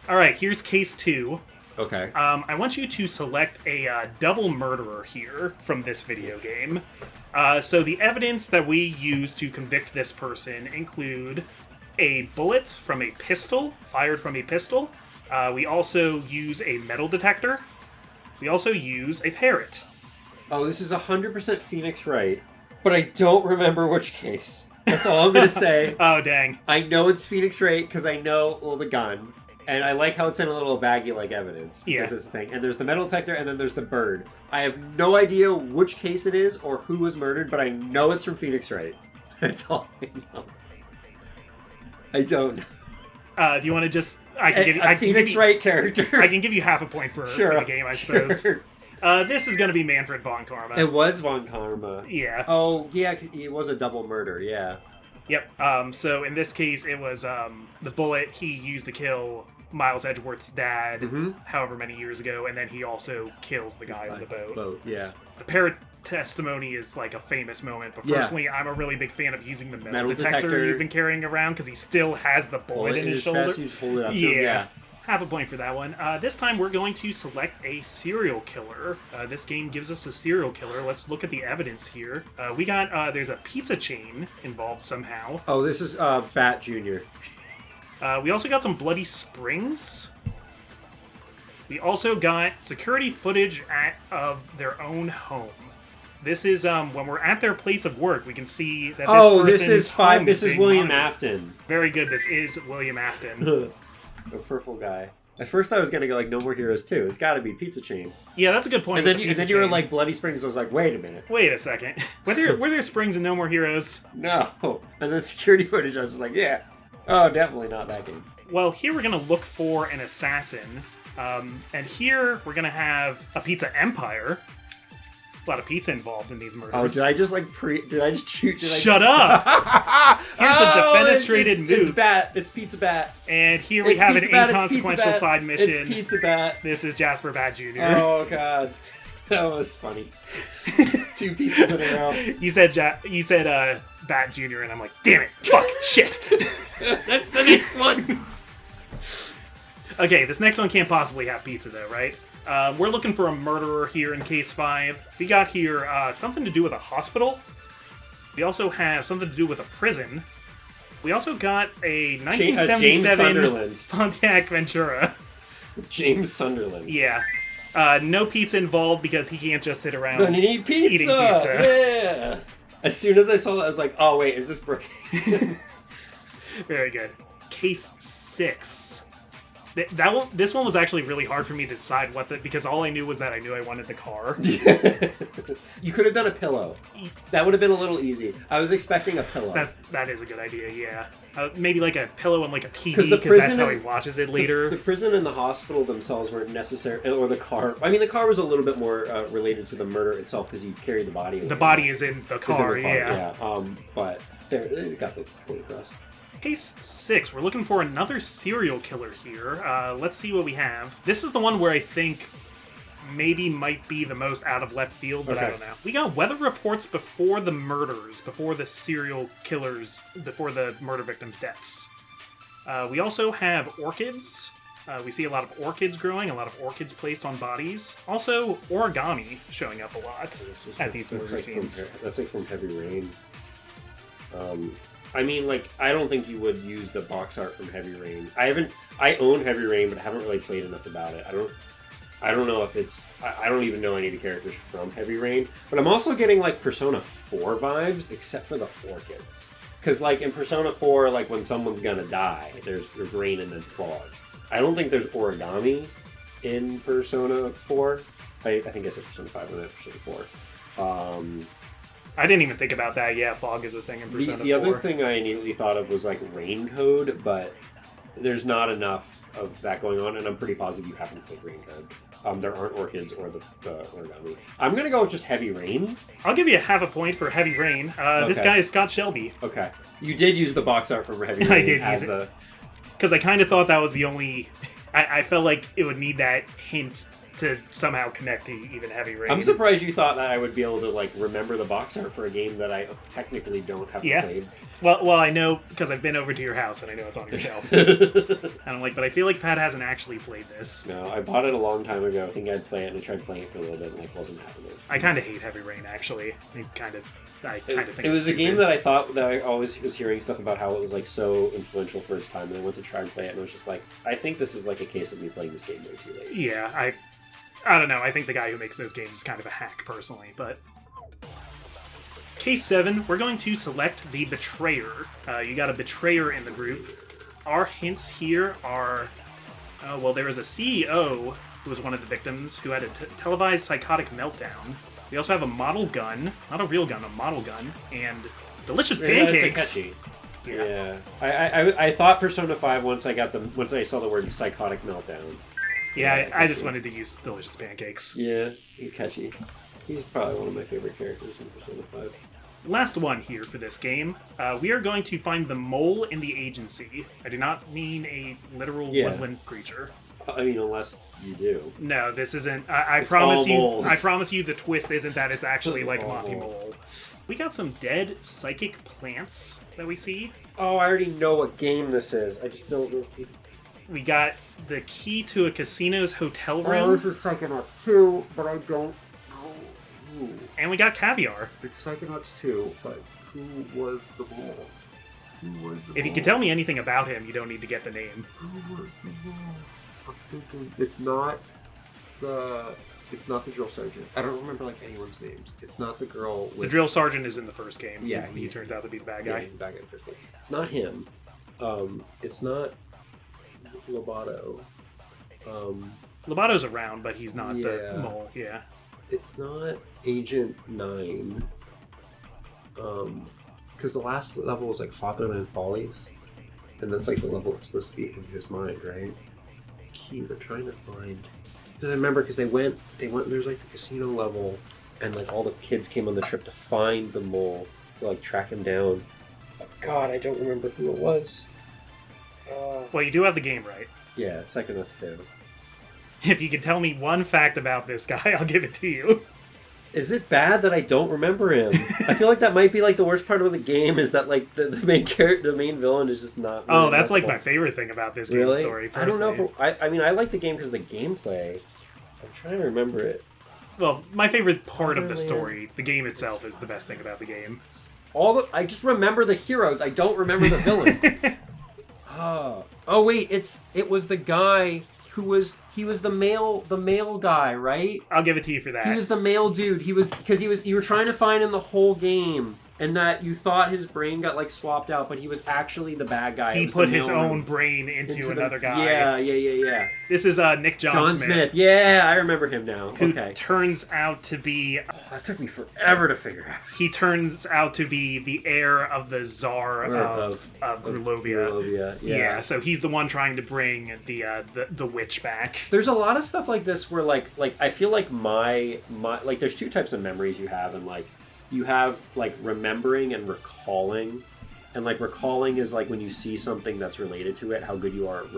Speaker 1: All right, here's case 2.
Speaker 3: Okay.
Speaker 1: I want you to select a double murderer here from this video game. So the evidence that we use to convict this person include a bullet from a pistol, fired from a pistol. We also use a metal detector. We also use a parrot.
Speaker 3: Oh, this is 100% Phoenix Wright, but I don't remember which case. That's all I'm going to say.
Speaker 1: Oh, dang.
Speaker 3: I know it's Phoenix Wright because I know the gun. And I like how it's in a little baggie like evidence. Because it's the thing. And there's the metal detector and then there's the bird. I have no idea which case it is or who was murdered, but I know it's from Phoenix Wright. That's all I know. I don't know.
Speaker 1: Do you want to just... I can give you,
Speaker 3: Phoenix Wright character.
Speaker 1: I can give you half a point for the game, I suppose.
Speaker 3: Sure.
Speaker 1: This is going to be Manfred von Karma.
Speaker 3: It was von Karma.
Speaker 1: Yeah.
Speaker 3: Oh, yeah, it was a double murder, yeah.
Speaker 1: Yep. So in this case, it was the bullet he used to kill Miles Edgeworth's dad however many years ago, and then he also kills the guy on the boat.
Speaker 3: Yeah.
Speaker 1: The parrot testimony is like a famous moment, but personally, I'm a really big fan of using the metal detector you've been carrying around because he still has the bullet in his shoulder.
Speaker 3: Chest, you just hold it up to him. Yeah.
Speaker 1: Half a point for that one. This time we're going to select a serial killer. This game gives us a serial killer. Let's look at the evidence here. We got, there's a pizza chain involved somehow.
Speaker 3: Oh, this is Bat Jr.
Speaker 1: We also got some bloody springs. We also got security footage of their own home. This is when we're at their place of work. We can see that this
Speaker 3: is William Afton.
Speaker 1: Very good. This is William Afton.
Speaker 3: The purple guy. At first I was going to go like No More Heroes 2. It's got to be Pizza Chain.
Speaker 1: Yeah, that's a good point.
Speaker 3: And then you were like Bloody Springs. I was like, wait a minute.
Speaker 1: Wait a second. Were there springs in No More Heroes?
Speaker 3: No. And then security footage, I was just like, yeah. Oh, definitely not that game.
Speaker 1: Well, here we're going to look for an assassin. And here we're going to have a pizza empire. A lot of pizza involved in these murders.
Speaker 3: Oh, did I just shoot?
Speaker 1: Shut up! Here's a defenestrated move.
Speaker 3: It's Pizza Bat.
Speaker 1: And here we have an inconsequential side mission.
Speaker 3: It's Pizza Bat.
Speaker 1: This is Jasper Bat Jr.
Speaker 3: Oh, God. That was funny. 2 pizzas in a row.
Speaker 1: You said Bat Jr. and I'm like, damn it, fuck, shit.
Speaker 3: That's the next one.
Speaker 1: Okay, this next one can't possibly have pizza though, right? We're looking for a murderer here in Case 5. We got here something to do with a hospital. We also have something to do with a prison. We also got a 1977 Pontiac Ventura.
Speaker 3: James Sunderland.
Speaker 1: Yeah. No pizza involved because he can't just sit around
Speaker 3: eating pizza. Yeah. As soon as I saw that, I was like, oh, wait, is this Brooke?
Speaker 1: Very good. Case 6. This one was actually really hard for me to decide because all I knew was that I knew I wanted the car.
Speaker 3: You could have done a pillow. That would have been a little easy. I was expecting a pillow.
Speaker 1: That is a good idea, yeah. Maybe like a pillow and like a TV, because that's how he watches it later.
Speaker 3: The prison and the hospital themselves weren't necessary, or the car. I mean, the car was a little bit more related to the murder itself because you carried the body away.
Speaker 1: The body is in the car, yeah.
Speaker 3: But they got the point across.
Speaker 1: Case 6. We're looking for another serial killer here. Let's see what we have. This is the one where I think maybe might be the most out of left field, but I don't know. We got weather reports before the murders, before the serial killers, before the murder victims' deaths. We also have orchids. We see a lot of orchids growing, a lot of orchids placed on bodies. Also, origami showing up a lot at these murder scenes.
Speaker 3: That's like from Heavy Rain. I mean, like, I don't think you would use the box art from Heavy Rain. I own Heavy Rain, but I haven't really played enough about it. I don't know if it's... I don't even know any of the characters from Heavy Rain. But I'm also getting, like, Persona 4 vibes, except for the orchids. Because, like, in Persona 4, like, when someone's gonna die, there's rain and then fog. I don't think there's origami in Persona 4. I think I said Persona 5 and then Persona 4.
Speaker 1: I didn't even think about that. Yeah, fog is a thing in Persona 4.
Speaker 3: The other thing I immediately thought of was like rain code, but there's not enough of that going on, and I'm pretty positive you haven't played rain code. There aren't orchids or the origami. I'm going to go with just Heavy Rain.
Speaker 1: I'll give you half a point for Heavy Rain. This guy is Scott Shelby.
Speaker 3: Okay. You did use the box art from Heavy Rain.
Speaker 1: I did use it. Because I kind of thought that was the only... I felt like it would need that hint to somehow connect to even Heavy Rain.
Speaker 3: I'm surprised you thought that I would be able to like remember the box art for a game that I technically don't have played.
Speaker 1: Well, I know because I've been over to your house and I know it's on your shelf. And I'm like, but I feel like Pat hasn't actually played this.
Speaker 3: No, I bought it a long time ago. I think I'd play it and I tried playing it for a little bit and like wasn't having it.
Speaker 1: I kind of hate Heavy Rain actually. I kind of think
Speaker 3: it was a game that I thought that I always was hearing stuff about how it was like so influential for its time, and I went to try and play it and I was just like, I think this is like a case of me playing this game way too late.
Speaker 1: Yeah, I don't know. I think the guy who makes those games is kind of a hack, personally. But case 7, we're going to select the betrayer. You got a betrayer in the group. Our hints here are, well, there was a CEO who was one of the victims who had a televised psychotic meltdown. We also have a model gun, not a real gun, a model gun, and delicious pancakes.
Speaker 3: That's catchy. Yeah. I thought Persona 5 once I saw the word psychotic meltdown.
Speaker 1: Yeah, I just wanted to use delicious pancakes.
Speaker 3: Yeah, catchy. He's probably one of my favorite characters in Persona 5.
Speaker 1: Last one here for this game. We are going to find the mole in the agency. I do not mean a literal woodland creature.
Speaker 3: I mean, unless you do.
Speaker 1: No, this isn't. I promise you. Moles. I promise you, the twist isn't that it's actually like Monty Mole. We got some dead psychic plants that we see.
Speaker 3: Oh, I already know what game this is. I just don't know.
Speaker 1: We got the key to a casino's hotel room.
Speaker 3: Oh, this is Psychonauts 2, but I don't know who.
Speaker 1: And we got caviar.
Speaker 3: It's Psychonauts 2, but who was the mole?
Speaker 1: If you can tell me anything about him, you don't need to get the name.
Speaker 3: Who was the mole? I'm thinking it's not the drill sergeant. I don't remember like anyone's names. It's not the girl with...
Speaker 1: The drill sergeant is in the first game.
Speaker 3: Yeah,
Speaker 1: he turns out to be the bad guy.
Speaker 3: Yeah, he's the bad guy in the first game. It's not him. It's not Lobato.
Speaker 1: Lobato's around, but he's not the mole. Yeah.
Speaker 3: It's not Agent 9. Because the last level was like Fatherland Follies, and that's like the level that's supposed to be in his mind, right? Key, they're trying to find. Because I remember, because they went. There's like the casino level, and like all the kids came on the trip to find the mole, to like track him down. Oh, God, I don't remember who it was.
Speaker 1: Well, you do have the game right.
Speaker 3: Yeah, it's Psychonauts 2.
Speaker 1: If you can tell me one fact about this guy, I'll give it to you.
Speaker 3: Is it bad that I don't remember him? I feel like that might be like the worst part of the game is that like the main character, the main villain is just not.
Speaker 1: Really that's like my favorite thing about this game story. Personally.
Speaker 3: I don't know if I mean I like the game because of the gameplay. I'm trying to remember it.
Speaker 1: Well, my favorite part of the story, the game itself, is the best thing about the game.
Speaker 3: I just remember the heroes. I don't remember the villain. Oh wait, it was the guy who was the male guy, right?
Speaker 1: I'll give it to you for that.
Speaker 3: He was the male dude. You were trying to find him the whole game, and that you thought his brain got like swapped out, but he was actually the bad guy.
Speaker 1: He put his own brain into another guy.
Speaker 3: Yeah.
Speaker 1: This is Nick John Smith.
Speaker 3: Yeah, I remember him now.
Speaker 1: Who turns out to be...
Speaker 3: that took me forever to figure out.
Speaker 1: He turns out to be the heir of the Tsar of Grulovia. Yeah, so he's the one trying to bring the witch back.
Speaker 3: There's a lot of stuff like this where like I feel like my like there's two types of memories you have, and like you have like remembering and recalling, and like recalling is like when you see something that's related to it, how good you are at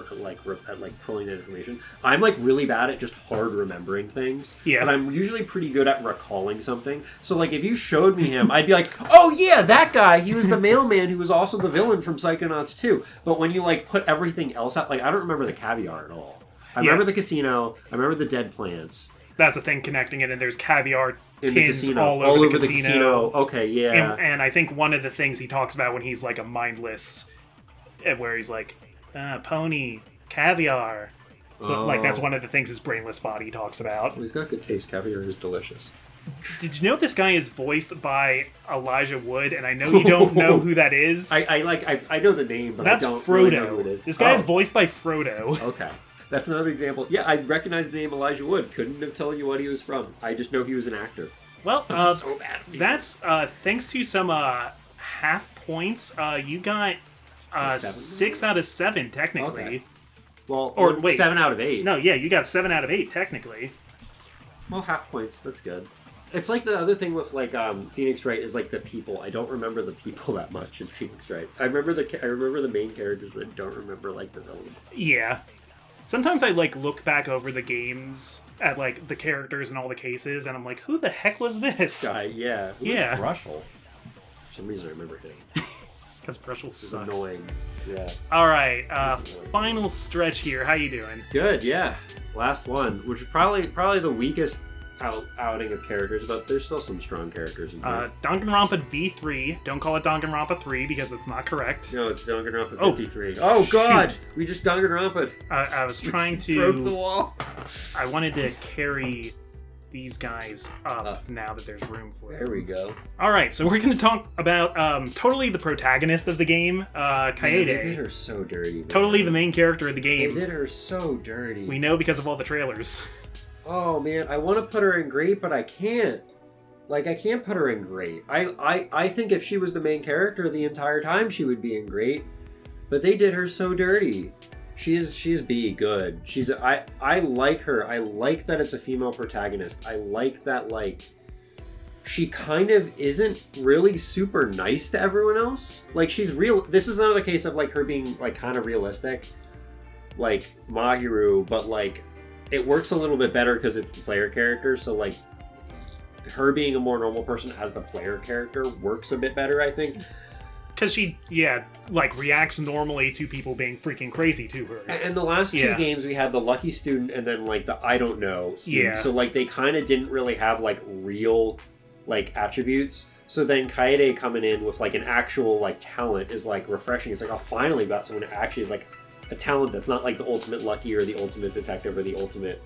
Speaker 3: pulling that information. I'm like really bad at just hard remembering things, but I'm usually pretty good at recalling something. So like if you showed me him, I'd be like, oh yeah, that guy, he was the mailman who was also the villain from Psychonauts 2. But when you like put everything else out, like I don't remember the caviar at all. I remember the casino, I remember the dead plants.
Speaker 1: That's the thing connecting it, and there's caviar pins all over the casino.
Speaker 3: Okay, yeah.
Speaker 1: And I think one of the things he talks about when he's like a mindless, where he's like, pony, caviar. Like that's one of the things his brainless body talks about.
Speaker 3: Well, he's got good taste. Caviar is delicious.
Speaker 1: Did you know this guy is voiced by Elijah Wood? And I know you don't know who that is.
Speaker 3: I know the name, but
Speaker 1: that's
Speaker 3: I don't
Speaker 1: Frodo.
Speaker 3: Really know who it is.
Speaker 1: This guy is voiced by Frodo.
Speaker 3: Okay. That's another example. Yeah, I recognize the name Elijah Wood. Couldn't have told you what he was from. I just know he was an actor.
Speaker 1: Well,
Speaker 3: so bad.
Speaker 1: That's thanks to some half points. You got 6 out of 7 technically.
Speaker 3: Okay. Well,
Speaker 1: or wait,
Speaker 3: 7 out of 8.
Speaker 1: No, yeah, you got 7 out of 8 technically.
Speaker 3: Well, half points. That's good. It's like the other thing with like Phoenix Wright is like the people. I don't remember the people that much in Phoenix Wright. I remember the main characters, but I don't remember like the villains.
Speaker 1: Yeah. Sometimes I like look back over the games at like the characters and all the cases, and I'm like, who the heck was this
Speaker 3: guy? Yeah. Who was Brushel? For some reason I remember him.
Speaker 1: Because Brushel sucks.
Speaker 3: Annoying. Yeah.
Speaker 1: All right. Final stretch here. How you doing?
Speaker 3: Good. Yeah. Last one, which is probably the weakest outing of characters, but there's still some strong characters in here.
Speaker 1: Danganronpa V3. Don't call it Danganronpa 3 because it's not correct.
Speaker 3: No, it's Danganronpa 53. Oh God!
Speaker 1: Shoot.
Speaker 3: We just Danganronpa.
Speaker 1: I was trying to...
Speaker 3: broke the wall.
Speaker 1: I wanted to carry these guys up now that there's room for it.
Speaker 3: There we go.
Speaker 1: Alright, so we're going to talk about totally the protagonist of the game, Kaede.
Speaker 3: Man, they did her so dirty. Man.
Speaker 1: Totally the main character of the game.
Speaker 3: They did her so dirty.
Speaker 1: We know because of all the trailers.
Speaker 3: Oh man, I want to put her in great, but I can't. Like, I can't put her in great. I think if she was the main character the entire time, she would be in great. But they did her so dirty. She's B good. I like her. I like that it's a female protagonist. I like that, like, she kind of isn't really super nice to everyone else. Like, she's real. This is another case of, like, her being, like, kind of realistic. Like, Mahiru, but, like, it works a little bit better because it's the player character. So, like, her being a more normal person as the player character works a bit better, I think.
Speaker 1: Because she, like, reacts normally to people being freaking crazy to her.
Speaker 3: And the last two games, we had the lucky student and then, like, the I don't know student.
Speaker 1: Yeah.
Speaker 3: So, like, they kind of didn't really have, like, real, like, attributes. So then Kaede coming in with, like, an actual, like, talent is, like, refreshing. It's like, oh, finally got someone who actually is, like, a talent that's not, like, the ultimate lucky or the ultimate detective or the ultimate...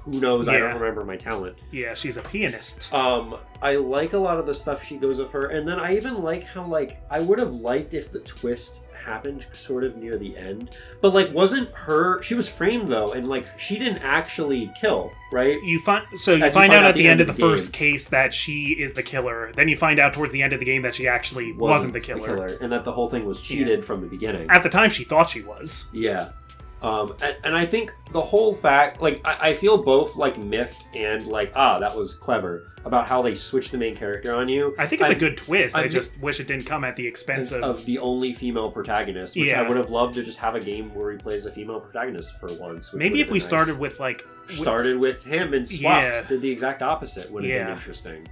Speaker 3: Who knows? I don't remember my talent.
Speaker 1: Yeah, she's a pianist.
Speaker 3: I like a lot of the stuff she goes with her, and then I even like how, like, I would have liked if the twist happened sort of near the end, but, like, wasn't her... She was framed, though, and, like, she didn't actually kill, right?
Speaker 1: You find out at the end of the first case that she is the killer. Then you find out towards the end of the game that she actually wasn't the killer.
Speaker 3: And that the whole thing was cheated from the beginning.
Speaker 1: At the time, she thought she was.
Speaker 3: Yeah. And I think the whole fact, like, I feel both, like, miffed and, like, that was clever about how they switched the main character on you.
Speaker 1: I think it's a good twist. I just wish it didn't come at the expense
Speaker 3: of the only female protagonist, which I would have loved to just have a game where he plays a female protagonist for once.
Speaker 1: Maybe if we started with, like...
Speaker 3: Started with him and swapped, did the exact opposite, would have been interesting.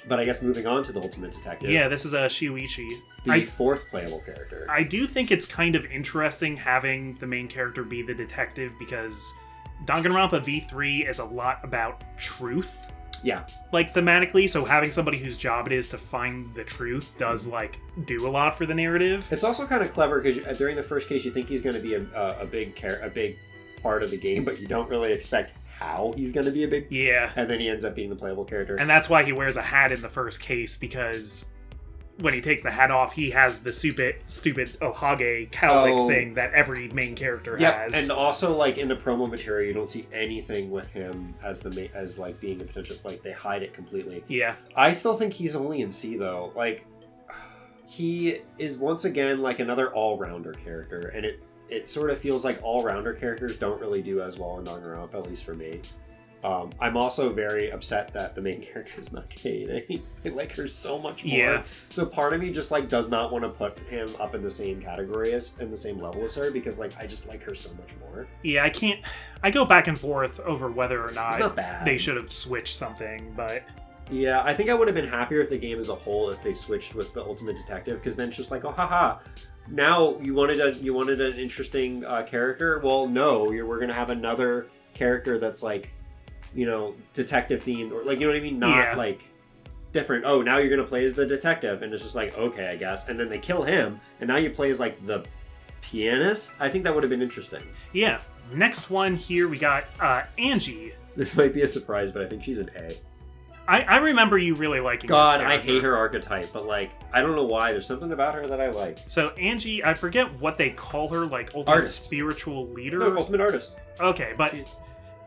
Speaker 3: But I guess moving on to the Ultimate Detective.
Speaker 1: Yeah, this is a Shuichi.
Speaker 3: The fourth playable character.
Speaker 1: I do think it's kind of interesting having the main character be the detective because Danganronpa V3 is a lot about truth.
Speaker 3: Yeah.
Speaker 1: Like, thematically, so having somebody whose job it is to find the truth does, like, do a lot for the narrative.
Speaker 3: It's also kind of clever because during the first case you think he's going to be a big part of the game, but you don't really expect how he's going to be a big...
Speaker 1: Yeah.
Speaker 3: And then he ends up being the playable character.
Speaker 1: And that's why he wears a hat in the first case, because when he takes the hat off, he has the stupid Ohage cowlick thing that every main character has.
Speaker 3: And also, like, in the promo material, you don't see anything with him as like, being a potential... Like, they hide it completely.
Speaker 1: Yeah.
Speaker 3: I still think he's only in C, though. Like, he is, once again, like, another all-rounder character, and it sort of feels like all-rounder characters don't really do as well in Danganronpa, at least for me. I'm also very upset that the main character is not Kaede. I like her so much more.
Speaker 1: Yeah.
Speaker 3: So part of me just, like, does not want to put him up in the same category in the same level as her, because, like, I just like her so much more.
Speaker 1: Yeah, I go back and forth over whether or not
Speaker 3: bad.
Speaker 1: They should have switched something, but...
Speaker 3: Yeah, I think I would have been happier if the game as a whole, if they switched with the Ultimate Detective, because then it's just like, oh, haha, now you wanted an interesting character? Well, no, we're going to have another character that's, like, you know, detective themed, or, like, you know what I mean? Not like different. Oh, now you're gonna play as the detective, and it's just like, okay, I guess. And then they kill him, and now you play as, like, the pianist. I think that would have been interesting.
Speaker 1: Yeah. Next one here, we got Angie.
Speaker 3: This might be a surprise, but I think she's an A.
Speaker 1: I remember you really liking this character.
Speaker 3: I hate her archetype, but, like, I don't know why. There's something about her that I like.
Speaker 1: So Angie, I forget what they call her, like, ultimate spiritual leader.
Speaker 3: No, ultimate artist.
Speaker 1: Okay, but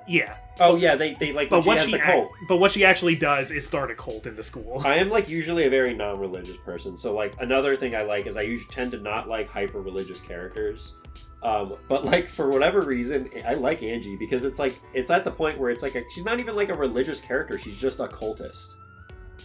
Speaker 1: yeah.
Speaker 3: Oh yeah, they like. But what the cult.
Speaker 1: But what she actually does is start a cult in the school.
Speaker 3: I am, like, usually a very non-religious person, so, like, another thing I like is I usually tend to not like hyper-religious characters. But, like, for whatever reason, I like Angie because it's like, it's at the point where it's like she's not even like a religious character; she's just a cultist.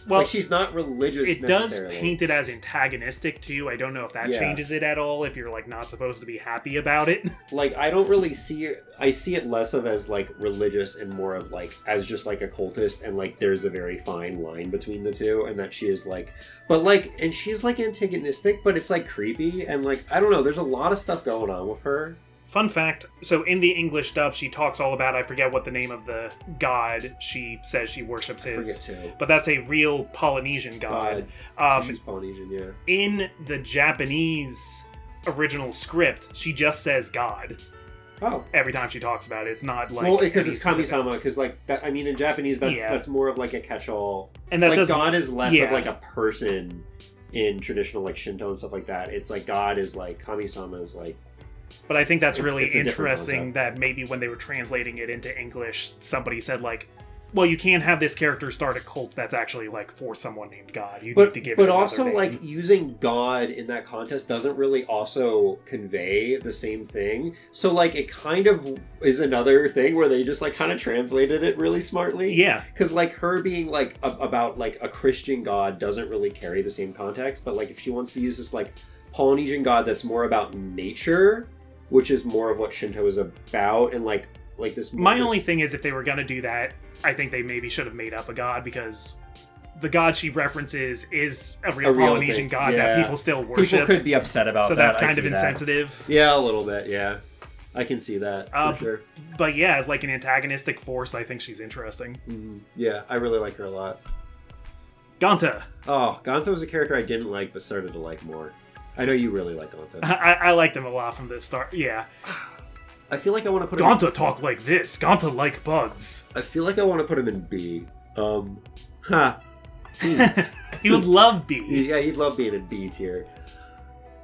Speaker 3: Well, like, she's not religious.
Speaker 1: It does paint it as antagonistic too. I don't know if that changes it at all. If you're, like, not supposed to be happy about it.
Speaker 3: Like, I don't really see it. I see it less of as, like, religious and more of, like, as just, like, a cultist. And, like, there's a very fine line between the two, and that she is, like, but, like, and she's, like, antagonistic, but it's, like, creepy, and, like, I don't know. There's a lot of stuff going on with her
Speaker 1: Fun fact, so in the English dub, she talks all about, I forget what the name of the god she says she worships is.
Speaker 3: I forget too.
Speaker 1: But that's a real Polynesian god.
Speaker 3: She's Polynesian, yeah.
Speaker 1: In the Japanese original script, she just says God.
Speaker 3: Oh.
Speaker 1: Every time she talks about it. It's not like...
Speaker 3: Well, because it's kami-sama, because, like, that, I mean, in Japanese, that's more of, like, a catch-all. And that like, God is less of, like, a person in traditional, like, Shinto and stuff like that. It's, like, God is, like, kami-sama is, like...
Speaker 1: But I think that's really interesting that maybe when they were translating it into English, somebody said, like, well, you can't have this character start a cult that's actually, like, for someone named God. You need to give it another
Speaker 3: also,
Speaker 1: name.
Speaker 3: like, using God in that context doesn't really also convey the same thing. So, like, it kind of is another thing where they just, like, kind of translated it really smartly.
Speaker 1: Yeah.
Speaker 3: Because, like, her being, like, about, like, a Christian God doesn't really carry the same context. But, like, if she wants to use this, like, Polynesian God that's more about nature, which is more of what Shinto is about, and, like this...
Speaker 1: My only thing is, if they were going to do that, I think they maybe should have made up a god, because the god she references is a real Polynesian god that people still worship.
Speaker 3: People could be upset about that.
Speaker 1: So that's kind of insensitive.
Speaker 3: Yeah, a little bit, yeah. I can see that, for sure.
Speaker 1: But yeah, as like an antagonistic force, I think she's interesting.
Speaker 3: Mm-hmm. Yeah, I really like her a lot.
Speaker 1: Ganta.
Speaker 3: Oh, Ganta was a character I didn't like, but started to like more. I know you really like Ganta.
Speaker 1: I liked him a lot from the start, yeah.
Speaker 3: I feel like I want to put
Speaker 1: Ganta talk like this. Ganta like bugs.
Speaker 3: I feel like I want to put him in B.
Speaker 1: He would love B.
Speaker 3: Yeah, he'd love being in B tier.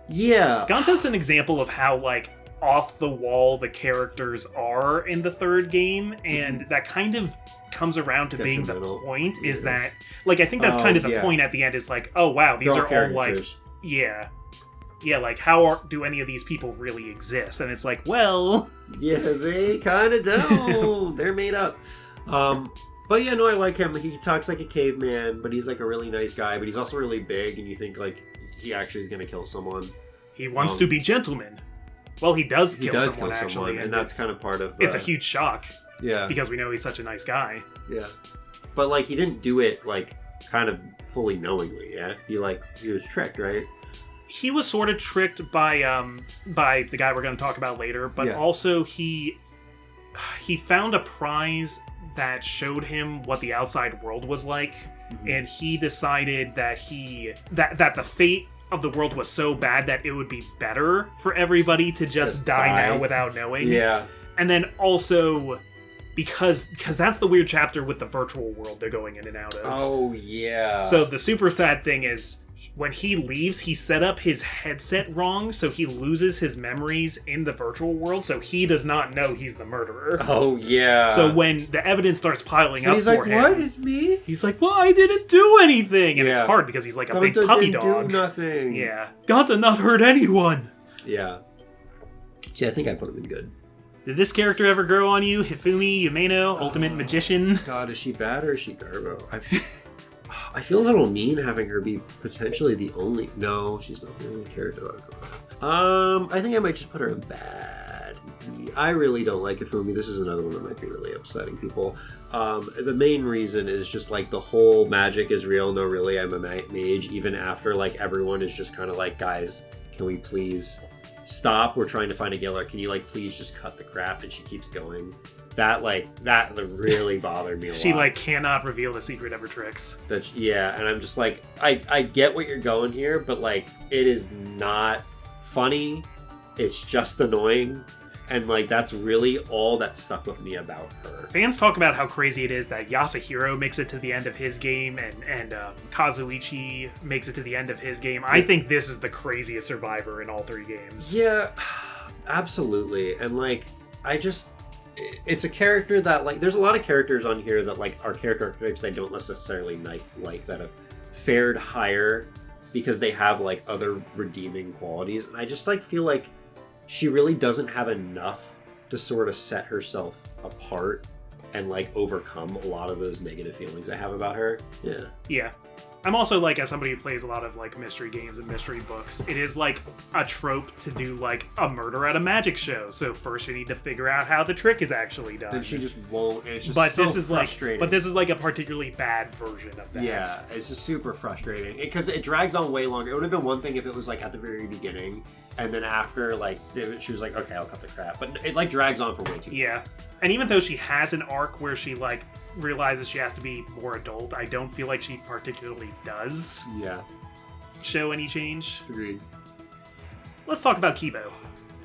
Speaker 3: Yeah.
Speaker 1: Ganta's an example of how, like, off the wall the characters are in the third game, and that kind of comes around to being the point, is that, like, I think that's kind of the point at the end, is like, oh wow, these are all, like, yeah, like, how do any of these people really exist? And it's like, well...
Speaker 3: Yeah, they kind of don't. They're made up. But yeah, no, I like him. He talks like a caveman, but he's, like, a really nice guy, but he's also really big, and you think, like, he actually is going to kill someone.
Speaker 1: He wants to be gentleman. Well, he does kill someone, actually.
Speaker 3: And that's kind of part of...
Speaker 1: It's a huge shock.
Speaker 3: Yeah.
Speaker 1: Because we know he's such a nice guy.
Speaker 3: Yeah. But, like, he didn't do it, like, kind of fully knowingly, yeah? He was tricked, right?
Speaker 1: He was sort of tricked by the guy we're going to talk about later, but also he found a prize that showed him what the outside world was like, and he decided that that the fate of the world was so bad that it would be better for everybody to just die now without knowing.
Speaker 3: Yeah.
Speaker 1: And then also because that's the weird chapter with the virtual world they're going in and out of.
Speaker 3: Oh, yeah.
Speaker 1: So the super sad thing is, when he leaves, he set up his headset wrong, so he loses his memories in the virtual world, so he does not know he's the murderer.
Speaker 3: Oh, yeah.
Speaker 1: So when the evidence starts piling up for him...
Speaker 3: He's like, what? It's me?
Speaker 1: He's like, well, I didn't do anything! And it's hard because he's like a big puppy dog.
Speaker 3: Didn't do nothing.
Speaker 1: Yeah. Ganta not hurt anyone!
Speaker 3: Yeah. See, I think I put him in good.
Speaker 1: Did this character ever grow on you? Hifumi, Yumeno, Ultimate Magician?
Speaker 3: God, is she bad or is she Garbo? I feel a little mean having her be potentially the only... No, she's not the only character. I think I might just put her in bad. I really don't like Hifumi. This is another one that might be really upsetting people. The main reason is just, like, the whole magic is real. No, really, I'm a mage. Even after, like, everyone is just kind of like, guys, can we please stop? We're trying to find a killer. Can you, like, please just cut the crap? And she keeps going. That really bothered me a lot.
Speaker 1: She, like, cannot reveal the secret of her tricks.
Speaker 3: Yeah, and I'm just like, I get what you're going here, but, like, it is not funny. It's just annoying. And, like, that's really all that stuck with me about her.
Speaker 1: Fans talk about how crazy it is that Yasuhiro makes it to the end of his game and Kazuichi makes it to the end of his game. I think this is the craziest survivor in all three games.
Speaker 3: Yeah, absolutely. And, like, it's a character that, like, there's a lot of characters on here that, like, are character archetypes I don't necessarily like that have fared higher because they have, like, other redeeming qualities. And I just, like, feel like she really doesn't have enough to sort of set herself apart and, like, overcome a lot of those negative feelings I have about her. Yeah.
Speaker 1: Yeah. I'm also, like, as somebody who plays a lot of, like, mystery games and mystery books, it is, like, a trope to do, like, a murder at a magic show. So first you need to figure out how the trick is actually done.
Speaker 3: And she just won't, and it's just frustrating.
Speaker 1: But this is, like, a particularly bad version of that.
Speaker 3: Yeah, it's just super frustrating. Because it drags on way longer. It would have been one thing if it was, like, at the very beginning, and then after, like, she was like, okay, I'll cut the crap. But it, like, drags on for way too long.
Speaker 1: Yeah. And even though she has an arc where she, like, realizes she has to be more adult, I don't feel like she particularly does show any change.
Speaker 3: Agreed.
Speaker 1: Let's talk about Kibo.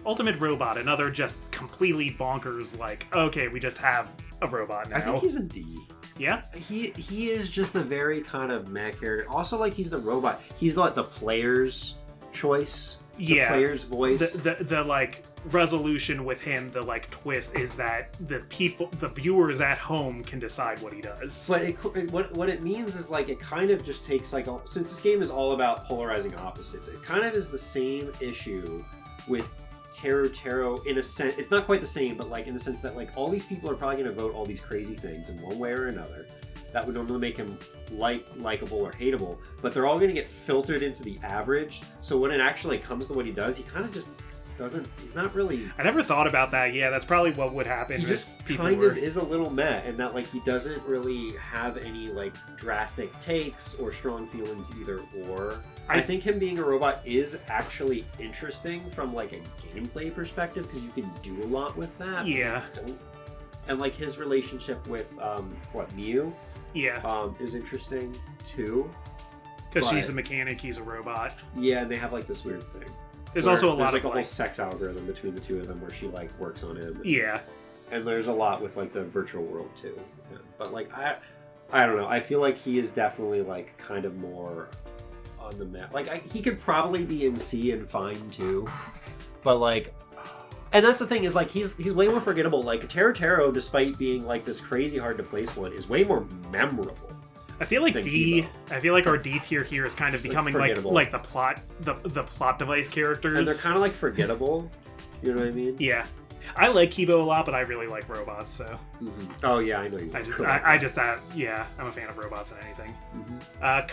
Speaker 1: Ultimate Robot, another just completely bonkers, like, okay, we just have a robot now.
Speaker 3: I think he's a D.
Speaker 1: Yeah?
Speaker 3: He is just a very kind of meh character. Also, like, he's the robot. He's like the player's choice. The player's voice.
Speaker 1: The like resolution with him, the like twist is that the viewers at home can decide what he does.
Speaker 3: But what it means is, like, it kind of just takes, like, since this game is all about polarizing opposites, it kind of is the same issue with Tarot in a sense. It's not quite the same, but, like, in the sense that, like, all these people are probably going to vote all these crazy things in one way or another that would normally make him likable or hateable, but they're all going to get filtered into the average. So when it actually comes to what he does, he kind of just doesn't. He's not really.
Speaker 1: I never thought about that. Yeah, that's probably what would happen.
Speaker 3: He just kind of is a little meh, and that, like, he doesn't really have any, like, drastic takes or strong feelings either. Or I think him being a robot is actually interesting from, like, a gameplay perspective because you can do a lot with that.
Speaker 1: Yeah.
Speaker 3: And, like, his relationship with Miu.
Speaker 1: Yeah.
Speaker 3: Is interesting too.
Speaker 1: Because she's a mechanic, he's a robot.
Speaker 3: Yeah, and they have, like, this weird thing.
Speaker 1: There's also a lot of,
Speaker 3: like, a whole sex algorithm between the two of them where she, like, works on him.
Speaker 1: Yeah.
Speaker 3: And there's a lot with, like, the virtual world too. Yeah. But, like, I don't know. I feel like he is definitely, like, kind of more on the map. Like, he could probably be in C and fine too. But, like, and that's the thing is, like, he's way more forgettable. Like, Tarot, despite being, like, this crazy hard to place one, is way more memorable.
Speaker 1: I feel like I feel like our D tier here is kind of becoming like the plot device characters.
Speaker 3: And they're kind of, like, forgettable. You know what I mean?
Speaker 1: Yeah. I like Kibo a lot, but I really like robots, so.
Speaker 3: Mm-hmm. Oh, yeah, I know you like
Speaker 1: robots. I'm a fan of robots and anything. Mm-hmm.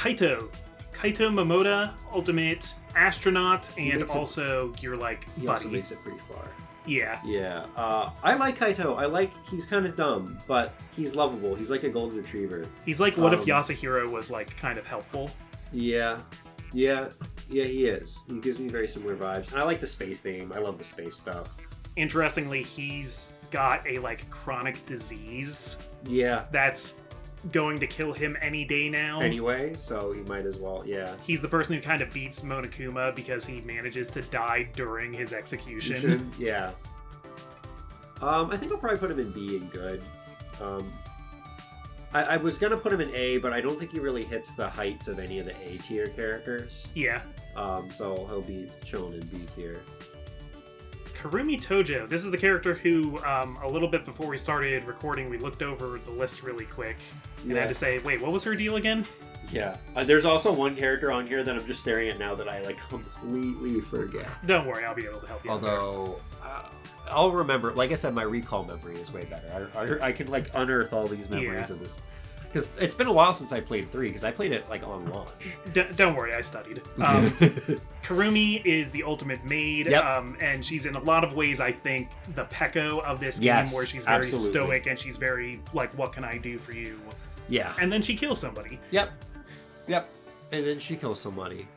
Speaker 1: Kaito Momoda, Ultimate Astronaut, and also your, like, buddy.
Speaker 3: He also makes it pretty far.
Speaker 1: Yeah.
Speaker 3: Yeah. I like Kaito. He's kind of dumb, but he's lovable. He's like a golden retriever.
Speaker 1: He's like, what if Yasuhiro was, like, kind of helpful?
Speaker 3: Yeah. Yeah, he is. He gives me very similar vibes. And I like the space theme. I love the space stuff.
Speaker 1: Interestingly, he's got a, like, chronic disease.
Speaker 3: Yeah.
Speaker 1: That's going to kill him any day now.
Speaker 3: Anyway, so he might as well, yeah.
Speaker 1: He's the person who kind of beats Monokuma because he manages to die during his execution.
Speaker 3: Yeah. I think I'll probably put him in B and good. I was going to put him in A, but I don't think he really hits the heights of any of the A tier characters.
Speaker 1: Yeah.
Speaker 3: So he'll be chilling in B tier.
Speaker 1: Karumi Tojo. This is the character who, a little bit before we started recording, we looked over the list really quick and had to say, wait, what was her deal again?
Speaker 3: Yeah. There's also one character on here that I'm just staring at now that I, like, completely forget.
Speaker 1: Don't worry, I'll be able to help you.
Speaker 3: Although, I'll remember. Like I said, my recall memory is way better. I can, like, unearth all these memories of this. Because it's been a while since I played 3, because I played it, like, on launch.
Speaker 1: Don't worry, I studied. Karumi is the ultimate maid, and she's in a lot of ways, I think, the Peko of this game, where she's very stoic, and she's very, like, what can I do for you?
Speaker 3: Yeah.
Speaker 1: And then she kills somebody.
Speaker 3: Yep. And then she kills somebody.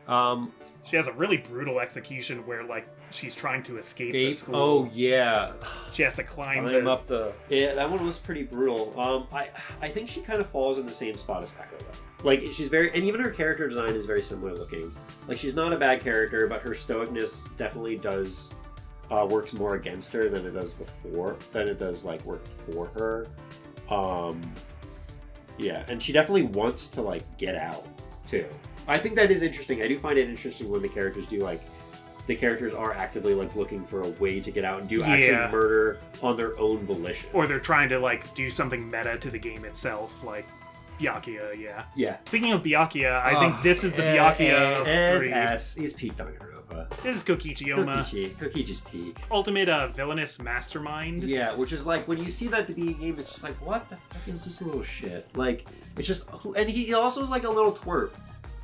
Speaker 1: She has a really brutal execution where, like, she's trying to escape the school.
Speaker 3: Oh, yeah.
Speaker 1: She has to climb
Speaker 3: up the... Yeah, that one was pretty brutal. I think she kind of falls in the same spot as Peko, though. Like, she's very... And even her character design is very similar looking. Like, she's not a bad character, but her stoicness definitely does... works more against her than it does before. Than it does, like, work for her. Yeah, and she definitely wants to, like, get out, too. I think that is interesting. I do find it interesting when the characters do, like, the characters are actively, like, looking for a way to get out and do actually murder on their own volition.
Speaker 1: Or they're trying to, like, do something meta to the game itself, like Byakuya,
Speaker 3: Yeah.
Speaker 1: Speaking of Byakuya, I think this is the Byakuya of 3.
Speaker 3: It's S. He's peak Danganronpa.
Speaker 1: This is Kokichiyama.
Speaker 3: Kokichi's peak.
Speaker 1: Ultimate villainous mastermind.
Speaker 3: Yeah, which is, like, when you see that at the beginning of the game, it's just like, what the fuck is this little shit? Like, it's just... And he also is, like, a little twerp.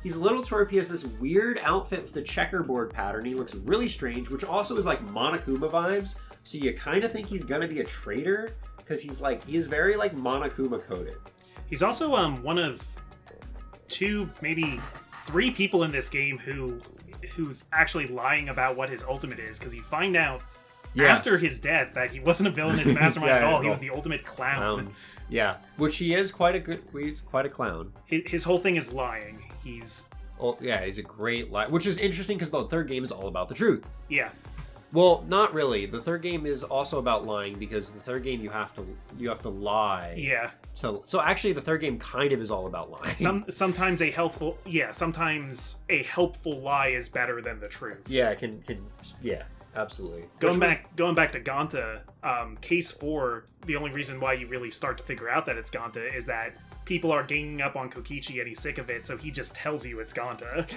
Speaker 3: He's a little twerp. He has this weird outfit with the checkerboard pattern. He looks really strange, which also is like Monokuma vibes. So you kind of think he's gonna be a traitor because he is very like Monokuma coded.
Speaker 1: He's also one of 2, maybe 3 people in this game who's actually lying about what his ultimate is, because you find out after his death that he wasn't a villainous mastermind at all. He was the ultimate clown.
Speaker 3: Yeah, which he is quite a clown.
Speaker 1: His whole thing is lying. He's
Speaker 3: a great liar, which is interesting because the third game is all about the truth.
Speaker 1: Yeah.
Speaker 3: Well, not really. The third game is also about lying because the third game you have to lie.
Speaker 1: Yeah.
Speaker 3: So actually, the third game kind of is all about lying.
Speaker 1: Sometimes a helpful lie is better than the truth.
Speaker 3: Yeah, absolutely.
Speaker 1: Going back to Ganta, Case 4, the only reason why you really start to figure out that it's Ganta is that people are ganging up on Kokichi and he's sick of it, so he just tells you it's Ganta.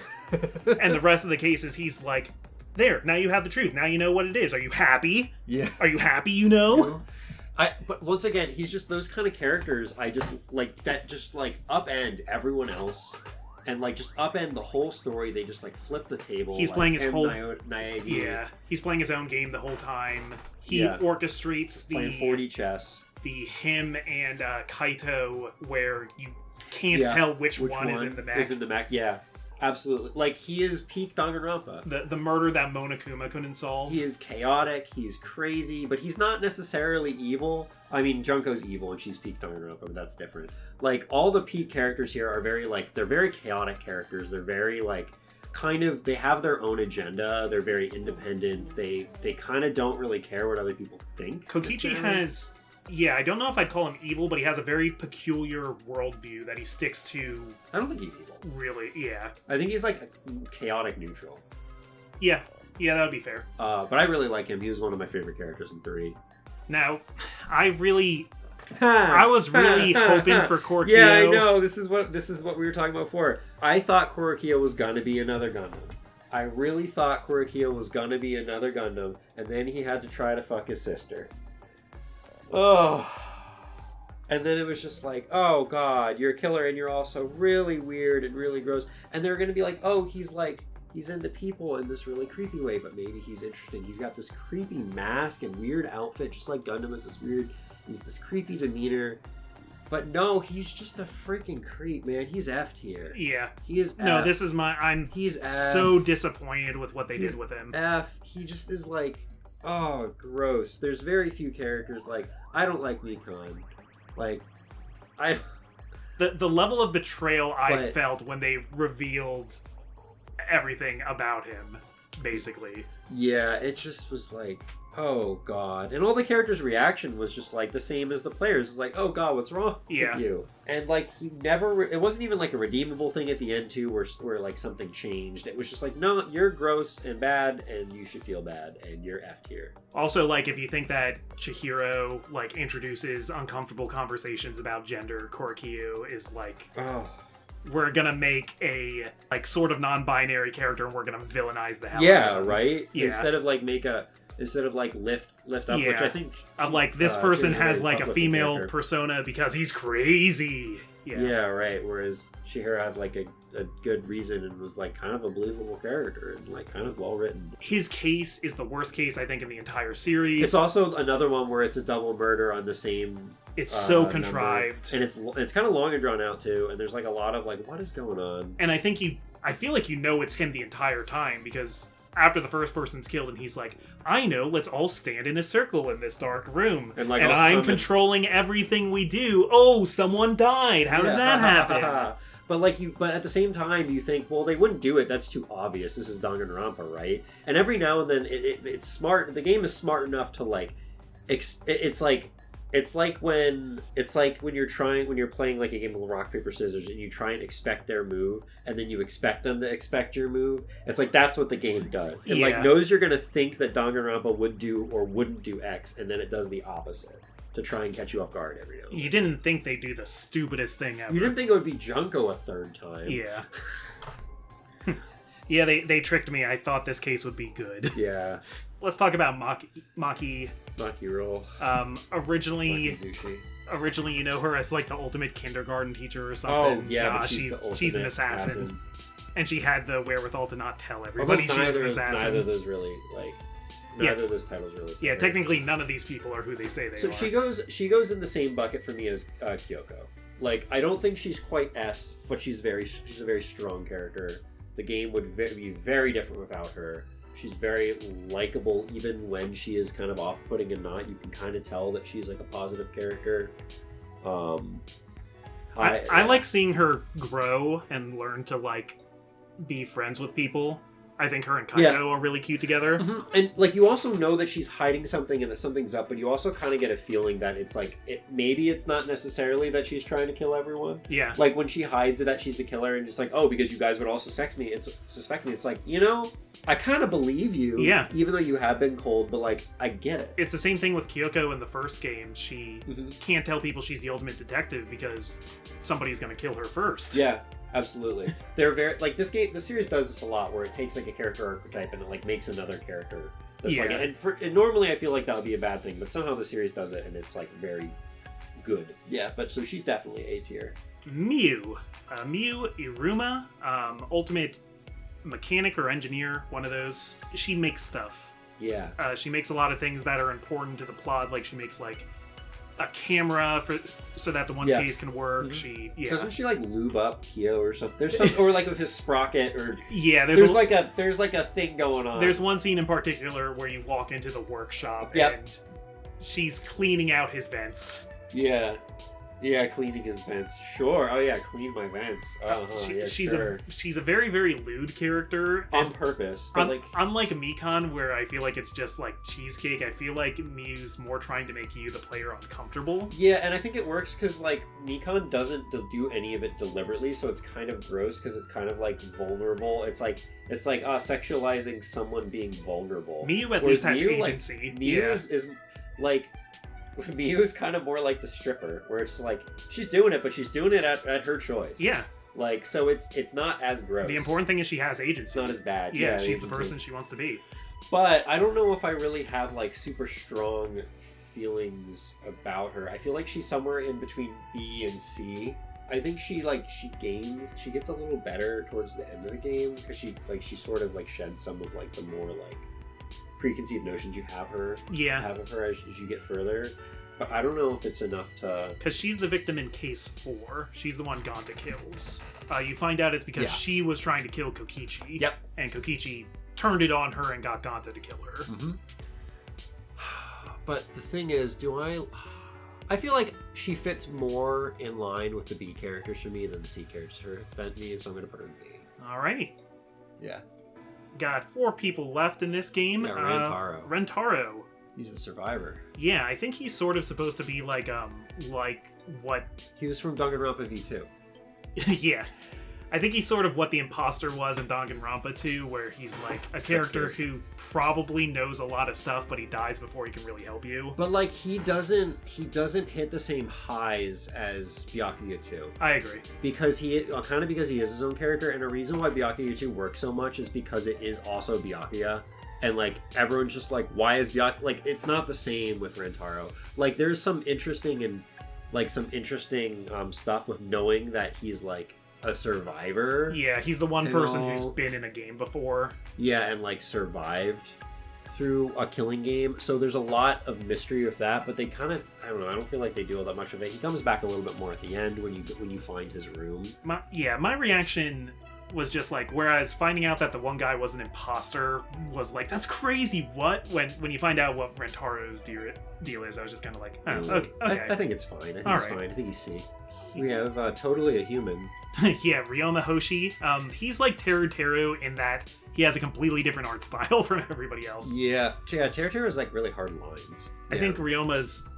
Speaker 1: And the rest of the cases, he's like, there, now you have the truth. Now you know what it is. Are you happy?
Speaker 3: Yeah.
Speaker 1: Are you happy you know?
Speaker 3: But once again, he's just those kind of characters I just like that just like upend everyone else. And like just upend the whole story. They just like flip the table.
Speaker 1: He's
Speaker 3: like,
Speaker 1: playing his whole
Speaker 3: Naegi.
Speaker 1: Yeah. He's playing his own game the whole time. He orchestrates
Speaker 3: playing 4D chess.
Speaker 1: The him and Kaito where you can't tell which one is in the mech.
Speaker 3: Is in the mech, yeah. Absolutely. Like, he is peak Danganronpa.
Speaker 1: The murder that Monokuma couldn't solve.
Speaker 3: He is chaotic, he's crazy, but he's not necessarily evil. I mean, Junko's evil and she's peak Danganronpa, but that's different. Like, all the peak characters here are very, like, they're very chaotic characters. They're very, like, kind of, they have their own agenda. They're very independent. They kind of don't really care what other people think.
Speaker 1: Kokichi has... Yeah, I don't know if I'd call him evil, but he has a very peculiar worldview that he sticks to.
Speaker 3: I don't think he's evil.
Speaker 1: Really, yeah.
Speaker 3: I think he's like chaotic neutral.
Speaker 1: Yeah, that would be fair.
Speaker 3: But I really like him. He was one of my favorite characters in 3.
Speaker 1: Now, I was really hoping for Korokio.
Speaker 3: Yeah, I know. This is what we were talking about before. I thought Korokio was gonna be another Gundam. I really thought Korokio was gonna be another Gundam, and then he had to try to fuck his sister. Oh, and then it was just like, oh god, you're a killer and you're also really weird and really gross. And they're gonna be like, oh, he's into people in this really creepy way, but maybe he's interesting. He's got this creepy mask and weird outfit, just like Gundam has he's this creepy demeanor. But no, he's just a freaking creep, man. He's F tier.
Speaker 1: Yeah.
Speaker 3: He is F.
Speaker 1: No, this is he's F. So disappointed with what they did with him.
Speaker 3: F. He just is like, oh, gross. There's very few characters like, I don't like Mikon. Like,
Speaker 1: The level of betrayal I felt when they revealed everything about him, basically.
Speaker 3: Yeah, it just was like, oh god. And all the characters' reaction was just like the same as the players. It's like, oh god, what's wrong with you? And like, it wasn't even like a redeemable thing at the end too, where like something changed. It was just like, no, you're gross and bad and you should feel bad and you're F tier.
Speaker 1: Also, like, if you think that Chihiro like introduces uncomfortable conversations about gender, Korokio is like, we're gonna make a like sort of non-binary character and we're gonna villainize the hell out of him.
Speaker 3: Right? Yeah. Instead of like lift up, which I think
Speaker 1: I'm like, this person has like a female persona because he's crazy.
Speaker 3: Yeah, right. Whereas Chihiro had like a good reason and was like kind of a believable character and like kind of well written.
Speaker 1: His case is the worst case I think in the entire series.
Speaker 3: It's also another one where it's a double murder on the same.
Speaker 1: It's so contrived,
Speaker 3: number. And it's kind of long and drawn out too. And there's like a lot of like, what is going on?
Speaker 1: And I feel like it's him the entire time because after the first person's killed and he's like, I know, let's all stand in a circle in this dark room. And I'm controlling everything we do. Oh, someone died. How did that happen?
Speaker 3: But at the same time, you think, well, they wouldn't do it. That's too obvious. This is Danganronpa, right? And every now and then, it's smart. The game is smart enough to like, it's like when you're playing like a game of rock paper scissors and you try and expect their move and then you expect them to expect your move. It's like that's what the game does. It like knows you're gonna think that Danganronpa would do or wouldn't do X, and then it does the opposite to try and catch you off guard every now and then.
Speaker 1: You didn't think they'd do the stupidest thing ever.
Speaker 3: You didn't think it would be Junko a third time.
Speaker 1: Yeah. Yeah, they tricked me. I thought this case would be good.
Speaker 3: Yeah.
Speaker 1: Let's talk about Maki
Speaker 3: roll.
Speaker 1: Originally, you know her as like the ultimate kindergarten teacher or something.
Speaker 3: Oh yeah, but she's
Speaker 1: an assassin. And she had the wherewithal to not tell everybody she was an assassin.
Speaker 3: Neither of those really, neither of those titles really.
Speaker 1: Yeah, technically none of these people are who they say they are.
Speaker 3: So she goes in the same bucket for me as Kyoko. Like, I don't think she's quite S, but she's a very strong character. The game would be very different without her. She's very likable, even when she is kind of off-putting and not. You can kind of tell that she's like a positive character.
Speaker 1: I like seeing her grow and learn to like be friends with people. I think her and Kaito are really cute together.
Speaker 3: Mm-hmm. And like, you also know that she's hiding something and that something's up, but you also kind of get a feeling that it's like, maybe it's not necessarily that she's trying to kill everyone.
Speaker 1: Yeah.
Speaker 3: Like when she hides it that she's the killer and just like, oh, because you guys would all suspect me. It's like, you know, I kind of believe you.
Speaker 1: Yeah.
Speaker 3: Even though you have been cold, but like, I get it.
Speaker 1: It's the same thing with Kyoko in the first game. She can't tell people she's the ultimate detective because somebody's going to kill her first.
Speaker 3: Yeah. Absolutely. They're very like the series does this a lot where it takes like a character archetype and it like makes another character that's like and normally I feel like that would be a bad thing, but somehow the series does it and it's like very good. Yeah, but so she's definitely A tier.
Speaker 1: Miu Iruma, ultimate mechanic or engineer, one of those. She makes stuff.
Speaker 3: Yeah.
Speaker 1: She makes a lot of things that are important to the plot, like she makes like a camera so that the one case can work.
Speaker 3: Mm-hmm. Doesn't she like lube up Kyo or something? There's some or like with his sprocket or there's like a thing going on.
Speaker 1: There's one scene in particular where you walk into the workshop and she's cleaning out his vents.
Speaker 3: Yeah, cleaning his vents. Sure. Oh yeah, clean my vents.
Speaker 1: She's a very, very lewd character
Speaker 3: on purpose. But
Speaker 1: unlike Mikan, where I feel like it's just like cheesecake, I feel like Miu's more trying to make you, the player, uncomfortable.
Speaker 3: Yeah, and I think it works because like Mikan doesn't do any of it deliberately, so it's kind of gross because it's kind of like vulnerable. It's like sexualizing someone being vulnerable.
Speaker 1: Miu at least has agency.
Speaker 3: Like, Miu is like. Miu is kind of more like the stripper, where it's like she's doing it, but she's doing it at her choice.
Speaker 1: Yeah.
Speaker 3: Like, so it's not as gross.
Speaker 1: The important thing is she has agency.
Speaker 3: It's not as bad.
Speaker 1: Yeah, she's the person she wants to be.
Speaker 3: But I don't know if I really have like super strong feelings about her. I feel like she's somewhere in between B and C. I think she gets a little better towards the end of the game because she sort of like sheds some of like the more like preconceived notions you have of her as you get further, but I don't know if it's enough to...
Speaker 1: Because she's the victim in case 4. She's the one Ganta kills. You find out it's because she was trying to kill Kokichi.
Speaker 3: Yep.
Speaker 1: And Kokichi turned it on her and got Ganta to kill her.
Speaker 4: Mm-hmm. But the thing is, I feel like she fits more in line with the B characters for me than the C characters for me, so I'm going to put her in B.
Speaker 1: Alrighty.
Speaker 4: Yeah.
Speaker 1: Got 4 people left in this game.
Speaker 4: Yeah,
Speaker 1: Rentaro.
Speaker 3: He's the survivor.
Speaker 1: Yeah, I think he's sort of supposed to be like what...
Speaker 3: He was from Danganronpa V2.
Speaker 1: Yeah. I think he's sort of what the imposter was in Danganronpa 2, where he's like a character who probably knows a lot of stuff, but he dies before he can really help you.
Speaker 3: But like he doesn't hit the same highs as Byakuya 2.
Speaker 1: I agree.
Speaker 3: Because he is his own character, and a reason why Byakuya 2 works so much is because it is also Byakuya. And like everyone's just like, why is Byakuya like it's not the same with Rentaro. Like there's some interesting stuff with knowing that he's like a survivor.
Speaker 1: Yeah, he's the one person who's been in a game before.
Speaker 3: Yeah, and like survived through a killing game. So there's a lot of mystery with that, but they kind of, I don't know, I don't feel like they do all that much of it. He comes back a little bit more at the end when you find his room.
Speaker 1: My reaction was just like, whereas finding out that the one guy was an imposter was like, that's crazy, what? When you find out what Rentaro's deal is, I was just kind of like, oh, okay.
Speaker 3: I think it's fine. I think he's C. We have totally a human.
Speaker 1: Yeah, Ryoma Hoshi. He's like Teru in that he has a completely different art style from everybody else.
Speaker 3: Yeah, Teru is like really hard lines.
Speaker 1: I think Ryoma's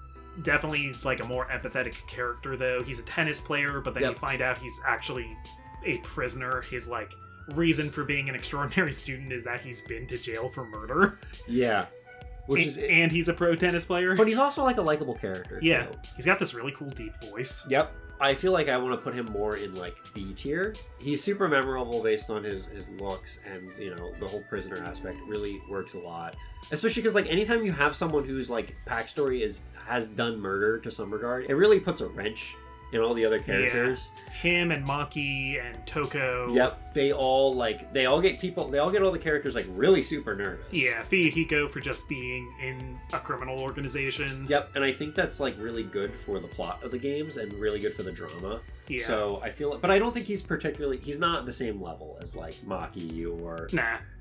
Speaker 1: definitely like a more empathetic character, though. He's a tennis player, but then you find out he's actually a prisoner. His like reason for being an extraordinary student is that he's been to jail for murder.
Speaker 3: Yeah.
Speaker 1: And he's a pro tennis player.
Speaker 3: But he's also like a likable character.
Speaker 1: Yeah.
Speaker 3: Too.
Speaker 1: He's got this really cool deep voice.
Speaker 3: Yep. I feel like I want to put him more in like B tier. He's super memorable based on his looks, and you know the whole prisoner aspect really works a lot. Especially because like anytime you have someone whose like backstory has done murder to some regard, it really puts a wrench in all the other characters.
Speaker 1: Yeah. Him and Maki and Toko.
Speaker 3: Yep. they all get all the characters like really super nervous.
Speaker 1: Yeah, Fuyuhiko for just being in a criminal organization.
Speaker 3: Yep, and I think that's like really good for the plot of the games and really good for the drama.
Speaker 1: Yeah.
Speaker 3: So I feel, but I don't think he's not the same level as like Maki or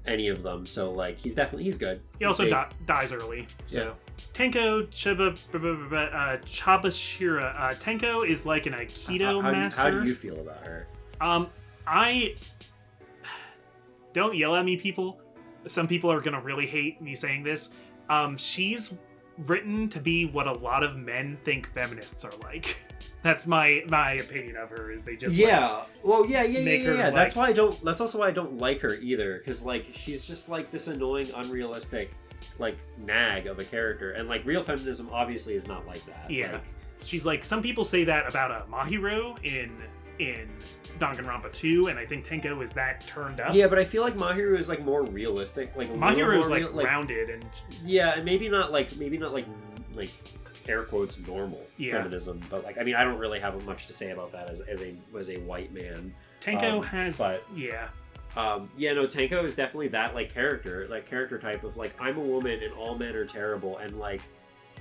Speaker 3: any of them. So like he's good.
Speaker 1: He also dies early. So yeah. Tenko Chabashira. Tenko is like an Aikido master.
Speaker 3: How do you feel about her?
Speaker 1: I don't yell at me, people. Some people are gonna really hate me saying this. She's written to be what a lot of men think feminists are like. That's my opinion of her. Is they just make her like,
Speaker 3: That's also why I don't like her either, because like she's just like this annoying, unrealistic, like nag of a character, and like real feminism obviously is not like that.
Speaker 1: Yeah,
Speaker 3: like,
Speaker 1: she's like, some people say that about Mahiro in Danganronpa 2, and I think Tenko is that turned up.
Speaker 3: Yeah, but I feel like Mahiro is like more realistic. Like
Speaker 1: Mahiro is like rounded and
Speaker 3: and maybe not like air quotes normal feminism, but like I mean I don't really have much to say about that as a white man.
Speaker 1: Tenko has, but
Speaker 3: Tenko is definitely that like character type of like, I'm a woman and all men are terrible, and like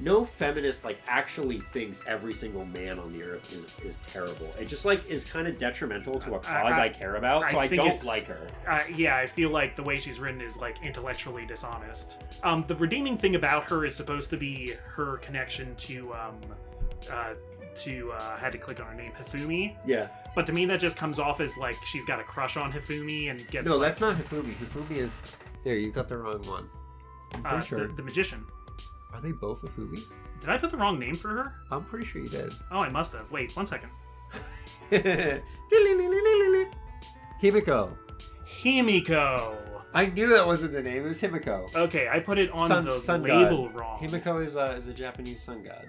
Speaker 3: no feminist like actually thinks every single man on the earth is terrible. It just like is kind of detrimental to a cause I care about, so I don't like her.
Speaker 1: I feel like the way she's written is like intellectually dishonest. The redeeming thing about her is supposed to be her connection to I had to click on her name, Hifumi.
Speaker 3: Yeah.
Speaker 1: But to me that just comes off as like she's got a crush on Hifumi and gets.
Speaker 4: No, that's not Hifumi. Hifumi is there. You got the wrong one. I'm pretty sure.
Speaker 1: The magician.
Speaker 4: Are they both Hifumis?
Speaker 1: Did I put the wrong name for her?
Speaker 4: I'm pretty sure you did.
Speaker 1: Oh, I must have. Wait, 1 second.
Speaker 4: Himiko.
Speaker 3: I knew that wasn't the name. It was Himiko.
Speaker 1: Okay, I put it on the label wrong.
Speaker 3: Himiko is a Japanese sun god,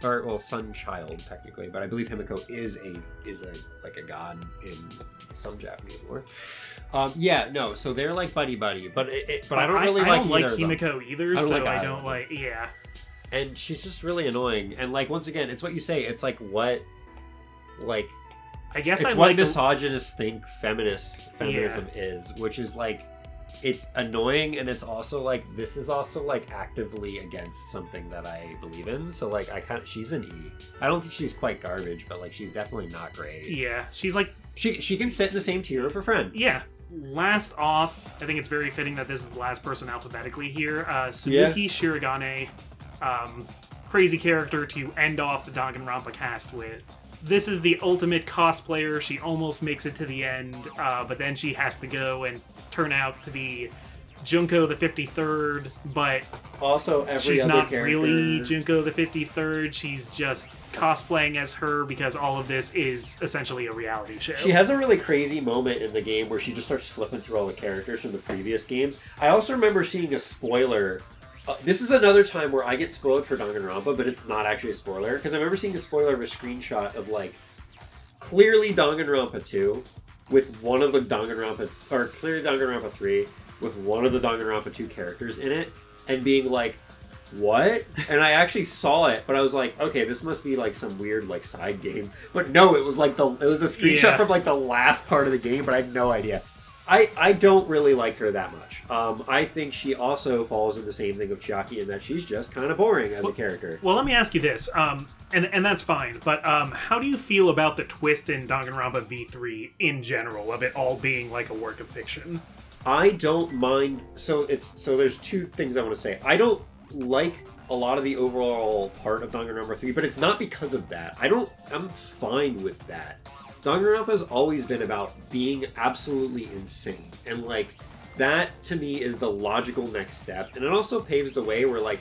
Speaker 3: or well, sun child technically, but I believe Himiko is a god in some Japanese lore. So they're like buddy, but I don't really
Speaker 1: I don't like
Speaker 3: either
Speaker 1: Himiko either, so I don't like. Yeah.
Speaker 3: And she's just really annoying, and like once again, it's what you say. It's like what, like.
Speaker 1: I guess
Speaker 3: it's what misogynists think feminism is, which is like, it's annoying, and it's also like, this is also like actively against something that I believe in. So like she's an E. I don't think she's quite garbage, but like she's definitely not great.
Speaker 1: Yeah, she's like
Speaker 3: she can sit in the same tier of her friend.
Speaker 1: Yeah. Last off, I think it's very fitting that this is the last person alphabetically here. Suzuki Shirogane, crazy character to end off the Danganronpa cast with. This is the ultimate cosplayer. She almost makes it to the end, but then she has to go and turn out to be Junko the 53rd, but
Speaker 3: also
Speaker 1: she's not really Junko the 53rd. She's just cosplaying as her because all of this is essentially a reality show.
Speaker 3: She has a really crazy moment in the game where she just starts flipping through all the characters from the previous games. I also remember seeing a spoiler. This is another time where I get spoiled for Danganronpa, but it's not actually a spoiler, because I remember seeing a spoiler of a screenshot of like clearly Danganronpa 2 with one of the clearly Danganronpa 3 with one of the Danganronpa 2 characters in it, and being like, what? And I actually saw it, but I was like, okay, this must be like some weird like side game. But no, it was like it was a screenshot from like the last part of the game, but I had no idea. I don't really like her that much. I think she also falls in the same thing of Chiaki in that she's just kind of boring as a character.
Speaker 1: Well, let me ask you this, and that's fine, but how do you feel about the twist in Danganronpa V3 in general, of it all being like a work of fiction?
Speaker 3: I don't mind. So there's two things I want to say. I don't like a lot of the overall part of Danganronpa 3, but it's not because of that. I'm fine with that. Danganronpa has always been about being absolutely insane, and like that to me is the logical next step, and it also paves the way where like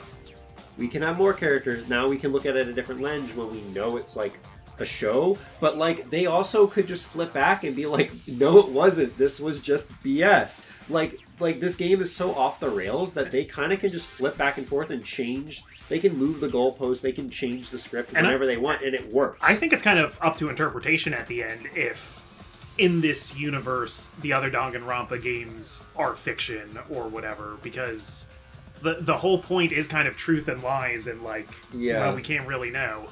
Speaker 3: we can have more characters. Now we can look at it a different lens when we know it's like a show, but like they also could just flip back and be like, no, it wasn't, this was just BS. Like this game is so off the rails that they kind of can just flip back and forth and change. They can move the goalposts, they can change the script whenever they want, and it works.
Speaker 1: I think it's kind of up to interpretation at the end if in this universe the other Danganronpa games are fiction or whatever, because the whole point is kind of truth and lies, and like, well, we can't really know.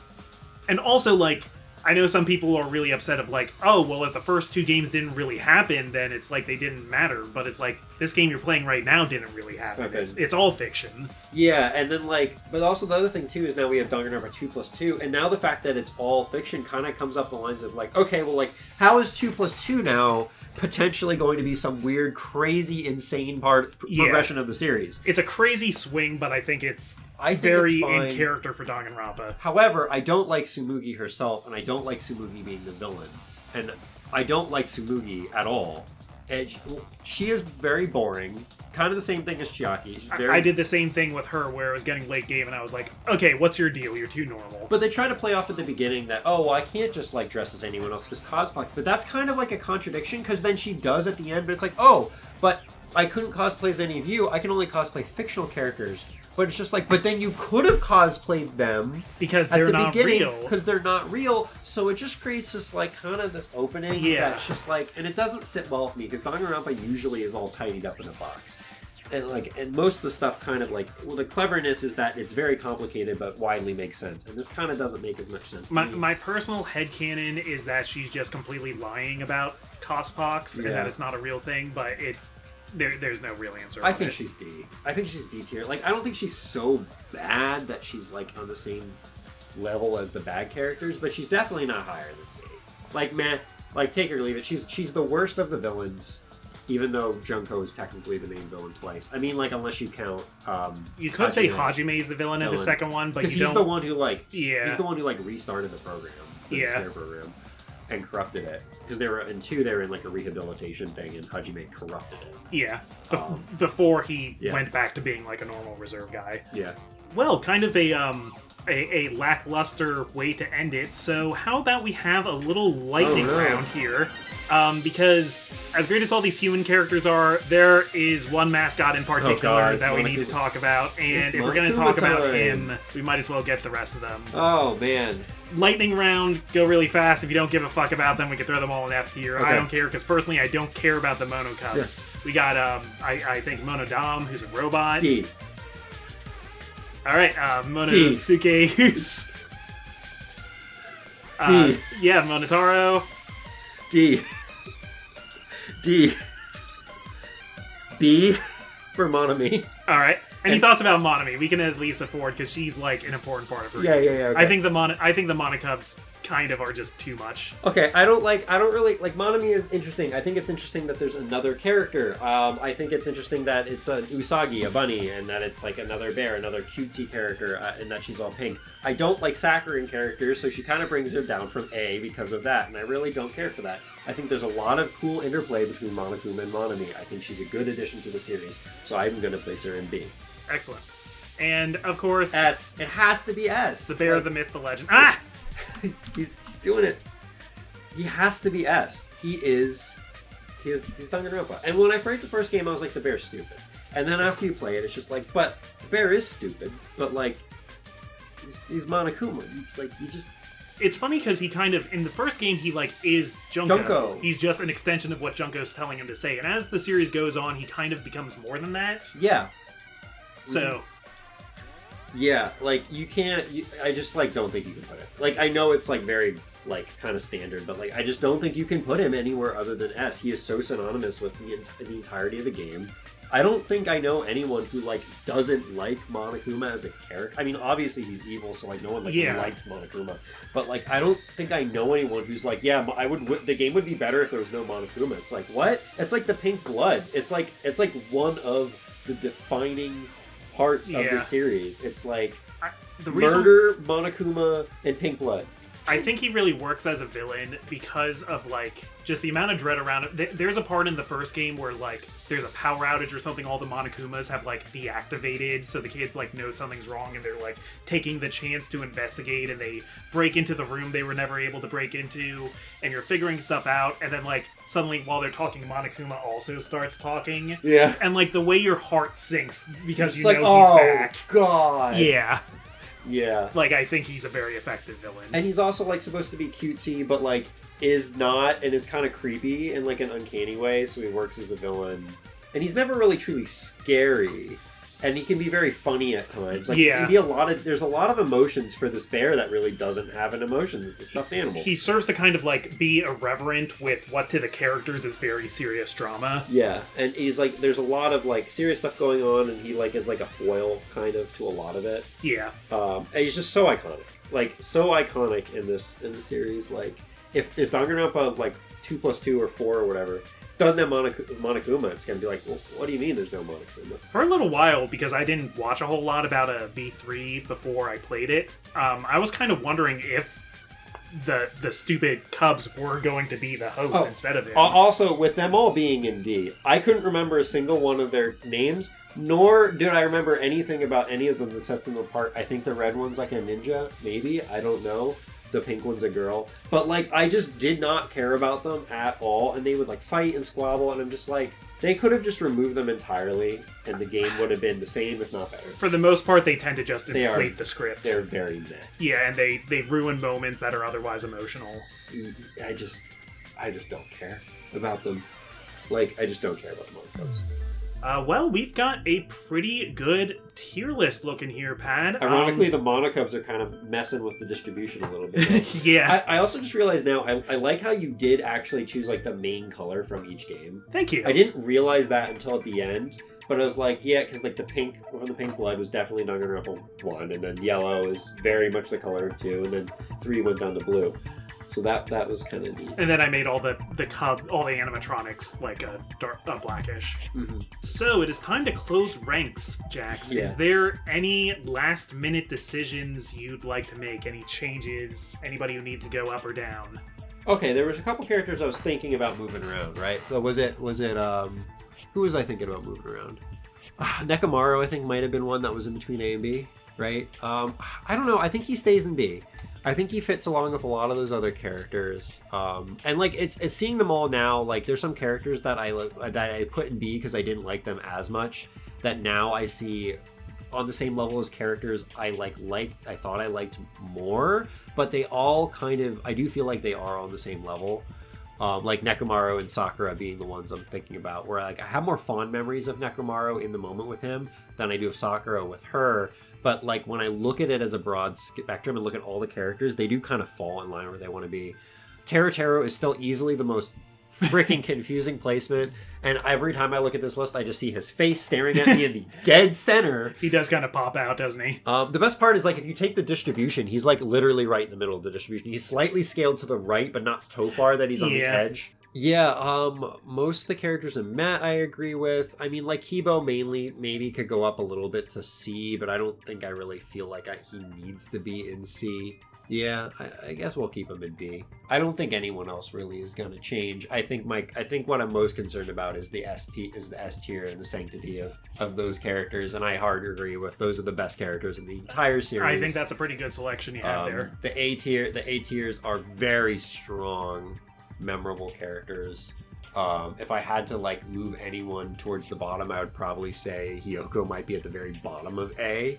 Speaker 1: And also, like, I know some people are really upset of like, oh, well, if the first 2 games didn't really happen, then it's like they didn't matter. But it's like, this game you're playing right now didn't really happen. Okay. It's all fiction.
Speaker 3: Yeah, and then like, but also the other thing too is now we have Danganronpa 2+2, and now the fact that it's all fiction kind of comes up the lines of like, okay, well, like, how is 2+2 now potentially going to be some weird, crazy, insane progression of the series?
Speaker 1: It's a crazy swing, but I think it's very in character for Danganronpa.
Speaker 3: However, I don't like Tsumugi herself, and I don't like Tsumugi being the villain. And I don't like Tsumugi at all. And she is very boring. Kind of the same thing as Chiaki.
Speaker 1: I did the same thing with her where it was getting late game and I was like, okay, what's your deal? You're too normal.
Speaker 3: But they try to play off at the beginning that, oh, well, I can't just like dress as anyone else because cosplays. But that's kind of like a contradiction because then she does at the end, but it's like, oh, but I couldn't cosplay as any of you. I can only cosplay fictional characters. But it's just like, but then you could have cosplayed them
Speaker 1: because they're not real.
Speaker 3: Because they're not real. So it just creates this like kind of this opening that's just like, and it doesn't sit well with me because Danganronpa usually is all tidied up in a box. And most of the stuff kind of like, well, the cleverness is that it's very complicated but widely makes sense. And this kind of doesn't make as much sense.
Speaker 1: My personal headcanon is that she's just completely lying about Cospox and that it's not a real thing, but there's no real answer.
Speaker 3: I think she's D. I think she's D tier. Like, I don't think she's so bad that she's like on the same level as the bad characters, but she's definitely not higher than D. Like, man, like take it or leave it. She's the worst of the villains. Even though Junko is technically the main villain twice. I mean, like, unless you count...
Speaker 1: you could say Hajime is the villain in the second one, but you don't...
Speaker 3: Because he's the one who, like... Yeah. He's the one who, like, restarted the program. The snare program. And corrupted it. Because they were... In 2, they were in, like, a rehabilitation thing, and Hajime corrupted it.
Speaker 1: Yeah. Before he went back to being, like, a normal reserve guy.
Speaker 3: Yeah.
Speaker 1: Well, kind of a lackluster way to end it. So how about we have a little lightning round here? Because as great as all these human characters are, there is one mascot in particular that we need to talk about. And if we're going to talk about him, we might as well get the rest of them.
Speaker 3: Oh, man.
Speaker 1: Lightning round, go really fast. If you don't give a fuck about them, we can throw them all in F tier. Okay. I don't care, because personally, I don't care about the Mono Cubs. Yes. We got, I think, Monodam, who's a robot.
Speaker 3: D.
Speaker 1: All right, Monosuke, who's...
Speaker 3: D.
Speaker 1: Yeah, Monotaro.
Speaker 3: D. D. B for Monami.
Speaker 1: All right. Any thoughts about Monami? We can at least afford because she's like an important part of her.
Speaker 3: Yeah. Okay.
Speaker 1: I think the Monocubs kind of are just too much.
Speaker 3: Okay, I don't really like Monami is interesting. I think it's interesting that there's another character. I think it's interesting that it's an Usagi, a bunny, and that it's like another bear, another cutesy character, and that she's all pink. I don't like saccharine characters, so she kind of brings her down from A because of that, and I really don't care for that. I think there's a lot of cool interplay between Monokuma and Monami. I think she's a good addition to the series, so I'm going to place her in B.
Speaker 1: Excellent. And, of course...
Speaker 3: S. It has to be S.
Speaker 1: The bear, the myth, the legend. Ah!
Speaker 3: he's doing it. He has to be S. He's Danganronpa. And when I played the first game, I was like, the bear's stupid. And then after you play it, it's just like, but the bear is stupid. But, like, he's Monokuma. You just...
Speaker 1: It's funny because he kind of, in the first game, he, like, is Junko. He's just an extension of what Junko's telling him to say. And as the series goes on, he kind of becomes more than that.
Speaker 3: Yeah.
Speaker 1: So...
Speaker 3: Yeah, like, you can't... I just, like, don't think you can put it. Like, I know it's, like, very, like, kind of standard, but, like, I just don't think you can put him anywhere other than S. He is so synonymous with the entirety of the game. I don't think I know anyone who, like, doesn't like Monokuma as a character. I mean, obviously he's evil, so, like, no one, like, likes Monokuma. But, like, I don't think I know anyone who's like, yeah, the game would be better if there was no Monokuma. It's like, what? It's like the pink blood. It's like one of the defining parts of the series. It's like murder, Monokuma, and pink blood.
Speaker 1: I think he really works as a villain because of, like, just the amount of dread around it. There's a part in the first game where, like, there's a power outage or something. All the Monokumas have, like, deactivated, so the kids, like, know something's wrong, and they're, like, taking the chance to investigate, and they break into the room they were never able to break into, and you're figuring stuff out, and then, like, suddenly, while they're talking, Monokuma also starts talking.
Speaker 3: Yeah.
Speaker 1: And, like, the way your heart sinks because you know he's back.
Speaker 3: Oh, God.
Speaker 1: Yeah.
Speaker 3: Yeah.
Speaker 1: Like, I think he's a very effective villain.
Speaker 3: And he's also, like, supposed to be cutesy, but, like, is not, and is kind of creepy in, like, an uncanny way, so he works as a villain. And he's never really truly scary. and he can be very funny at times. Like, it can be there's a lot of emotions for this bear that really doesn't have an emotion. It's a stuffed animal.
Speaker 1: He serves to kind of, like, be irreverent with what to the characters is very serious drama.
Speaker 3: Yeah, and he's, like, there's a lot of, like, serious stuff going on, and he, like, is, like, a foil, kind of, to a lot of it.
Speaker 1: Yeah.
Speaker 3: And he's just so iconic. Like, so iconic in the series. Like, if Danganronpa, like, 2 + 2 or 4 or whatever... doesn't have Monokuma, it's going to be like, well, what do you mean there's no Monokuma?
Speaker 1: For a little while, because I didn't watch a whole lot about a V3 before I played it, I was kind of wondering if the stupid Cubs were going to be the host instead of him.
Speaker 3: Also, with them all being in D, I couldn't remember a single one of their names, nor did I remember anything about any of them that sets them apart. I think the red one's like a ninja, maybe, I don't know. The pink one's a girl. But, like, I just did not care about them at all, and they would, like, fight and squabble, and I'm just like, they could have just removed them entirely, and the game would have been the same, if not better.
Speaker 1: For the most part, they tend to just inflate the script.
Speaker 3: They're very meh.
Speaker 1: Yeah, and they ruin moments that are otherwise emotional.
Speaker 3: I just don't care about them. Like, I just don't care about the Monocubs.
Speaker 1: Well, we've got a pretty good tier list looking here, Pad.
Speaker 3: Ironically, the Monocubs are kind of messing with the distribution a little bit.
Speaker 1: Yeah.
Speaker 3: I also just realized now, I like how you did actually choose, like, the main color from each game.
Speaker 1: Thank you.
Speaker 3: I didn't realize that until at the end, but I was like, yeah, because, like, the pink blood was definitely Danganronpa 1, and then yellow is very much the color of 2, and then 3 went down to blue. So that was kind of neat.
Speaker 1: And then I made all the animatronics like a blackish.
Speaker 3: Mm-hmm.
Speaker 1: So it is time to close ranks, Jax.
Speaker 3: Yeah.
Speaker 1: Is there any last minute decisions you'd like to make? Any changes? Anybody who needs to go up or down?
Speaker 3: Okay, there was a couple characters I was thinking about moving around, right? So was it who was I thinking about moving around? Nekomaru, I think, might have been one that was in between A and B, right? I don't know. I think he stays in B. I think he fits along with a lot of those other characters, and like it's seeing them all now. Like there's some characters that I put in B because I didn't like them as much. That now I see on the same level as characters I thought I liked more, but they all kind of, I do feel like they are on the same level. Like Nekomaru and Sakura being the ones I'm thinking about, where like I have more fond memories of Nekomaru in the moment with him than I do of Sakura with her. But like when I look at it as a broad spectrum and look at all the characters, they do kind of fall in line where they want to be. Teruteru is still easily the most freaking confusing placement, and every time I look at this list, I just see his face staring at me in the dead center.
Speaker 1: He does kind of pop out, doesn't he?
Speaker 3: The best part is, like, if you take the distribution, he's like literally right in the middle of the distribution. He's slightly scaled to the right, but not so far that he's on the edge. Yeah, most of the characters in Matt I agree with. I mean, like, Kibo mainly maybe could go up a little bit to C, but I don't think I really feel like he needs to be in C. Yeah, I guess we'll keep him in D. I don't think anyone else really is going to change. I think what I'm most concerned about is the S tier and the sanctity of those characters, and I hard agree with those are the best characters in the entire series.
Speaker 1: I think that's a pretty good selection you have there.
Speaker 3: The A tiers are very strong, memorable characters. If I had to like move anyone towards the bottom, I would probably say Hiyoko might be at the very bottom of A.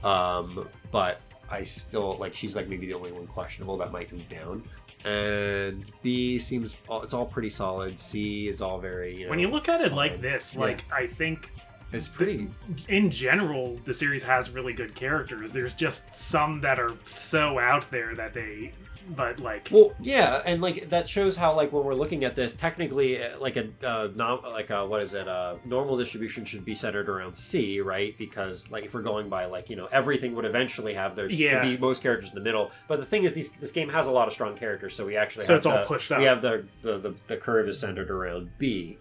Speaker 3: But I still, like, she's like maybe the only one questionable that might move down. And B seems, it's all pretty solid. C is all very,
Speaker 1: when you look at it like this, like, I think
Speaker 3: it's pretty,
Speaker 1: in general, the series has really good characters. There's just some that are so out there that but like,
Speaker 3: well, yeah, and like that shows how, like, when we're looking at this, technically, like normal distribution should be centered around C, right? Because like if we're going by like, you know, everything would eventually have should be most characters in the middle. But the thing is, this game has a lot of strong characters, so we actually have
Speaker 1: it's all pushed up.
Speaker 3: We have the curve is centered around B.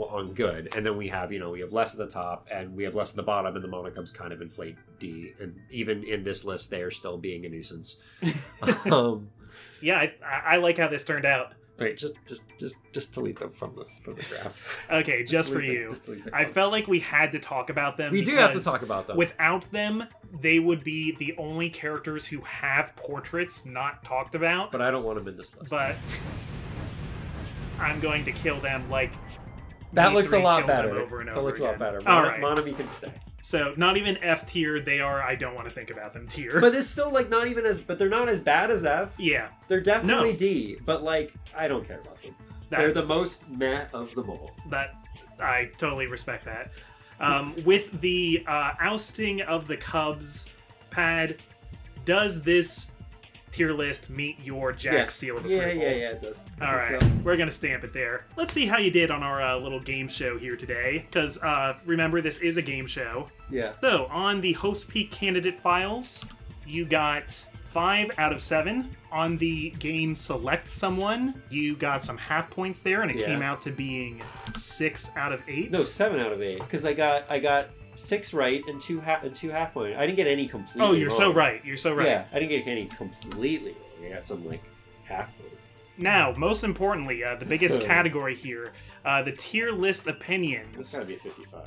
Speaker 3: On good, and then we have less at the top and we have less at the bottom, and the Monocubs kind of inflate D, and even in this list they are still being a nuisance.
Speaker 1: Yeah, I like how this turned out.
Speaker 3: Wait, just delete them from the graph.
Speaker 1: Okay, just for you. I felt like we had to talk about them.
Speaker 3: We do have to talk about them.
Speaker 1: Without them, they would be the only characters who have portraits not talked about.
Speaker 3: But I don't want them in this list.
Speaker 1: But I'm going to kill them like.
Speaker 3: That looks a lot better.
Speaker 1: That looks
Speaker 3: a lot better.
Speaker 1: All right.
Speaker 3: Monami can stay.
Speaker 1: So not even F tier. They are. I don't want to think about them tier.
Speaker 3: But it's still like not even as. But they're not as bad as F.
Speaker 1: Yeah.
Speaker 3: They're definitely D. But like I don't care about them. They're the most meh of them all.
Speaker 1: That I totally respect that. With the ousting of the Cubs, Pad, does this tier list meet your Jaxx seal of approval?
Speaker 3: Yeah, it does.
Speaker 1: All right, we're going to stamp it there. Let's see how you did on our little game show here today, because remember, this is a game show.
Speaker 3: Yeah.
Speaker 1: So, on the Host Peak candidate files, you got 5 out of 7. On the game Select Someone, you got some half points there, and it came out to being 6 out of 8.
Speaker 3: No, 7 out of 8, because I got 6 right and 2 half points. I didn't get any completely wrong.
Speaker 1: Oh, you're so right. You're so right.
Speaker 3: Yeah, I didn't get any completely wrong. I got some, like, half points.
Speaker 1: Now, most importantly, the biggest category here, the tier list opinions.
Speaker 3: It's gotta be a 55.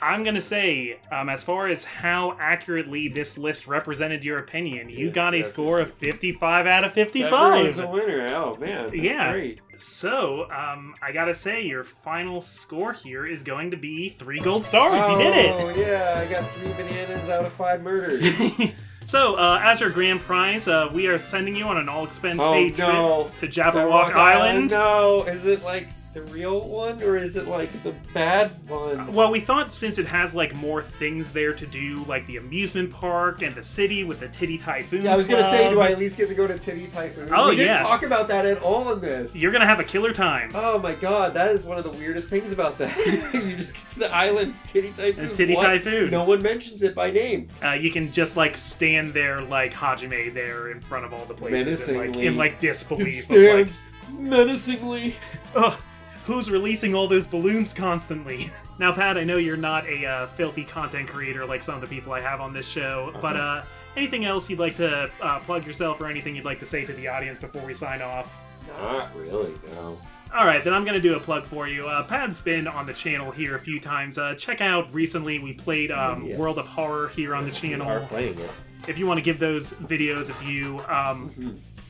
Speaker 1: I'm going to say, as far as how accurately this list represented your opinion, you got a score of 55 out of 55.
Speaker 3: Everyone's a winner. Oh, man. That's great.
Speaker 1: So, I got to say, your final score here is going to be 3 gold stars. You did it.
Speaker 3: Oh, yeah. I got 3 bananas out of 5 murders.
Speaker 1: So, as your grand prize, we are sending you on an all-expense-paid trip to
Speaker 3: Jabberwock
Speaker 1: Island.
Speaker 3: No, is it like the real one, or is it like the bad one?
Speaker 1: Well, we thought since it has like more things there to do, like the amusement park and the city with the Titty Typhoon.
Speaker 3: Yeah, I was gonna say, do I at least get to go to Titty Typhoon?
Speaker 1: Oh,
Speaker 3: we didn't talk about that at all in this.
Speaker 1: You're gonna have a killer time.
Speaker 3: Oh my god, that is one of the weirdest things about that. You just get to the island's Titty Typhoon.
Speaker 1: And Titty Typhoon.
Speaker 3: No one mentions it by name.
Speaker 1: You can just like stand there like Hajime there in front of all the places in like disbelief.
Speaker 3: Stand menacingly.
Speaker 1: Ugh. Who's releasing all those balloons constantly? Now, Pat, I know you're not a filthy content creator like some of the people I have on this show, but anything else you'd like to plug yourself or anything you'd like to say to the audience before we sign off?
Speaker 3: Not really, no.
Speaker 1: All right, then I'm going to do a plug for you. Pat's been on the channel here a few times. Check out, recently we played World of Horror here on the channel.
Speaker 3: We are playing it.
Speaker 1: If you want to give those videos a view.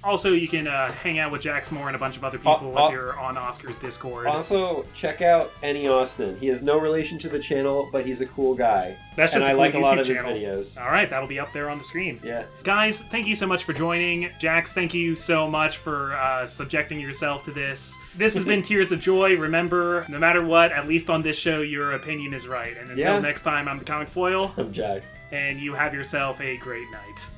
Speaker 1: Also, you can hang out with Jaxx more and a bunch of other people if you're on Oscar's Discord.
Speaker 3: Also, check out Any Austin. He has no relation to the channel, but he's a cool guy.
Speaker 1: That's just
Speaker 3: and
Speaker 1: a
Speaker 3: I
Speaker 1: cool
Speaker 3: like
Speaker 1: YouTube
Speaker 3: a lot of
Speaker 1: channel.
Speaker 3: his videos.
Speaker 1: All right, that'll be up there on the screen.
Speaker 3: Yeah.
Speaker 1: Guys, thank you so much for joining. Jaxx, thank you so much for subjecting yourself to this. This has been Tears of Joy. Remember, no matter what, at least on this show, your opinion is right. And until next time, I'm the Comic Foil.
Speaker 3: I'm Jaxx.
Speaker 1: And you have yourself a great night.